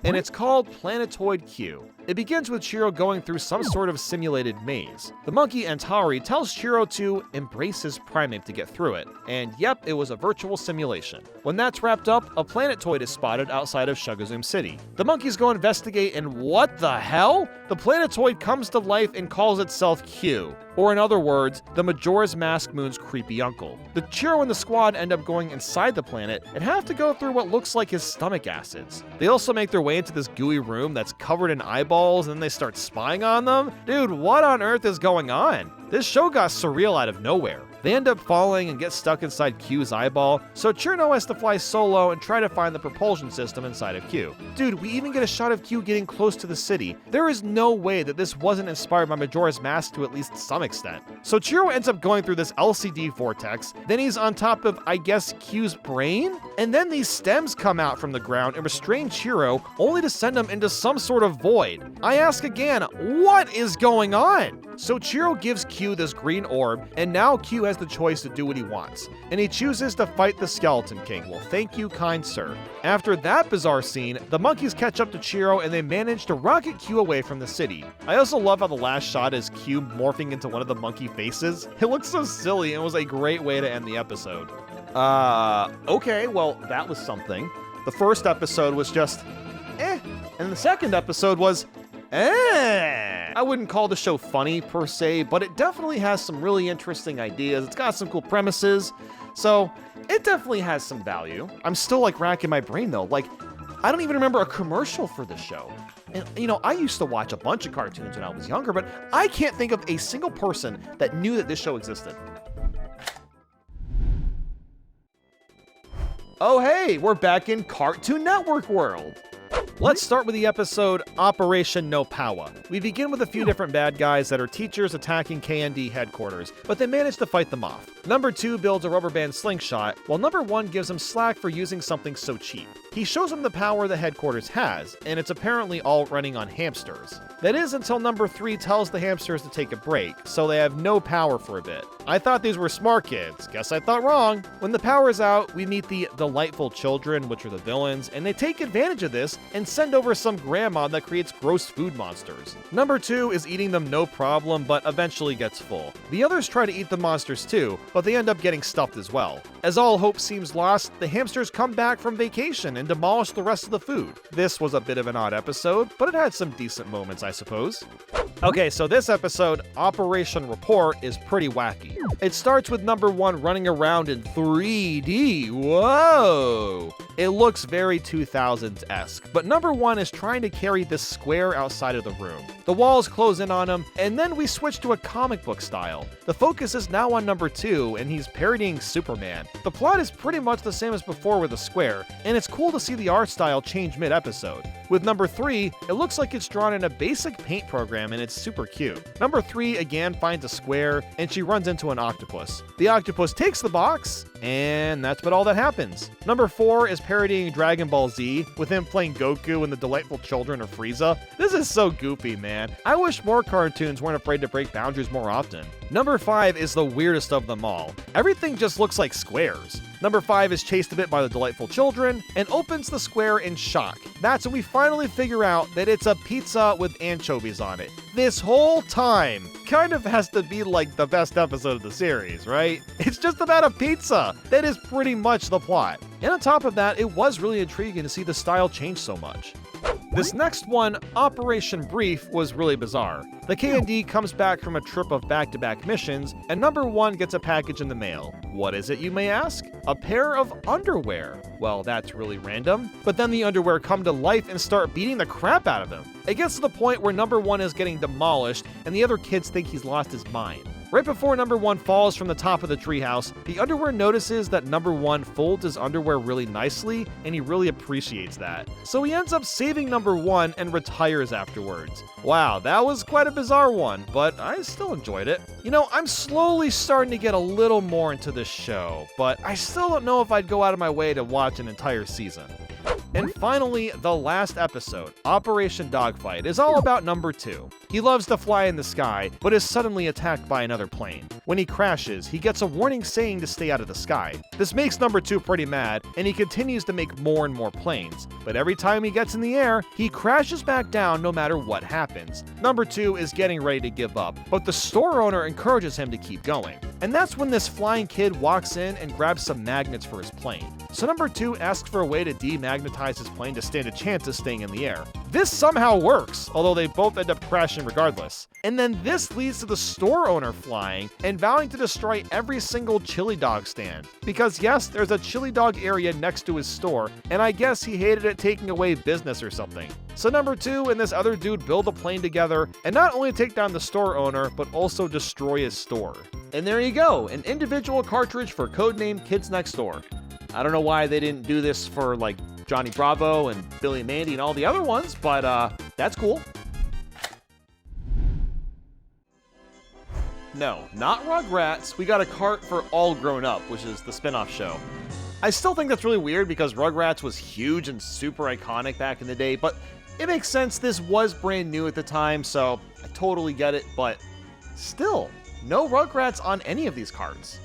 And it's called Planetoid Q. It begins with Chiro going through some sort of simulated maze. The monkey Antari tells Chiro to embrace his primate to get through it, and yep, it was a virtual simulation. When that's wrapped up, a planetoid is spotted outside of Shuggazoom City. The monkeys go investigate, and what the hell? The planetoid comes to life and calls itself Q. Or in other words, the Majora's Mask Moon's creepy uncle. The Chiro and the squad end up going inside the planet and have to go through what looks like his stomach acids. They also make their way into this gooey room that's covered in eyeballs, and then they start spying on them? Dude, what on earth is going on? This show got surreal out of nowhere. They end up falling and get stuck inside Q's eyeball, so Chiro has to fly solo and try to find the propulsion system inside of Q. Dude, we even get a shot of Q getting close to the city. There is no way that this wasn't inspired by Majora's Mask to at least some extent. So Chiro ends up going through this LCD vortex, then he's on top of, I guess, Q's brain? And then these stems come out from the ground and restrain Chiro, only to send him into some sort of void. I ask again, what is going on? So Chiro gives Q this green orb, and now Q has the choice to do what he wants, and he chooses to fight the Skeleton King. Well, thank you, kind sir. After that bizarre scene, the monkeys catch up to Chiro and they manage to rocket Q away from the city. I also love how the last shot is Q morphing into one of the monkey faces. It looks so silly and was a great way to end the episode. Okay, well, that was something. The first episode was just, and the second episode was, I wouldn't call the show funny per se, but it definitely has some really interesting ideas. It's got some cool premises, so it definitely has some value. I'm still like racking my brain though. Like, I don't even remember a commercial for this show. And you know, I used to watch a bunch of cartoons when I was younger, but I can't think of a single person that knew that this show existed. Oh hey, we're back in Cartoon Network world. Let's start with the episode Operation No Power. We begin with a few different bad guys that are teachers attacking KND headquarters, but they manage to fight them off. Number 2 builds a rubber band slingshot, while number 1 gives him slack for using something so cheap. He shows him the power the headquarters has, and it's apparently all running on hamsters. That is until number 3 tells the hamsters to take a break, so they have no power for a bit. I thought these were smart kids. Guess I thought wrong. When the power is out, we meet the delightful children, which are the villains, and they take advantage of this and send over some grandma that creates gross food monsters. Number 2 is eating them no problem, but eventually gets full. The others try to eat the monsters too, but they end up getting stuffed as well. As all hope seems lost, the hamsters come back from vacation and demolish the rest of the food. This was a bit of an odd episode, but it had some decent moments, I suppose. Okay, so this episode, Operation Report, is pretty wacky. It starts with number 1 running around in 3D. Whoa! It looks very 2000s-esque, but number 1 is trying to carry this square outside of the room. The walls close in on him, and then we switch to a comic book style. The focus is now on number 2, and he's parodying Superman. The plot is pretty much the same as before with the square, and it's cool to see the art style change mid-episode. With number 3, it looks like it's drawn in a basic paint program, and it's super cute. Number 3 again finds a square, and she runs into an octopus. The octopus takes the box, and that's about all that happens. Number 4 is parodying Dragon Ball Z, with him playing Goku and the delightful children of Frieza. This is so goofy, man. I wish more cartoons weren't afraid to break boundaries more often. Number 5 is the weirdest of them all. Everything just looks like squares. Number 5 is chased a bit by the delightful children and opens the square in shock. That's when we finally figure out that it's a pizza with anchovies on it. This whole time kind of has to be like the best episode of the series, right? It's just about a pizza. That is pretty much the plot. And on top of that, it was really intriguing to see the style change so much. This next one, Operation Brief, was really bizarre. The KND comes back from a trip of back-to-back missions, and number 1 gets a package in the mail. What is it, you may ask? A pair of underwear. Well, that's really random. But then the underwear come to life and start beating the crap out of him. It gets to the point where number 1 is getting demolished, and the other kids think he's lost his mind. Right before number 1 falls from the top of the treehouse, the underwear notices that number 1 folds his underwear really nicely, and he really appreciates that. So he ends up saving number 1 and retires afterwards. Wow, that was quite a bizarre one, but I still enjoyed it. You know, I'm slowly starting to get a little more into this show, but I still don't know if I'd go out of my way to watch an entire season. And finally, the last episode, Operation Dogfight, is all about number 2. He loves to fly in the sky, but is suddenly attacked by another plane. When he crashes, he gets a warning saying to stay out of the sky. This makes number 2 pretty mad, and he continues to make more and more planes. But every time he gets in the air, he crashes back down no matter what happens. Number 2 is getting ready to give up, but the store owner encourages him to keep going. And that's when this flying kid walks in and grabs some magnets for his plane. So number 2 asks for a way to demagnetize his plane to stand a chance of staying in the air. This somehow works, although they both end up crashing regardless. And then this leads to the store owner flying and vowing to destroy every single chili dog stand. Because yes, there's a chili dog area next to his store, and I guess he hated it taking away business or something. So number 2 and this other dude build a plane together and not only take down the store owner, but also destroy his store. And there you go, an individual cartridge for codename Kids Next Door. I don't know why they didn't do this for like Johnny Bravo and Billy and Mandy and all the other ones, but that's cool. No, not Rugrats. We got a cart for All Grown Up, which is the spin-off show. I still think that's really weird because Rugrats was huge and super iconic back in the day, but it makes sense. This was brand new at the time, so I totally get it, but still, no Rugrats on any of these carts.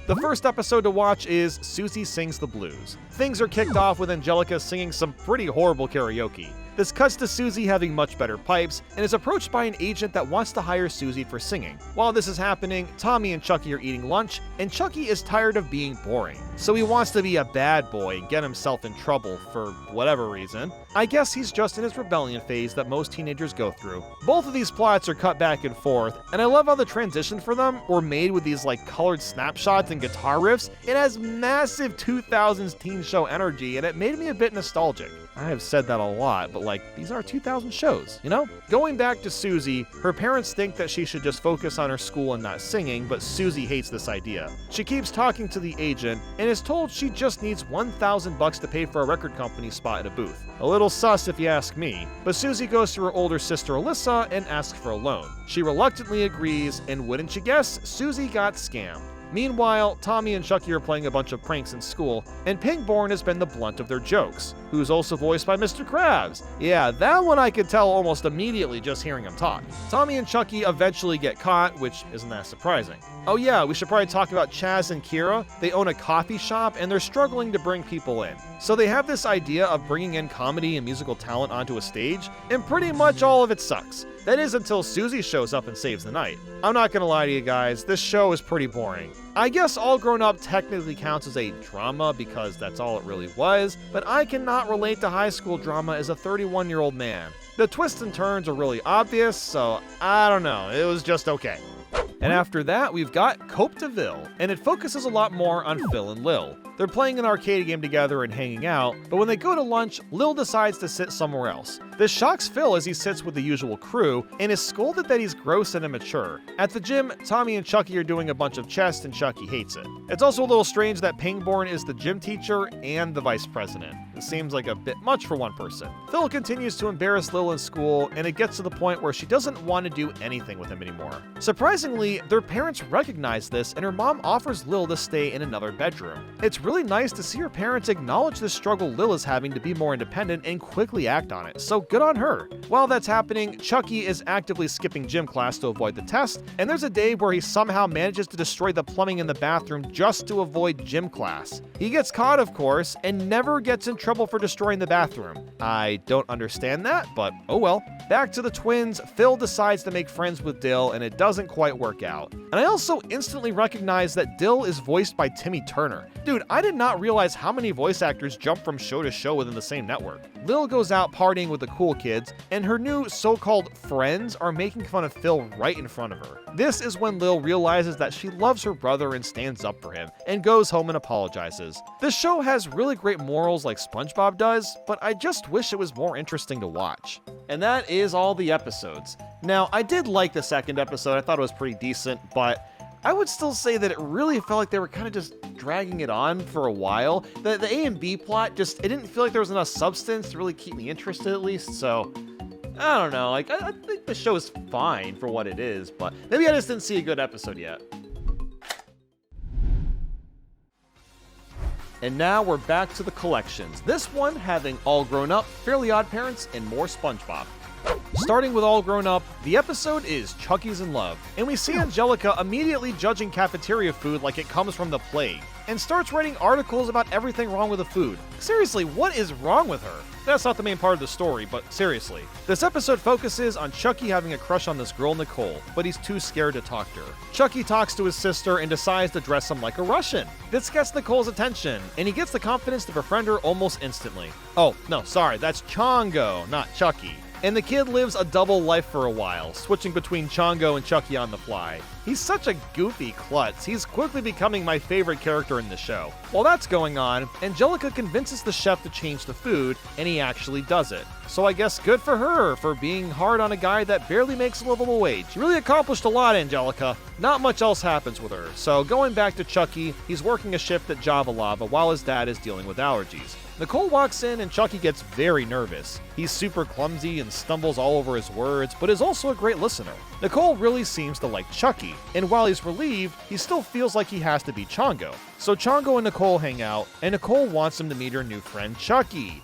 The first episode to watch is Susie Sings the Blues. Things are kicked off with Angelica singing some pretty horrible karaoke. This cuts to Susie having much better pipes and is approached by an agent that wants to hire Susie for singing. While this is happening, Tommy and Chucky are eating lunch, and Chucky is tired of being boring. So he wants to be a bad boy and get himself in trouble for whatever reason. I guess he's just in his rebellion phase that most teenagers go through. Both of these plots are cut back and forth, and I love how the transition for them were made with these like colored snapshots and guitar riffs. It has massive 2000s teen show energy, and it made me a bit nostalgic. I have said that a lot, but like, these are 2000 shows, you know? Going back to Susie, her parents think that she should just focus on her school and not singing, but Susie hates this idea. She keeps talking to the agent and is told she just needs $1,000 to pay for a record company spot at a booth. A little sus if you ask me, but Susie goes to her older sister Alyssa and asks for a loan. She reluctantly agrees, and wouldn't you guess, Susie got scammed. Meanwhile, Tommy and Chucky are playing a bunch of pranks in school, and Pangborn has been the blunt of their jokes, who's also voiced by Mr. Krabs. Yeah, that one I could tell almost immediately just hearing him talk. Tommy and Chucky eventually get caught, which isn't that surprising. Oh yeah, we should probably talk about Chaz and Kira. They own a coffee shop and they're struggling to bring people in. So they have this idea of bringing in comedy and musical talent onto a stage, and pretty much all of it sucks. That is until Susie shows up and saves the night. I'm not gonna lie to you guys, this show is pretty boring. I guess All Grown Up technically counts as a drama because that's all it really was, but I cannot relate to high school drama as a 31-year-old man. The twists and turns are really obvious, so I don't know, it was just okay. And after that, we've got Cope de Ville, and it focuses a lot more on Phil and Lil. They're playing an arcade game together and hanging out, but when they go to lunch, Lil decides to sit somewhere else. This shocks Phil as he sits with the usual crew, and is scolded that he's gross and immature. At the gym, Tommy and Chucky are doing a bunch of chest, and Chucky hates it. It's also a little strange that Pangborn is the gym teacher and the vice president. It seems like a bit much for one person. Phil continues to embarrass Lil in school, and it gets to the point where she doesn't want to do anything with him anymore. Surprisingly, their parents recognize this, and her mom offers Lil to stay in another bedroom. It's really nice to see her parents acknowledge the struggle Lil is having to be more independent and quickly act on it, so good on her. While that's happening, Chucky is actively skipping gym class to avoid the test, and there's a day where he somehow manages to destroy the plumbing in the bathroom just to avoid gym class. He gets caught, of course, and never gets in trouble for destroying the bathroom. I don't understand that, but oh well. Back to the twins, Phil decides to make friends with Dill, and it doesn't quite work out. And I also instantly recognize that Dill is voiced by Timmy Turner. Dude, I did not realize how many voice actors jump from show to show within the same network. Lil goes out partying with the cool kids, and her new so-called friends are making fun of Phil right in front of her. This is when Lil realizes that she loves her brother and stands up for him, and goes home and apologizes. This show has really great morals like SpongeBob does, but I just wish it was more interesting to watch. And that is all the episodes. Now, I did like the second episode, I thought it was pretty decent, but I would still say that it really felt like they were kind of just dragging it on for a while. The A and B plot it didn't feel like there was enough substance to really keep me interested at least, so I don't know, like, I think the show is fine for what it is, but maybe I just didn't see a good episode yet. And now we're back to the collections, this one having All Grown Up, Fairly OddParents, and more SpongeBob. Starting with All Grown Up, the episode is Chucky's in Love, and we see Angelica immediately judging cafeteria food like it comes from the plague, and starts writing articles about everything wrong with the food. Seriously, what is wrong with her? That's not the main part of the story, but seriously. This episode focuses on Chucky having a crush on this girl Nicole, but he's too scared to talk to her. Chucky talks to his sister and decides to dress him like a Russian. This gets Nicole's attention, and he gets the confidence to befriend her almost instantly. Oh, no, sorry, that's Chongo, not Chucky. And the kid lives a double life for a while, switching between Chongo and Chucky on the fly. He's such a goofy klutz, he's quickly becoming my favorite character in the show. While that's going on, Angelica convinces the chef to change the food, and he actually does it. So I guess good for her for being hard on a guy that barely makes a livable wage. You really accomplished a lot, Angelica. Not much else happens with her, so going back to Chucky, he's working a shift at Java Lava while his dad is dealing with allergies. Nicole walks in and Chucky gets very nervous. He's super clumsy and stumbles all over his words, but is also a great listener. Nicole really seems to like Chucky, and while he's relieved, he still feels like he has to be Chongo. So Chongo and Nicole hang out, and Nicole wants him to meet her new friend Chucky.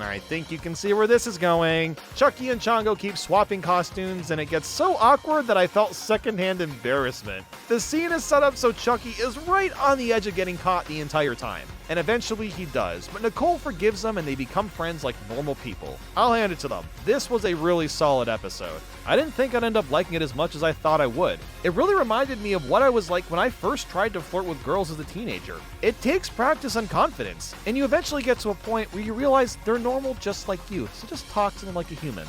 I think you can see where this is going. Chucky and Chongo keep swapping costumes, and it gets so awkward that I felt secondhand embarrassment. The scene is set up so Chucky is right on the edge of getting caught the entire time. And eventually he does, but Nicole forgives them and they become friends like normal people. I'll hand it to them. This was a really solid episode. I didn't think I'd end up liking it as much as I thought I would. It really reminded me of what I was like when I first tried to flirt with girls as a teenager. It takes practice and confidence, and you eventually get to a point where you realize they're normal just like you, so just talk to them like a human.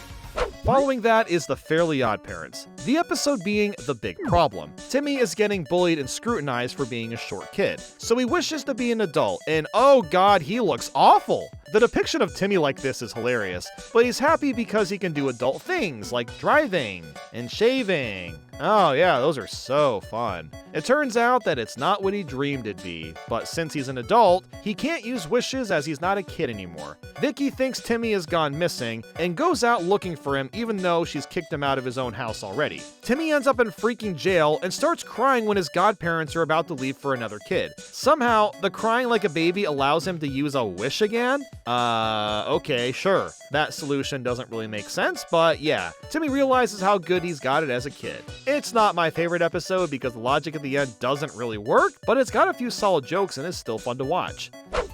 Following that is the Fairly OddParents, the episode being The Big Problem. Timmy is getting bullied and scrutinized for being a short kid, so he wishes to be an adult, and oh god, he looks awful! The depiction of Timmy like this is hilarious, but he's happy because he can do adult things like driving and shaving. Oh yeah, those are so fun. It turns out that it's not what he dreamed it'd be, but since he's an adult, he can't use wishes as he's not a kid anymore. Vicky thinks Timmy has gone missing and goes out looking for him even though she's kicked him out of his own house already. Timmy ends up in freaking jail and starts crying when his godparents are about to leave for another kid. Somehow, the crying like a baby allows him to use a wish again? Okay, sure. That solution doesn't really make sense, but yeah. Timmy realizes how good he's got it as a kid. It's not my favorite episode because the logic at the end doesn't really work, but it's got a few solid jokes and is still fun to watch.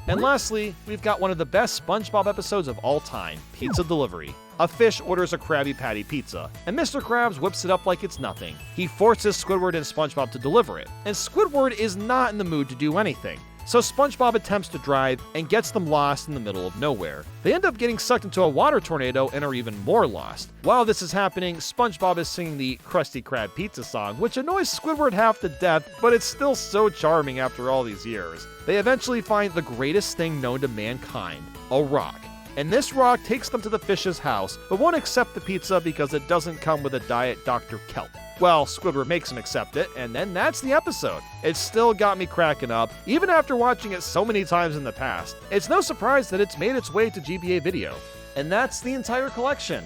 And lastly, we've got one of the best SpongeBob episodes of all time, Pizza Delivery. A fish orders a Krabby Patty pizza, and Mr. Krabs whips it up like it's nothing. He forces Squidward and SpongeBob to deliver it, and Squidward is not in the mood to do anything. So SpongeBob attempts to drive and gets them lost in the middle of nowhere. They end up getting sucked into a water tornado and are even more lost. While this is happening, SpongeBob is singing the Krusty Krab pizza song, which annoys Squidward half to death, but it's still so charming after all these years. They eventually find the greatest thing known to mankind, a rock. And this rock takes them to the fish's house, but won't accept the pizza because it doesn't come with a Diet Dr. Kelp. Well, Squidward makes him accept it, and then that's the episode. It still got me cracking up, even after watching it so many times in the past. It's no surprise that it's made its way to GBA Video. And that's the entire collection.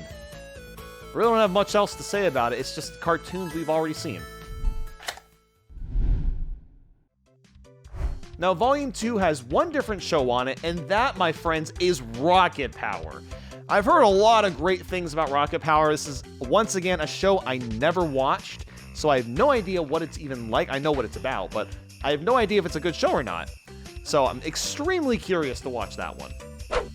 I really don't have much else to say about it, it's just cartoons we've already seen. Now, Volume 2 has one different show on it, and that, my friends, is Rocket Power. I've heard a lot of great things about Rocket Power. This is, once again, a show I never watched, so I have no idea what it's even like. I know what it's about, but I have no idea if it's a good show or not. So I'm extremely curious to watch that one.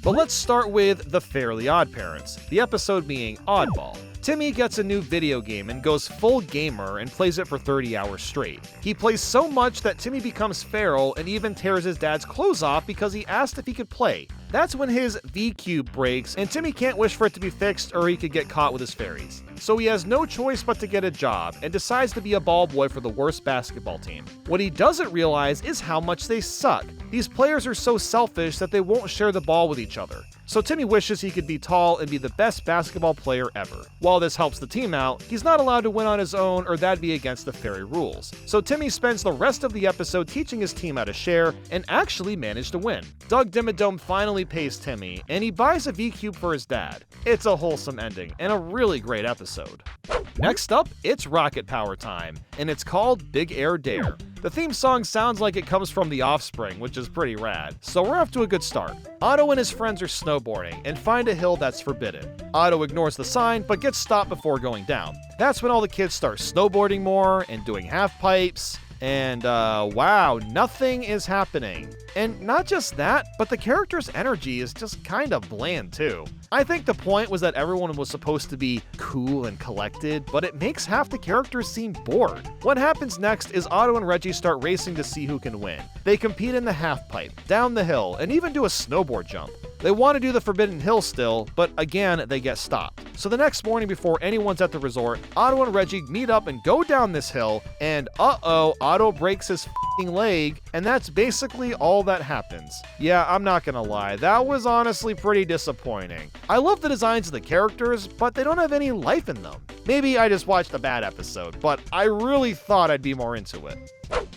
But let's start with The Fairly OddParents, the episode being Oddball. Timmy gets a new video game and goes full gamer and plays it for 30 hours straight. He plays so much that Timmy becomes feral and even tears his dad's clothes off because he asked if he could play. That's when his V-Cube breaks and Timmy can't wish for it to be fixed or he could get caught with his fairies. So he has no choice but to get a job and decides to be a ball boy for the worst basketball team. What he doesn't realize is how much they suck. These players are so selfish that they won't share the ball with each other. So Timmy wishes he could be tall and be the best basketball player ever. While this helps the team out, he's not allowed to win on his own or that'd be against the fairy rules. So Timmy spends the rest of the episode teaching his team how to share and actually manage to win. Doug Dimmadome finally pays Timmy and he buys a V-Cube for his dad. It's a wholesome ending and a really great episode. Next up, it's Rocket Power time, and it's called Big Air Dare. The theme song sounds like it comes from The Offspring, which is pretty rad, so we're off to a good start. Otto and his friends are snowboarding and find a hill that's forbidden. Otto ignores the sign, but gets stopped before going down. That's when all the kids start snowboarding more and doing half pipes, and wow, nothing is happening. And not just that, but the character's energy is just kind of bland too. I think the point was that everyone was supposed to be cool and collected, but it makes half the characters seem bored. What happens next is Otto and Reggie start racing to see who can win. They compete in the half pipe, down the hill, and even do a snowboard jump. They want to do the Forbidden Hill still, but again, they get stopped. So the next morning before anyone's at the resort, Otto and Reggie meet up and go down this hill, and Otto breaks his f***ing leg, and that's basically all that happens. Yeah, I'm not gonna lie, that was honestly pretty disappointing. I love the designs of the characters, but they don't have any life in them. Maybe I just watched a bad episode, but I really thought I'd be more into it.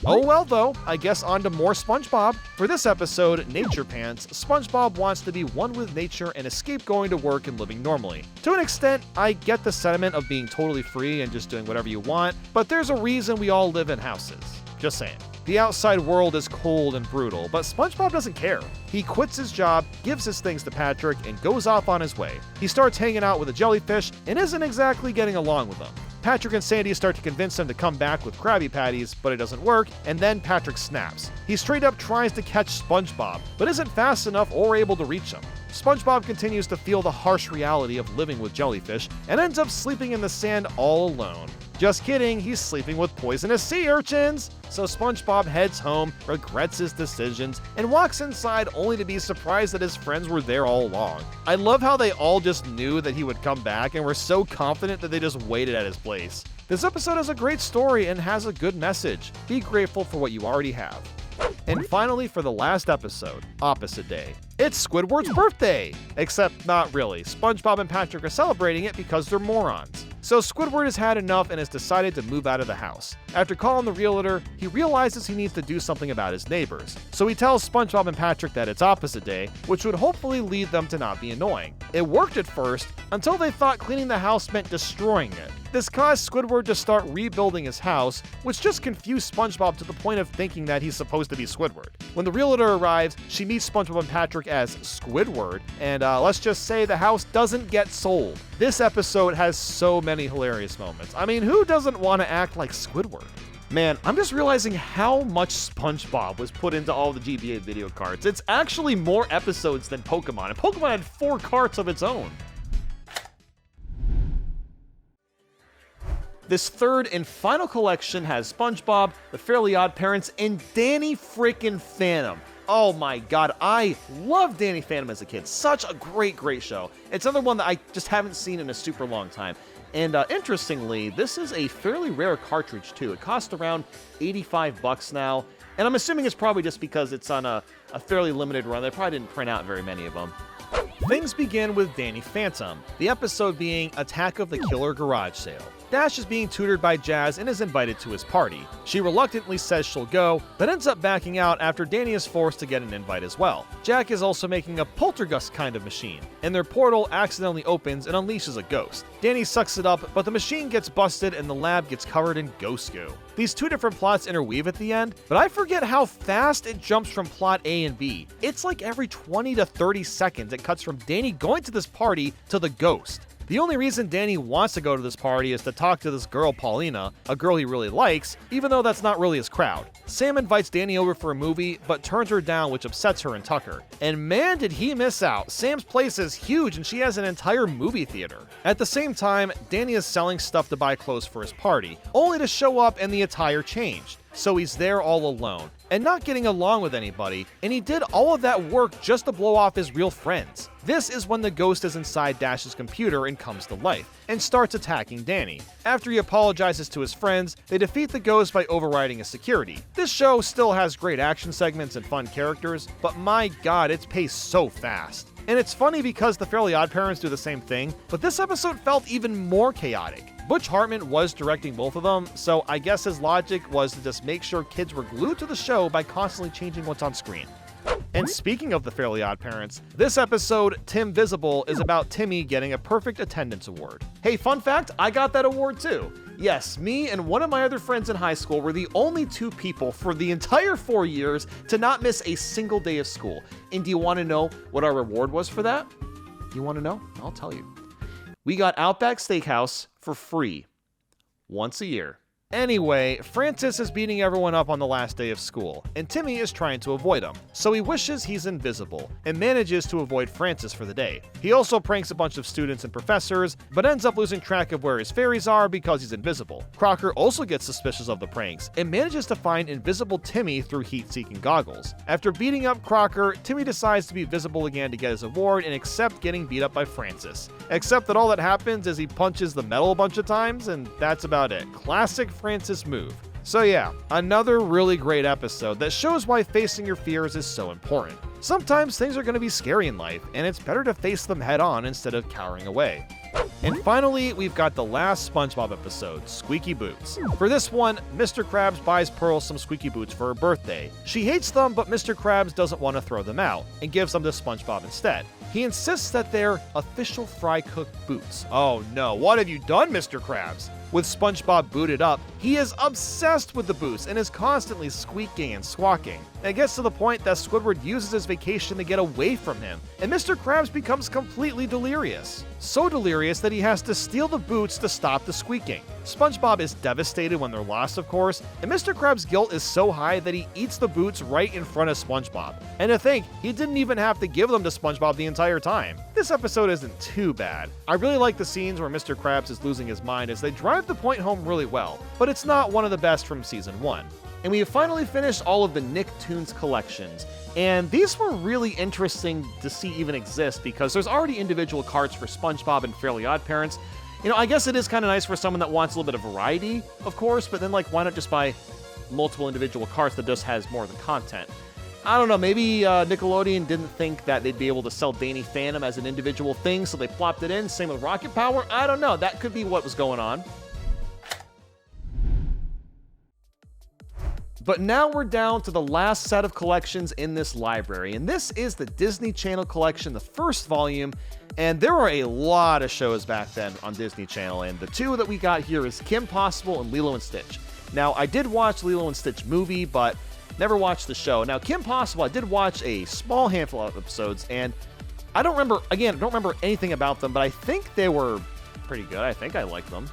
Oh well though, I guess on to more SpongeBob. For this episode, Nature Pants, SpongeBob wants to be one with nature and escape going to work and living normally. To an extent, I get the sentiment of being totally free and just doing whatever you want, but there's a reason we all live in houses. Just saying. The outside world is cold and brutal, but SpongeBob doesn't care. He quits his job, gives his things to Patrick, and goes off on his way. He starts hanging out with a jellyfish and isn't exactly getting along with them. Patrick and Sandy start to convince him to come back with Krabby Patties, but it doesn't work, and then Patrick snaps. He straight up tries to catch SpongeBob, but isn't fast enough or able to reach him. SpongeBob continues to feel the harsh reality of living with jellyfish and ends up sleeping in the sand all alone. Just kidding, he's sleeping with poisonous sea urchins! So SpongeBob heads home, regrets his decisions, and walks inside only to be surprised that his friends were there all along. I love how they all just knew that he would come back and were so confident that they just waited at his place. This episode has a great story and has a good message. Be grateful for what you already have. And finally, for the last episode, Opposite Day. It's Squidward's birthday! Except not really. SpongeBob and Patrick are celebrating it because they're morons. So Squidward has had enough and has decided to move out of the house. After calling the realtor, he realizes he needs to do something about his neighbors. So he tells SpongeBob and Patrick that it's Opposite Day, which would hopefully lead them to not be annoying. It worked at first, until they thought cleaning the house meant destroying it. This caused Squidward to start rebuilding his house, which just confused SpongeBob to the point of thinking that he's supposed to be Squidward. When the realtor arrives, she meets SpongeBob and Patrick as Squidward, and let's just say the house doesn't get sold. This episode has so many hilarious moments. I mean, who doesn't want to act like Squidward? Man, I'm just realizing how much SpongeBob was put into all the GBA video carts. It's actually more episodes than Pokemon, and Pokemon had 4 carts of its own. This third and final collection has SpongeBob, the Fairly OddParents, and Danny frickin' Phantom. Oh my god, I loved Danny Phantom as a kid. Such a great show. It's another one that I just haven't seen in a super long time. And interestingly, this is a fairly rare cartridge too. It costs around $85 now, and I'm assuming it's probably just because it's on a fairly limited run. They probably didn't print out very many of them. Things begin with Danny Phantom, the episode being Attack of the Killer Garage Sale. Dash is being tutored by Jazz and is invited to his party. She reluctantly says she'll go, but ends up backing out after Danny is forced to get an invite as well. Jack is also making a poltergust kind of machine, and their portal accidentally opens and unleashes a ghost. Danny sucks it up, but the machine gets busted and the lab gets covered in ghost goo. These two different plots interweave at the end, but I forget how fast it jumps from plot A and B. It's like every 20 to 30 seconds it cuts from Danny going to this party to the ghost. The only reason Danny wants to go to this party is to talk to this girl Paulina, a girl he really likes, even though that's not really his crowd. Sam invites Danny over for a movie, but turns her down, which upsets her and Tucker. And man, did he miss out. Sam's place is huge and she has an entire movie theater. At the same time, Danny is selling stuff to buy clothes for his party, only to show up and the attire changed. So he's there all alone, and not getting along with anybody, and he did all of that work just to blow off his real friends. This is when the ghost is inside Dash's computer and comes to life, and starts attacking Danny. After he apologizes to his friends, they defeat the ghost by overriding his security. This show still has great action segments and fun characters, but my god, it's paced so fast. And it's funny because the Fairly OddParents do the same thing, but this episode felt even more chaotic. Butch Hartman was directing both of them, so I guess his logic was to just make sure kids were glued to the show by constantly changing what's on screen. And speaking of the Fairly OddParents, this episode, Tim Visible, is about Timmy getting a perfect attendance award. Hey, fun fact, I got that award too. Yes, me and one of my other friends in high school were the only 2 people for the entire 4 years to not miss a single day of school. And do you want to know what our reward was for that? You want to know? I'll tell you. We got Outback Steakhouse for free once a year. Anyway, Francis is beating everyone up on the last day of school, and Timmy is trying to avoid him, so he wishes he's invisible, and manages to avoid Francis for the day. He also pranks a bunch of students and professors, but ends up losing track of where his fairies are because he's invisible. Crocker also gets suspicious of the pranks, and manages to find invisible Timmy through heat-seeking goggles. After beating up Crocker, Timmy decides to be visible again to get his award and accept getting beat up by Francis. Except that all that happens is he punches the metal a bunch of times, and that's about it. Classic Francis move. So yeah, another really great episode that shows why facing your fears is so important. Sometimes things are going to be scary in life, and it's better to face them head on instead of cowering away. And finally, we've got the last SpongeBob episode, Squeaky Boots. For this one, Mr. Krabs buys Pearl some squeaky boots for her birthday. She hates them, but Mr. Krabs doesn't want to throw them out, and gives them to SpongeBob instead. He insists that they're official fry cook boots. Oh no, what have you done, Mr. Krabs? With SpongeBob booted up, he is obsessed with the boost and is constantly squeaking and squawking. It gets to the point that Squidward uses his vacation to get away from him, and Mr. Krabs becomes completely delirious. So delirious that he has to steal the boots to stop the squeaking. SpongeBob is devastated when they're lost, of course, and Mr. Krabs' guilt is so high that he eats the boots right in front of SpongeBob. And to think, he didn't even have to give them to SpongeBob the entire time. This episode isn't too bad. I really like the scenes where Mr. Krabs is losing his mind as they drive the point home really well, but it's not one of the best from season 1. And we have finally finished all of the Nicktoons collections. And these were really interesting to see even exist because there's already individual carts for SpongeBob and Fairly OddParents. You know, I guess it is kind of nice for someone that wants a little bit of variety, of course, but then like, why not just buy multiple individual carts that just has more of the content? I don't know, maybe Nickelodeon didn't think that they'd be able to sell Danny Phantom as an individual thing, so they plopped it in. Same with Rocket Power. I don't know, that could be what was going on. But now we're down to the last set of collections in this library, and this is the Disney Channel collection, the first volume, and there were a lot of shows back then on Disney Channel, and the two that we got here is Kim Possible and Lilo and Stitch. Now, I did watch Lilo and Stitch movie, but never watched the show. Now, Kim Possible, I did watch a small handful of episodes, and I don't remember anything about them, but I think they were pretty good. I think I liked them.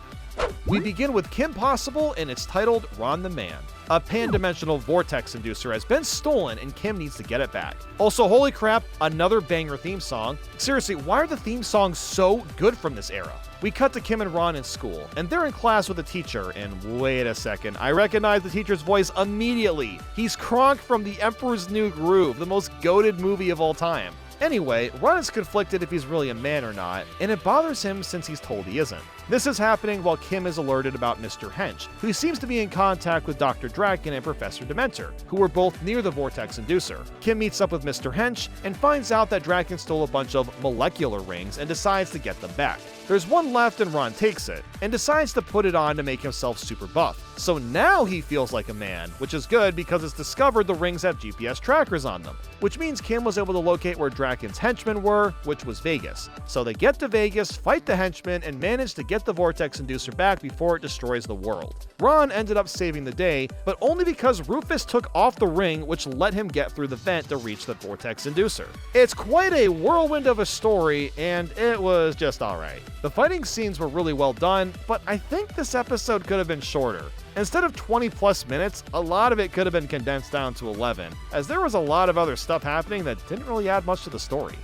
We begin with Kim Possible, and it's titled Ron the Man. A pan-dimensional vortex inducer has been stolen, and Kim needs to get it back. Also, holy crap, another banger theme song. Seriously, why are the theme songs so good from this era? We cut to Kim and Ron in school, and they're in class with a teacher, and wait a second, I recognize the teacher's voice immediately. He's Kronk from The Emperor's New Groove, the most goated movie of all time. Anyway, Ron is conflicted if he's really a man or not, and it bothers him since he's told he isn't. This is happening while Kim is alerted about Mr. Hench, who seems to be in contact with Dr. Draken and Professor Dementor, who were both near the vortex inducer. Kim meets up with Mr. Hench and finds out that Draken stole a bunch of molecular rings and decides to get them back. There's one left and Ron takes it, and decides to put it on to make himself super buff. So now he feels like a man, which is good because it's discovered the rings have GPS trackers on them, which means Kim was able to locate where Draken's henchmen were, which was Vegas. So they get to Vegas, fight the henchmen, and manage to get the vortex inducer back before it destroys the world. Ron ended up saving the day, but only because Rufus took off the ring, which let him get through the vent to reach the vortex inducer. It's quite a whirlwind of a story, and it was just alright. The fighting scenes were really well done, but I think this episode could have been shorter. Instead of 20 plus minutes, a lot of it could have been condensed down to 11, as there was a lot of other stuff happening that didn't really add much to the story.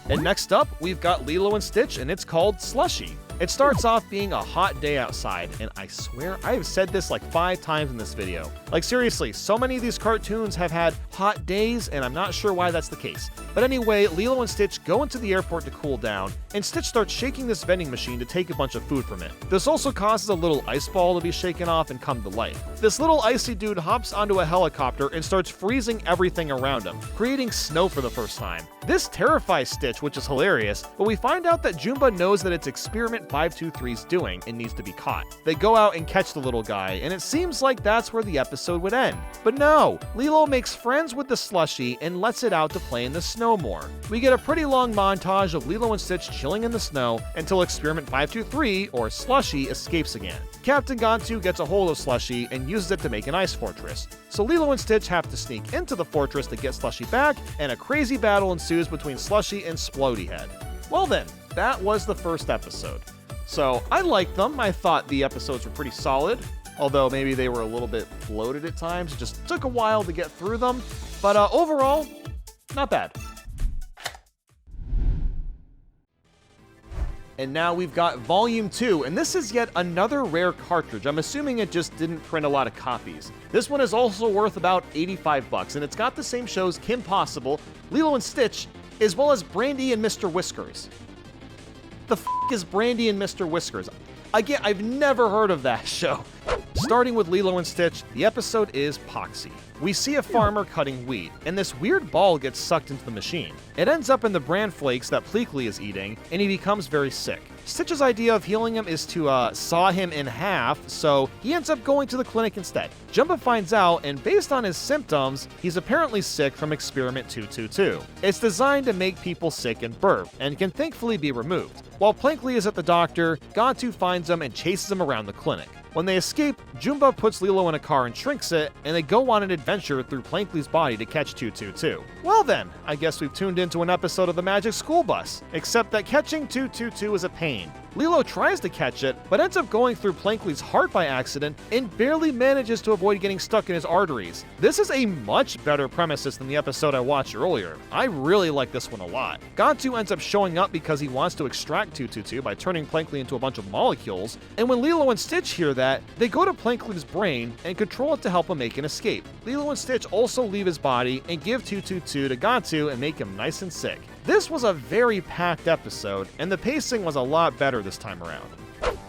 And next up, we've got Lilo and Stitch, and it's called Slushy. It starts off being a hot day outside, and I swear I have said this like 5 times in this video. Like seriously, so many of these cartoons have had hot days, and I'm not sure why that's the case. But anyway, Lilo and Stitch go into the airport to cool down, and Stitch starts shaking this vending machine to take a bunch of food from it. This also causes a little ice ball to be shaken off and come to life. This little icy dude hops onto a helicopter and starts freezing everything around him, creating snow for the first time. This terrifies Stitch, which is hilarious, but we find out that Jumba knows that it's Experiment 523's doing and needs to be caught. They go out and catch the little guy, and it seems like that's where the episode would end. But no, Lilo makes friends with the Slushy and lets it out to play in the snow more. We get a pretty long montage of Lilo and Stitch chilling in the snow until Experiment 523, or Slushy, escapes again. Captain Gantu gets a hold of Slushy and uses it to make an ice fortress. So Lilo and Stitch have to sneak into the fortress to get Slushy back, and a crazy battle ensues between Slushy and Splody Head. Well then, that was the first episode. So I liked them. I thought the episodes were pretty solid, although maybe they were a little bit bloated at times. It just took a while to get through them, but overall, not bad. And now we've got Volume 2, and this is yet another rare cartridge. I'm assuming it just didn't print a lot of copies. This one is also worth about $85, and it's got the same shows Kim Possible, Lilo and Stitch, as well as Bandy and Mr. Whiskers. The f*** is Bandy and Mr. Whiskers? Again, I've never heard of that show. Starting with Lilo and Stitch, the episode is Poxy. We see a farmer cutting wheat, and this weird ball gets sucked into the machine. It ends up in the bran flakes that Pleakley is eating, and he becomes very sick. Stitch's idea of healing him is to saw him in half, so he ends up going to the clinic instead. Jumba finds out, and based on his symptoms, he's apparently sick from Experiment 222. It's designed to make people sick and burp, and can thankfully be removed. While Plankley is at the doctor, Gantu finds him and chases him around the clinic. When they escape, Jumba puts Lilo in a car and shrinks it, and they go on an adventure through Plankley's body to catch 222. Well then, I guess we've tuned into an episode of the Magic School Bus, except that catching 222 is a pain. Lilo tries to catch it, but ends up going through Plankley's heart by accident and barely manages to avoid getting stuck in his arteries. This is a much better premises than the episode I watched earlier. I really like this one a lot. Gantu ends up showing up because he wants to extract 222 by turning Plankley into a bunch of molecules, and when Lilo and Stitch hear that, they go to Plankley's brain and control it to help him make an escape. Lilo and Stitch also leave his body and give 222 to Gantu and make him nice and sick. This was a very packed episode, and the pacing was a lot better this time around.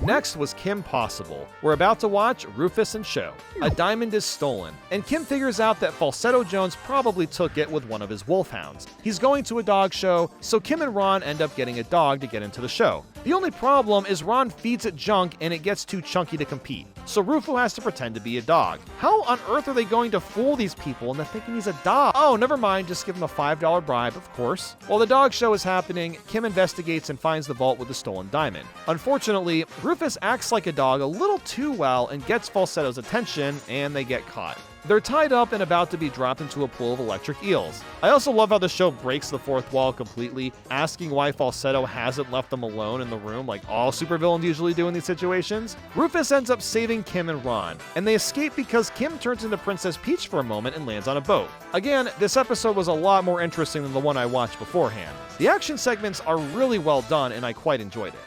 Next was Kim Possible. We're about to watch Rufus and Show. A diamond is stolen, and Kim figures out that Falsetto Jones probably took it with one of his wolfhounds. He's going to a dog show, so Kim and Ron end up getting a dog to get into the show. The only problem is Ron feeds it junk and it gets too chunky to compete, so Rufus has to pretend to be a dog. How on earth are they going to fool these people into thinking he's a dog? Oh, never mind, just give him a $5 bribe, of course. While the dog show is happening, Kim investigates and finds the vault with the stolen diamond. Unfortunately, Rufus acts like a dog a little too well and gets Falsetto's attention, and they get caught. They're tied up and about to be dropped into a pool of electric eels. I also love how the show breaks the fourth wall completely, asking why Falsetto hasn't left them alone in the room like all supervillains usually do in these situations. Rufus ends up saving Kim and Ron, and they escape because Kim turns into Princess Peach for a moment and lands on a boat. Again, this episode was a lot more interesting than the one I watched beforehand. The action segments are really well done and I quite enjoyed it.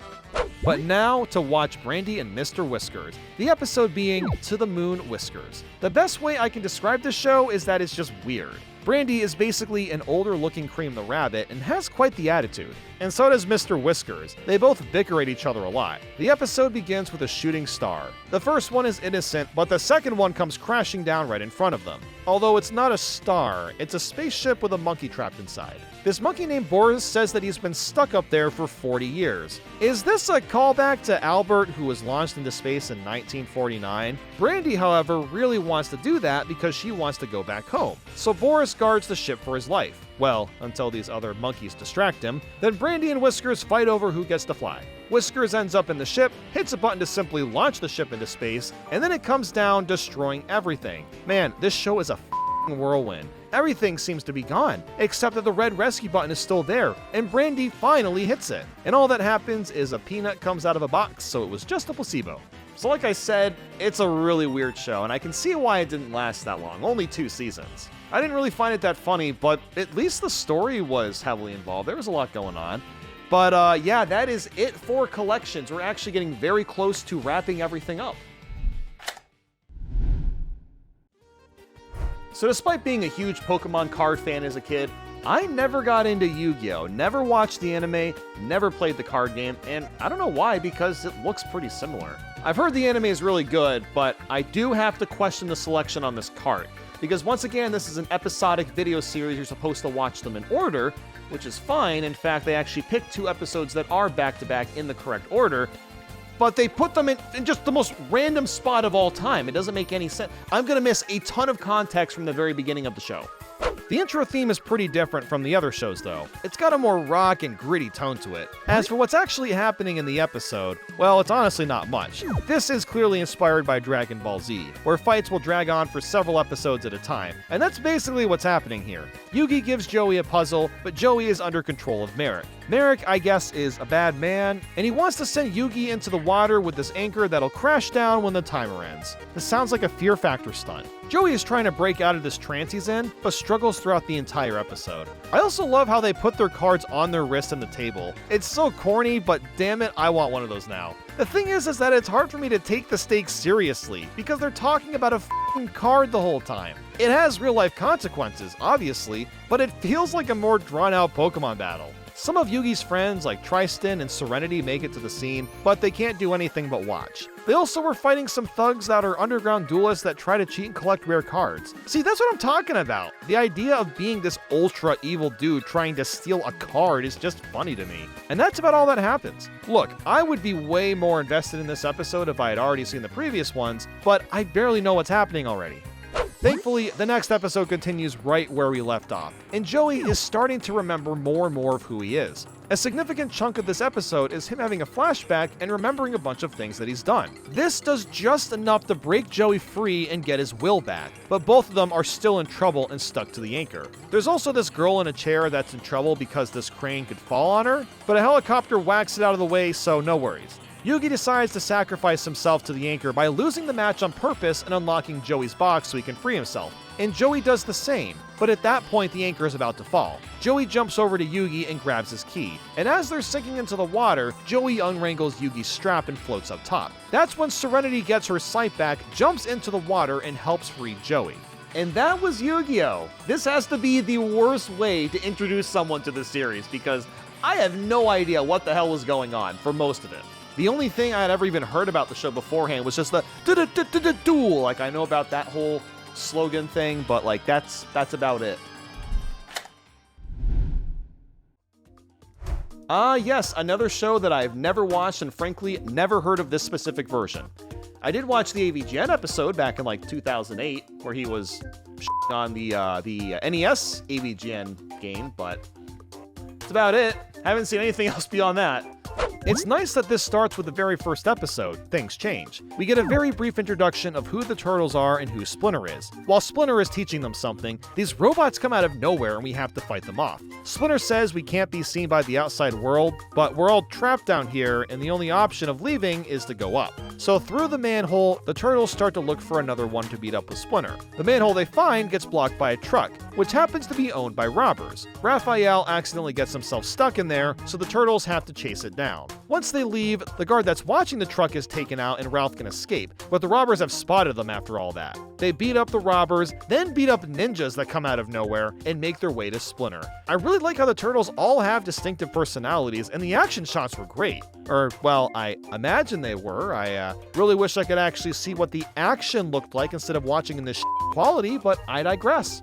But now to watch Brandy and Mr. Whiskers, the episode being To the Moon Whiskers. The best way I can describe this show is that it's just weird. Brandy is basically an older looking Cream the Rabbit and has quite the attitude. And so does Mr. Whiskers. They both bicker at each other a lot. The episode begins with a shooting star. The first one is innocent, but the second one comes crashing down right in front of them. Although it's not a star, it's a spaceship with a monkey trapped inside. This monkey named Boris says that he's been stuck up there for 40 years. Is this a callback to Albert, who was launched into space in 1949? Brandy, however, really wants to do that because she wants to go back home. So Boris guards the ship for his life. Well, until these other monkeys distract him, then Brandy and Whiskers fight over who gets to fly. Whiskers ends up in the ship, hits a button to simply launch the ship into space, and then it comes down, destroying everything. Man, this show is a whirlwind. Everything seems to be gone, except that the red rescue button is still there, and Brandy finally hits it. And all that happens is a peanut comes out of a box, so it was just a placebo. So like I said, it's a really weird show, and I can see why it didn't last that long, only 2 seasons. I didn't really find it that funny, but at least the story was heavily involved. There was a lot going on. But yeah, that is it for collections. We're actually getting very close to wrapping everything up. So despite being a huge Pokemon card fan as a kid, I never got into Yu-Gi-Oh!, never watched the anime, never played the card game, and I don't know why, because it looks pretty similar. I've heard the anime is really good, but I do have to question the selection on this cart, because once again, this is an episodic video series, you're supposed to watch them in order, which is fine. In fact, they actually picked 2 episodes that are back-to-back in the correct order, but they put them in just the most random spot of all time. It doesn't make any sense. I'm gonna miss a ton of context from the very beginning of the show. The intro theme is pretty different from the other shows though. It's got a more rock and gritty tone to it. As for what's actually happening in the episode, well, it's honestly not much. This is clearly inspired by Dragon Ball Z, where fights will drag on for several episodes at a time, and that's basically what's happening here. Yugi gives Joey a puzzle, but Joey is under control of Merrick. Merrick, I guess, is a bad man, and he wants to send Yugi into the water with this anchor that'll crash down when the timer ends. This sounds like a Fear Factor stunt. Joey is trying to break out of this trance he's in, but struggles throughout the entire episode. I also love how they put their cards on their wrist and the table. It's so corny, but damn it, I want one of those now. The thing is that it's hard for me to take the stakes seriously, because they're talking about a f***ing card the whole time. It has real-life consequences, obviously, but it feels like a more drawn-out Pokemon battle. Some of Yugi's friends, like Tristan and Serenity, make it to the scene, but they can't do anything but watch. They also were fighting some thugs that are underground duelists that try to cheat and collect rare cards. See, that's what I'm talking about. The idea of being this ultra evil dude trying to steal a card is just funny to me. And that's about all that happens. Look, I would be way more invested in this episode if I had already seen the previous ones, but I barely know what's happening already. Thankfully, the next episode continues right where we left off, and Joey is starting to remember more and more of who he is. A significant chunk of this episode is him having a flashback and remembering a bunch of things that he's done. This does just enough to break Joey free and get his will back, but both of them are still in trouble and stuck to the anchor. There's also this girl in a chair that's in trouble because this crane could fall on her, but a helicopter whacks it out of the way, so no worries. Yugi decides to sacrifice himself to the anchor by losing the match on purpose and unlocking Joey's box so he can free himself. And Joey does the same, but at that point the anchor is about to fall. Joey jumps over to Yugi and grabs his key, and as they're sinking into the water, Joey unwrangles Yugi's strap and floats up top. That's when Serenity gets her sight back, jumps into the water, and helps free Joey. And that was Yu-Gi-Oh! This has to be the worst way to introduce someone to the series, because I have no idea what the hell was going on for most of it. The only thing I had ever even heard about the show beforehand was just the duel. Like, I know about that whole slogan thing, but like that's about it. Yes, another show that I've never watched and frankly never heard of this specific version. I did watch the AVGN episode back in like 2008 where he was on the NES AVGN game, but that's about it. Haven't seen anything else beyond that. It's nice that this starts with the very first episode, Things Change. We get a very brief introduction of who the turtles are and who Splinter is. While Splinter is teaching them something, these robots come out of nowhere and we have to fight them off. Splinter says we can't be seen by the outside world, but we're all trapped down here and the only option of leaving is to go up. So through the manhole, the turtles start to look for another one to beat up with Splinter. The manhole they find gets blocked by a truck, which happens to be owned by robbers. Raphael accidentally gets himself stuck in there, so the turtles have to chase it down. Once they leave, the guard that's watching the truck is taken out and Ralph can escape, but the robbers have spotted them after all that. They beat up the robbers, then beat up ninjas that come out of nowhere and make their way to Splinter. I really like how the turtles all have distinctive personalities and the action shots were great. Or, well, I imagine they were. I really wish I could actually see what the action looked like instead of watching in this quality, but I digress.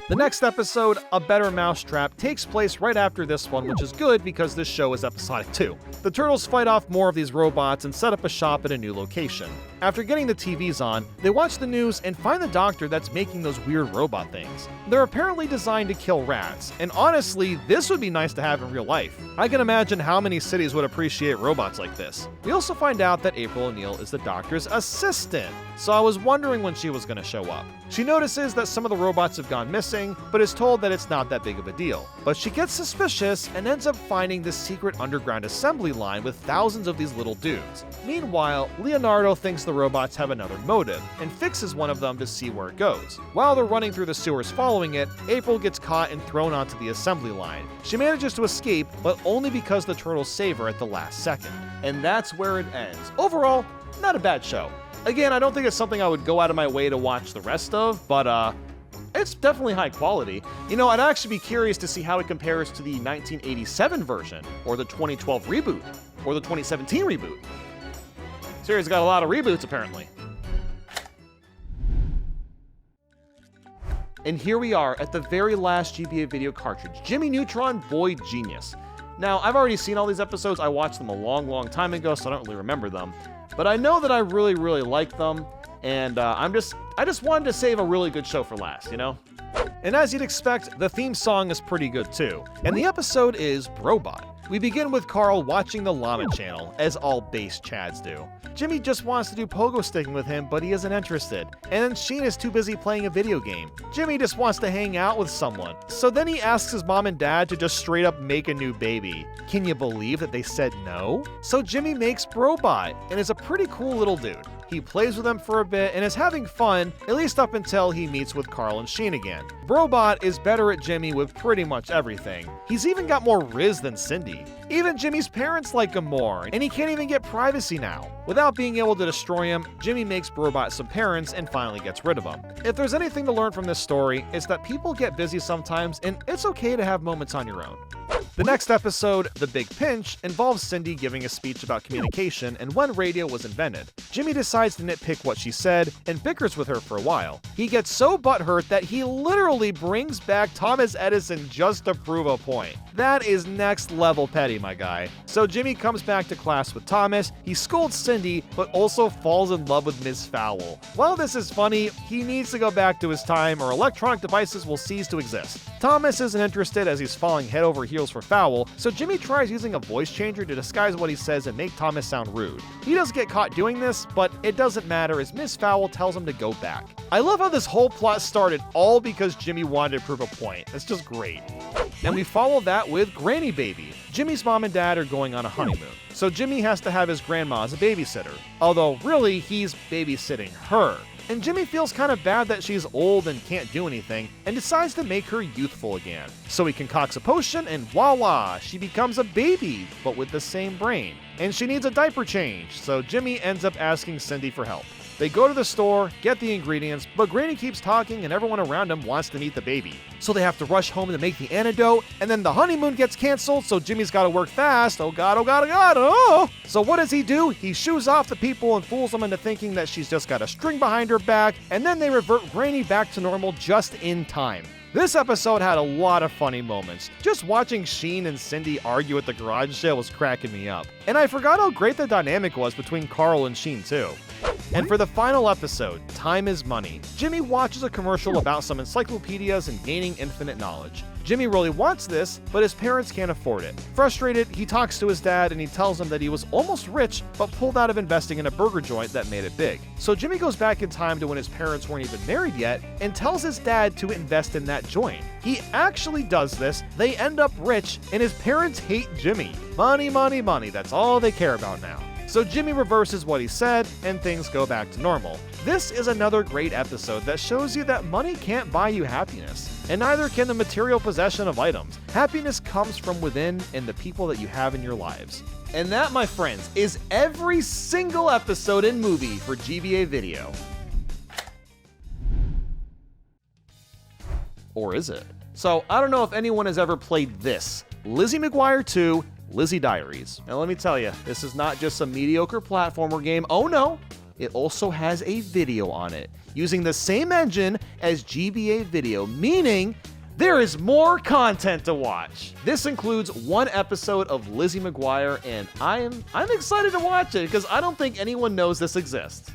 The next episode, A Better Mousetrap, takes place right after this one, which is good because this show is episodic too. The turtles fight off more of these robots and set up a shop at a new location. After getting the TVs on, they watch the news and find the doctor that's making those weird robot things. They're apparently designed to kill rats, and honestly, this would be nice to have in real life. I can imagine how many cities would appreciate robots like this. We also find out that April O'Neil is the doctor's assistant, so I was wondering when she was going to show up. She notices that some of the robots have gone missing, but is told that it's not that big of a deal. But she gets suspicious and ends up finding this secret underground assembly line with thousands of these little dudes. Meanwhile, Leonardo thinks the robots have another motive and fixes one of them to see where it goes. While they're running through the sewers following it, April gets caught and thrown onto the assembly line. She manages to escape, but only because the turtles save her at the last second. And that's where it ends. Overall, not a bad show. Again, I don't think it's something I would go out of my way to watch the rest of, but it's definitely high quality. You know, I'd actually be curious to see how it compares to the 1987 version, or the 2012 reboot, or the 2017 reboot. Series got a lot of reboots, apparently. And here we are at the very last GBA video cartridge, Jimmy Neutron Boy Genius. Now, I've already seen all these episodes. I watched them a long time ago, so I don't really remember them. But I know that I really like them, and I just wanted to save a really good show for last, you know? And as you'd expect, the theme song is pretty good too. And the episode is Brobot. We begin with Carl watching the Llama Channel, as all base Chads do. Jimmy just wants to do pogo sticking with him, but he isn't interested. And then Sheen is too busy playing a video game. Jimmy just wants to hang out with someone. So then he asks his mom and dad to just straight up make a new baby. Can you believe that they said no? So Jimmy makes Brobot, and is a pretty cool little dude. He plays with them for a bit and is having fun, at least up until he meets with Carl and Sheen again. Brobot is better at Jimmy with pretty much everything. He's even got more Riz than Cindy. Even Jimmy's parents like him more, and he can't even get privacy now. Without being able to destroy him, Jimmy makes Brobot some parents and finally gets rid of him. If there's anything to learn from this story, it's that people get busy sometimes and it's okay to have moments on your own. The next episode, The Big Pinch, involves Cindy giving a speech about communication and when radio was invented. Jimmy decides to nitpick what she said and bickers with her for a while. He gets so butthurt that he literally brings back Thomas Edison just to prove a point. That is next level petty, my guy. So Jimmy comes back to class with Thomas, he scolds Cindy, but also falls in love with Ms. Fowl. While this is funny, he needs to go back to his time or electronic devices will cease to exist. Thomas isn't interested as he's falling head over heels for foul, so Jimmy tries using a voice changer to disguise what he says and make Thomas sound rude. He does get caught doing this, but it doesn't matter as Miss Fowl tells him to go back. I love how this whole plot started all because Jimmy wanted to prove a point. It's just great. And we follow that with Granny Baby. Jimmy's mom and dad are going on a honeymoon, so Jimmy has to have his grandma as a babysitter. Although really, he's babysitting her. And Jimmy feels kind of bad that she's old and can't do anything, and decides to make her youthful again. So he concocts a potion, and voila, she becomes a baby, but with the same brain. And she needs a diaper change, so Jimmy ends up asking Cindy for help. They go to the store, get the ingredients, but Granny keeps talking and everyone around him wants to meet the baby. So they have to rush home to make the antidote, and then the honeymoon gets canceled, so Jimmy's gotta work fast. Oh god, oh god, oh god, oh! So what does he do? He shoos off the people and fools them into thinking that she's just got a string behind her back, and then they revert Granny back to normal just in time. This episode had a lot of funny moments. Just watching Sheen and Cindy argue at the garage sale was cracking me up. And I forgot how great the dynamic was between Carl and Sheen too. And for the final episode, Time is Money, Jimmy watches a commercial about some encyclopedias and gaining infinite knowledge. Jimmy really wants this, but his parents can't afford it. Frustrated, he talks to his dad and he tells him that he was almost rich, but pulled out of investing in a burger joint that made it big. So Jimmy goes back in time to when his parents weren't even married yet and tells his dad to invest in that joint. He actually does this, they end up rich, and his parents hate Jimmy. Money, money, money, that's all they care about now. So Jimmy reverses what he said, and things go back to normal. This is another great episode that shows you that money can't buy you happiness, and neither can the material possession of items. Happiness comes from within and the people that you have in your lives. And that, my friends, is every single episode and movie for GBA Video. Or is it? So, I don't know if anyone has ever played this, Lizzie McGuire 2, Lizzie Diaries. Now let me tell you, this is not just a mediocre platformer game. Oh no, it also has a video on it, using the same engine as GBA Video, meaning there is more content to watch. This includes one episode of Lizzie McGuire, and I'm excited to watch it because I don't think anyone knows this exists.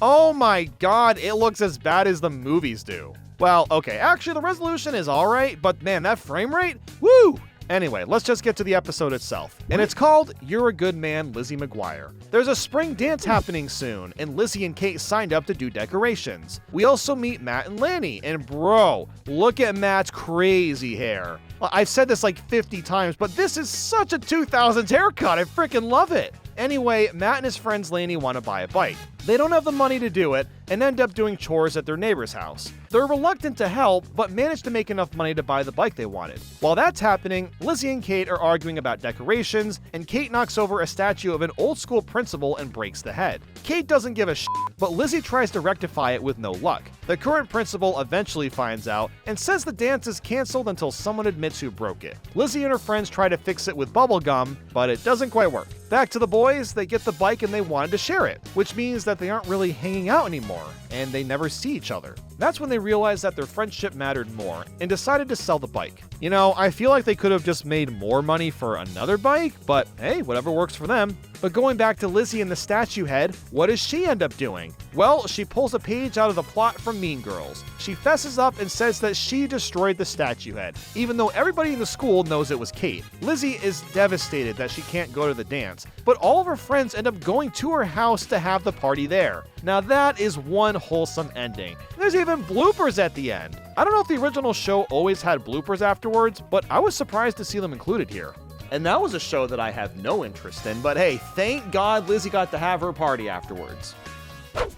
Oh my god, it looks as bad as the movies do. Well, okay, actually the resolution is alright, but man, that frame rate, woo! Anyway, let's just get to the episode itself. And it's called You're a Good Man, Lizzie McGuire. There's a spring dance happening soon, and Lizzie and Kate signed up to do decorations. We also meet Matt and Lanny, and bro, look at Matt's crazy hair. I've said this like 50 times, but this is such a 2000s haircut, I freaking love it. Anyway, Matt and his friends Lanny want to buy a bike. They don't have the money to do it, and end up doing chores at their neighbor's house. They're reluctant to help, but manage to make enough money to buy the bike they wanted. While that's happening, Lizzie and Kate are arguing about decorations, and Kate knocks over a statue of an old school principal and breaks the head. Kate doesn't give a shit, but Lizzie tries to rectify it with no luck. The current principal eventually finds out and says the dance is canceled until someone admits who broke it. Lizzie and her friends try to fix it with bubble gum, but it doesn't quite work. Back to the boys, they get the bike and they wanted to share it, which means that they aren't really hanging out anymore, and they never see each other. That's when they realized that their friendship mattered more, and decided to sell the bike. You know, I feel like they could have just made more money for another bike, but hey, whatever works for them. But going back to Lizzie and the statue head, what does she end up doing? Well, she pulls a page out of the plot from Mean Girls. She fesses up and says that she destroyed the statue head, even though everybody in the school knows it was Kate. Lizzie is devastated that she can't go to the dance, but all of her friends end up going to her house to have the party there. Now that is one wholesome ending. There's even bloopers at the end. I don't know if the original show always had bloopers afterwards, but I was surprised to see them included here. And that was a show that I have no interest in, but hey, thank God Lizzie got to have her party afterwards.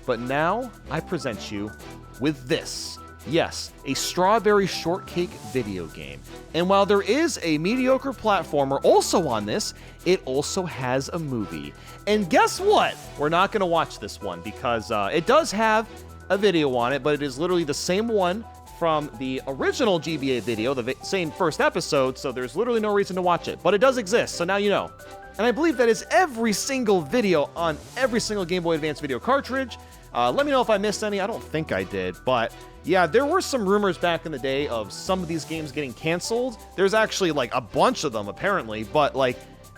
But now, I present you with this. Yes, a strawberry shortcake video game. And while there is a mediocre platformer also on this, it also has a movie. And guess what? We're not going to watch this one because it does have a video on it, but it is literally the same one from the original GBA video, the same first episode, so there's literally no reason to watch it. But it does exist, so now you know. And I believe that is every single video on every single Game Boy Advance video cartridge. Let me know if I missed any. I don't think I did, but yeah, there were some rumors back in the day of some of these games getting canceled. There's actually like a bunch of them apparently, but like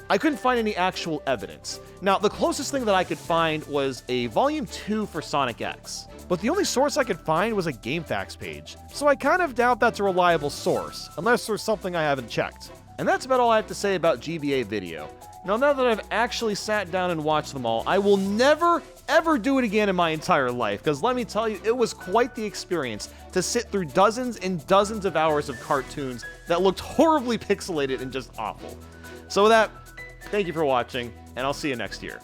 I couldn't find any actual evidence. Now, the closest thing that I could find was a Volume 2 for Sonic X, but the only source I could find was a GameFAQs page, so I kind of doubt that's a reliable source, unless there's something I haven't checked. And that's about all I have to say about GBA Video. Now that I've actually sat down and watched them all, I will never, ever do it again in my entire life, because let me tell you, it was quite the experience to sit through dozens and dozens of hours of cartoons that looked horribly pixelated and just awful. So with that, thank you for watching, and I'll see you next year.